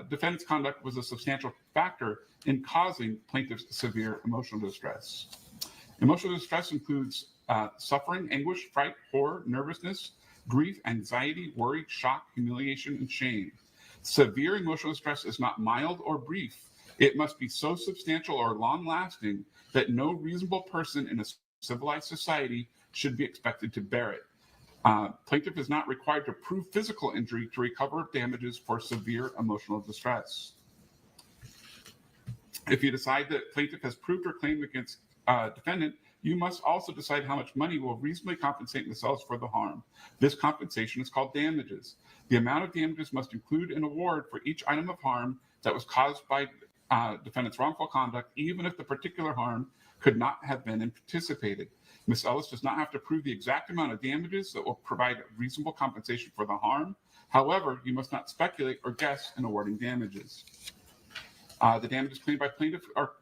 defendant's conduct was a substantial factor in causing plaintiff's severe emotional distress. Emotional distress includes suffering, anguish, fright, horror, nervousness, grief, anxiety, worry, shock, humiliation, and shame. Severe emotional distress is not mild or brief. It must be so substantial or long-lasting that no reasonable person in a civilized society should be expected to bear it. Plaintiff is not required to prove physical injury to recover damages for severe emotional distress. If you decide that plaintiff has proved her claim against defendant, you must also decide how much money will reasonably compensate themselves for the harm. This compensation is called damages. The amount of damages must include an award for each item of harm that was caused by defendant's wrongful conduct, even if the particular harm could not have been anticipated. Ms. Ellis does not have to prove the exact amount of damages that will provide reasonable compensation for the harm. However, you must not speculate or guess in awarding damages. The damages claimed by plaintiff are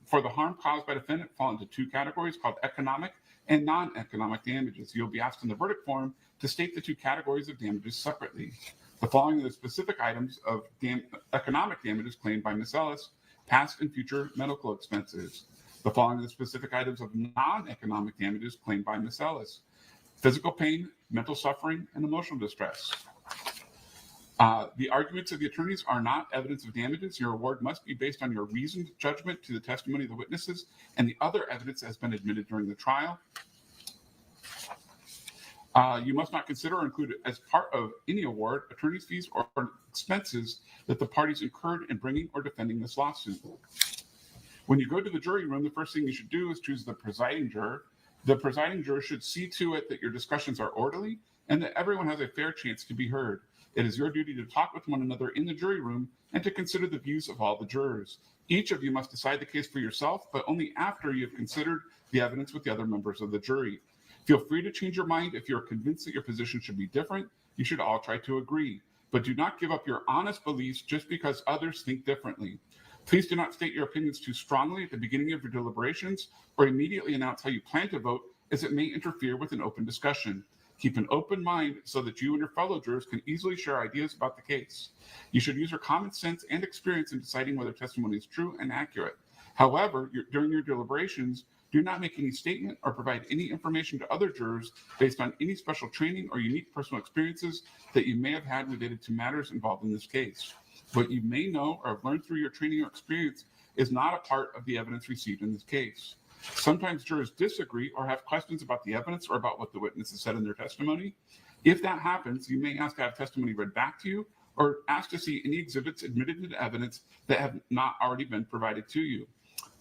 for the harm caused by defendant fall into two categories called economic and non-economic damages. You'll be asked in the verdict form to state the two categories of damages separately. The following are the specific items of economic damages claimed by Ms. Ellis: past and future medical expenses. The following are the specific items of non-economic damages claimed by Ms. Ellis: physical pain, mental suffering, and emotional distress. The arguments of the attorneys are not evidence of damages. Your award must be based on your reasoned judgment to the testimony of the witnesses and the other evidence that has been admitted during the trial. You must not consider or include as part of any award attorney's fees or expenses that the parties incurred in bringing or defending this lawsuit. When you go to the jury room, the first thing you should do is choose the presiding juror. The presiding juror should see to it that your discussions are orderly and that everyone has a fair chance to be heard. It is your duty to talk with one another in the jury room and to consider the views of all the jurors. Each of you must decide the case for yourself, but only after you have considered the evidence with the other members of the jury. Feel free to change your mind if you're convinced that your position should be different. You should all try to agree, but do not give up your honest beliefs just because others think differently. Please do not state your opinions too strongly at the beginning of your deliberations or immediately announce how you plan to vote, as it may interfere with an open discussion. Keep an open mind so that you and your fellow jurors can easily share ideas about the case. You should use your common sense and experience in deciding whether testimony is true and accurate. However, during your deliberations, do not make any statement or provide any information to other jurors based on any special training or unique personal experiences that you may have had related to matters involved in this case. What you may know or have learned through your training or experience is not a part of the evidence received in this case. Sometimes jurors disagree or have questions about the evidence or about what the witnesses said in their testimony. If that happens, you may ask to have testimony read back to you or ask to see any exhibits admitted into evidence that have not already been provided to you.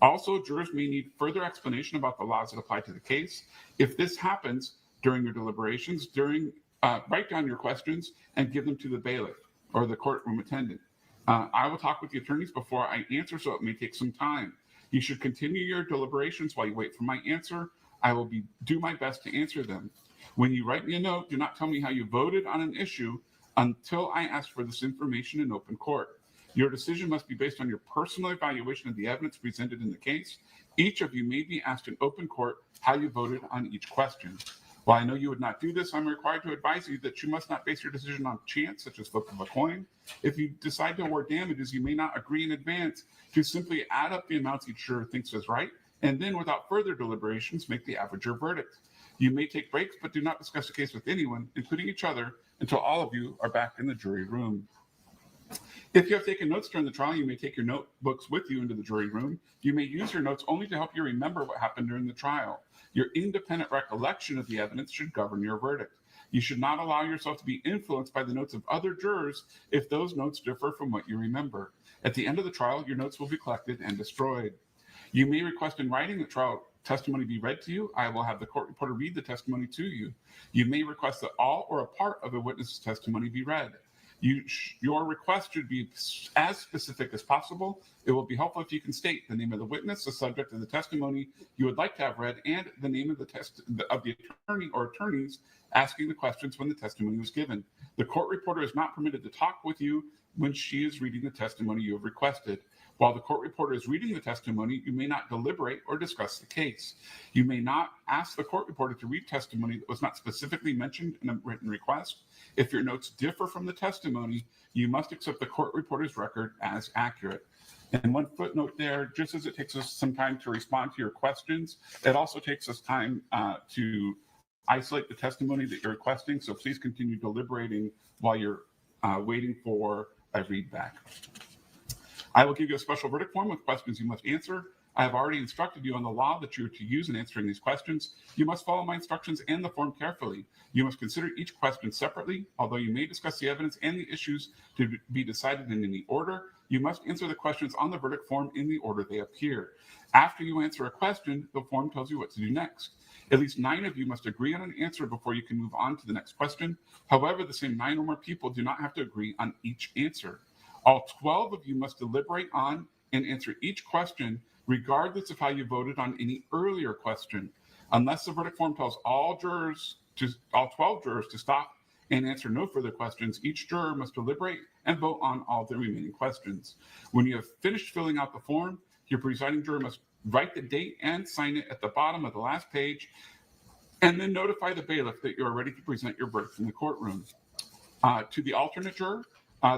Also, jurors may need further explanation about the laws that apply to the case. If this happens during your deliberations, write down your questions and give them to the bailiff or the courtroom attendant. I will talk with the attorneys before I answer, so it may take some time. You should continue your deliberations while you wait for my answer. I will do my best to answer them. When you write me a note, do not tell me how you voted on an issue until I ask for this information in open court. Your decision must be based on your personal evaluation of the evidence presented in the case. Each of you may be asked in open court how you voted on each question. While I know you would not do this, I'm required to advise you that you must not base your decision on chance, such as flip of a coin. If you decide to award damages, you may not agree in advance to simply add up the amounts each juror thinks is right, and then without further deliberations, make the average or verdict. You may take breaks, but do not discuss the case with anyone, including each other, until all of you are back in the jury room. If you have taken notes during the trial, you may take your notebooks with you into the jury room. You may use your notes only to help you remember what happened during the trial. Your independent recollection of the evidence should govern your verdict. You should not allow yourself to be influenced by the notes of other jurors if those notes differ from what you remember. At the end of the trial, your notes will be collected and destroyed. You may request in writing that trial testimony be read to you. I will have the court reporter read the testimony to you. You may request that all or a part of a witness's testimony be read. Your request should be as specific as possible. It will be helpful if you can state the name of the witness, the subject of the testimony you would like to have read, and the name of the attorney or attorneys asking the questions when the testimony was given. The court reporter is not permitted to talk with you when she is reading the testimony you have requested. While the court reporter is reading the testimony, you may not deliberate or discuss the case. You may not ask the court reporter to read testimony that was not specifically mentioned in a written request. If your notes differ from the testimony, you must accept the court reporter's record as accurate. And one footnote there, just as it takes us some time to respond to your questions, it also takes us time to isolate the testimony that you're requesting. So please continue deliberating while you're waiting for a readback. I will give you a special verdict form with questions you must answer. I have already instructed you on the law that you are to use in answering these questions. You must follow my instructions and the form carefully. You must consider each question separately. Although you may discuss the evidence and the issues to be decided in any order, you must answer the questions on the verdict form in the order they appear. After you answer a question, the form tells you what to do next. At least 9 of you must agree on an answer before you can move on to the next question. However, the same 9 or more people do not have to agree on each answer. All 12 of you must deliberate on and answer each question, regardless of how you voted on any earlier question. Unless the verdict form tells all 12 jurors to stop and answer no further questions, each juror must deliberate and vote on all the remaining questions. When you have finished filling out the form, your presiding juror must write the date and sign it at the bottom of the last page, and then notify the bailiff that you are ready to present your verdict in the courtroom. To the alternate juror,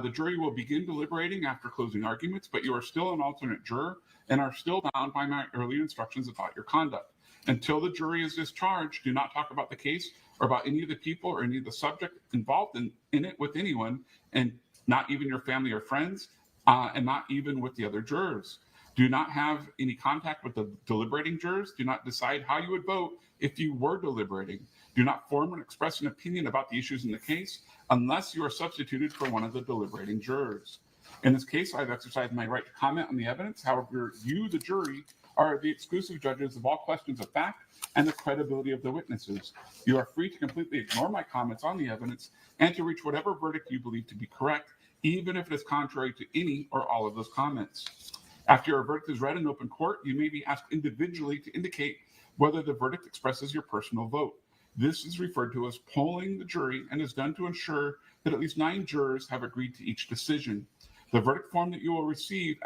the jury will begin deliberating after closing arguments, but you are still an alternate juror and are still bound by my earlier instructions about your conduct. Until the jury is discharged, do not talk about the case or about any of the people or any of the subject involved in it with anyone, and not even your family or friends, and not even with the other jurors. Do not have any contact with the deliberating jurors. Do not decide how you would vote if you were deliberating. Do not form and express an opinion about the issues in the case unless you are substituted for one of the deliberating jurors. In this case, I've exercised my right to comment on the evidence. However, you, the jury, are the exclusive judges of all questions of fact and the credibility of the witnesses. You are free to completely ignore my comments on the evidence and to reach whatever verdict you believe to be correct, even if it is contrary to any or all of those comments. After your verdict is read in open court, you may be asked individually to indicate whether the verdict expresses your personal vote. This is referred to as polling the jury and is done to ensure that at least 9 jurors have agreed to each decision. The verdict form that you will receive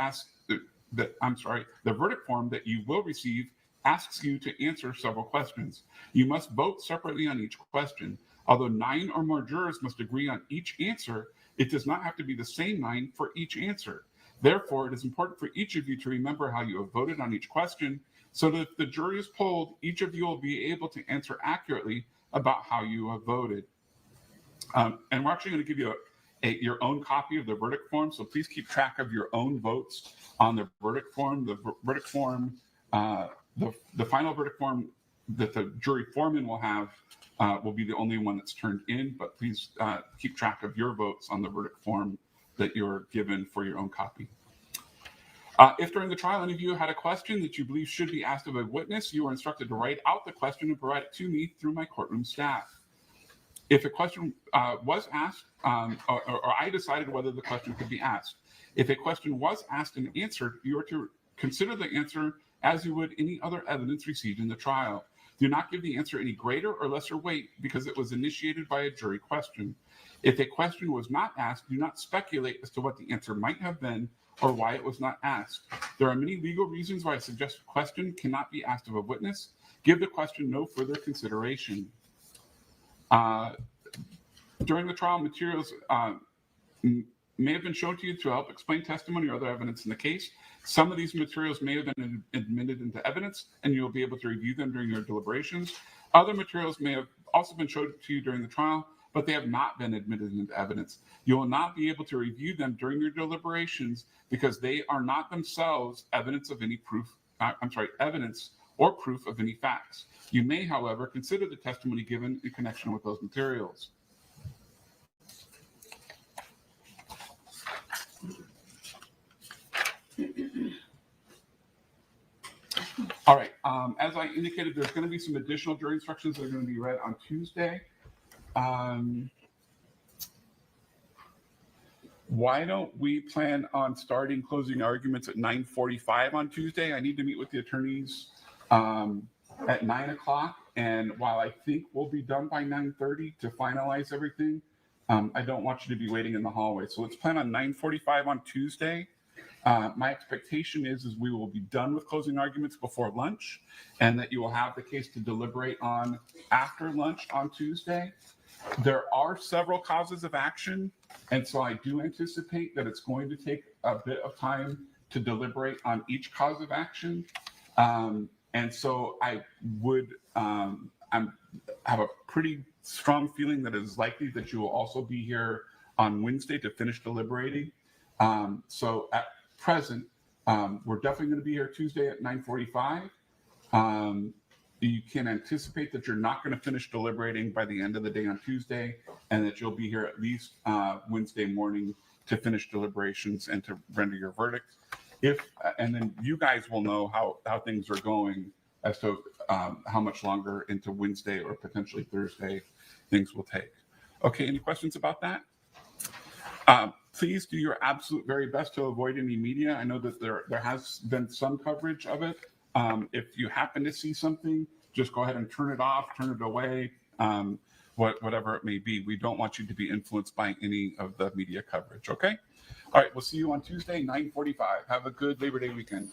the verdict form that you will receive asks you to answer several questions. You must vote separately on each question. Although 9 or more jurors must agree on each answer, it does not have to be the same 9 for each answer. Therefore, it is important for each of you to remember how you have voted on each question, so that if the jury is polled, each of you will be able to answer accurately about how you have voted. And we're actually going to give you your own copy of the verdict form, so please keep track of your own votes on the verdict form. The verdict form, the final verdict form that the jury foreman will have will be the only one that's turned in, but please keep track of your votes on the verdict form that you're given for your own copy. If during the trial any of you had a question that you believe should be asked of a witness, you are instructed to write out the question and provide it to me through my courtroom staff. If a question was asked, or I decided whether the question could be asked. If a question was asked and answered, you are to consider the answer as you would any other evidence received in the trial. Do not give the answer any greater or lesser weight because it was initiated by a jury question. If a question was not asked, do not speculate as to what the answer might have been or why it was not asked. There are many legal reasons why a suggested question cannot be asked of a witness. Give the question no further consideration. During the trial, materials may have been shown to you to help explain testimony or other evidence in the case. Some of these materials may have been admitted into evidence, and you'll be able to review them during your deliberations. Other materials may have also been shown to you during the trial, but they have not been admitted into evidence. You will not be able to review them during your deliberations because they are not themselves evidence of any proof, evidence or proof of any facts. You may, however, consider the testimony given in connection with those materials. All right, as I indicated, there's going to be some additional jury instructions that are going to be read on Tuesday. Why don't we plan on starting closing arguments at 9:45 on Tuesday? I need to meet with the attorneys at 9 o'clock. And while I think we'll be done by 9:30 to finalize everything, I don't want you to be waiting in the hallway. So let's plan on 9:45 on Tuesday. My expectation is we will be done with closing arguments before lunch, and that you will have the case to deliberate on after lunch on Tuesday. There are several causes of action, and so I do anticipate that it's going to take a bit of time to deliberate on each cause of action. And so I would have a pretty strong feeling that it is likely that you will also be here on Wednesday to finish deliberating. So at present, we're definitely going to be here Tuesday at 9:45. You can anticipate that you're not going to finish deliberating by the end of the day on Tuesday, and that you'll be here at least Wednesday morning to finish deliberations and to render your verdict. And then you guys will know how things are going as to how much longer into Wednesday or potentially Thursday things will take. Okay, any questions about that? Please do your absolute very best to avoid any media. I know that there has been some coverage of it. If you happen to see something, just go ahead and turn it off, turn it away, whatever it may be. We don't want you to be influenced by any of the media coverage, okay? All right, we'll see you on Tuesday, 9:45. Have a good Labor Day weekend.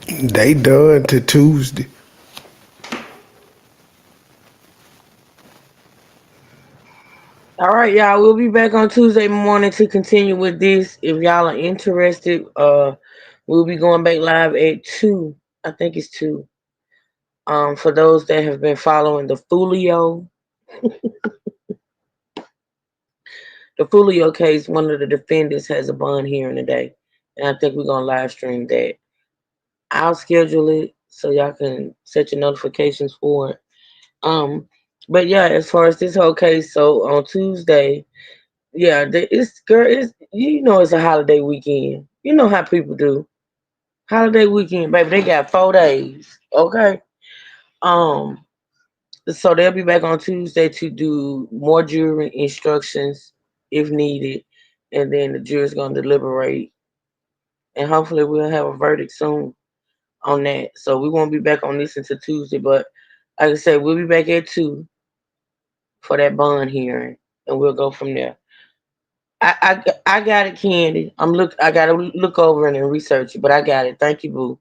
They done to Tuesday. All right, y'all. We'll be back on Tuesday morning to continue with this. If y'all are interested, we'll be going back live at 2. I think it's 2. For those that have been following the Fulio case, one of the defendants has a bond hearing today, and I think we're gonna live stream that. I'll schedule it so y'all can set your notifications for it. But yeah, as far as this whole case, so on Tuesday, yeah, it's a holiday weekend. You know how people do. Holiday weekend, baby, they got 4 days. Okay. So they'll be back on Tuesday to do more jury instructions if needed, and then the jury's gonna deliberate, and hopefully we'll have a verdict soon on that. So we won't be back on this until Tuesday, but like I said, we'll be back at 2 for that bond hearing, and we'll go from there. I got it, Candy. I gotta look over it and research it, but I got it. Thank you, boo.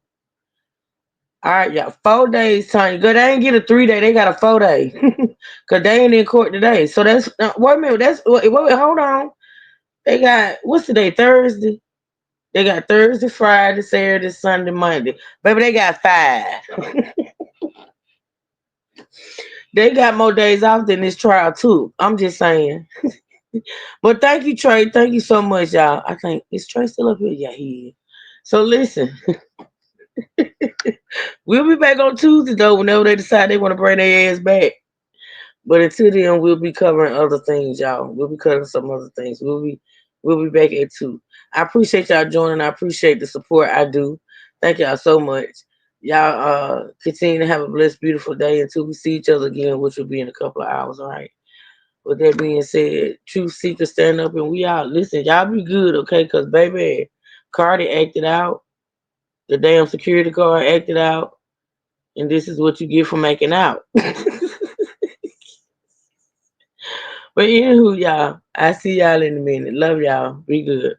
All right, y'all. 4 days, Tanya. Good. They ain't get a 3-day. They got a 4-day. Cause they ain't in court today. So that's wait a minute. Wait, hold on. They got what's the day? Thursday. They got Thursday, Friday, Saturday, Sunday, Monday. Baby, they got 5. They got more days off than this trial too. I'm just saying. But thank you, Trey. Thank you so much, y'all. I think is Trey still up here? Yeah, he is. So listen. We'll be back on Tuesday though, whenever they decide they want to bring their ass back. But until then, we'll be covering other things, y'all. We'll be covering some other things. We'll be back at 2. I appreciate y'all joining. I appreciate the support. I do. Thank y'all so much. Y'all continue to have a blessed, beautiful day until we see each other again, which will be in a couple of hours. All right. With that being said, truth seekers stand up and we out. Listen, y'all be good, okay? Because baby, Cardi acted out. The damn security guard acted out. And this is what you get for making out. But anywho, y'all, I see y'all in a minute. Love y'all. Be good.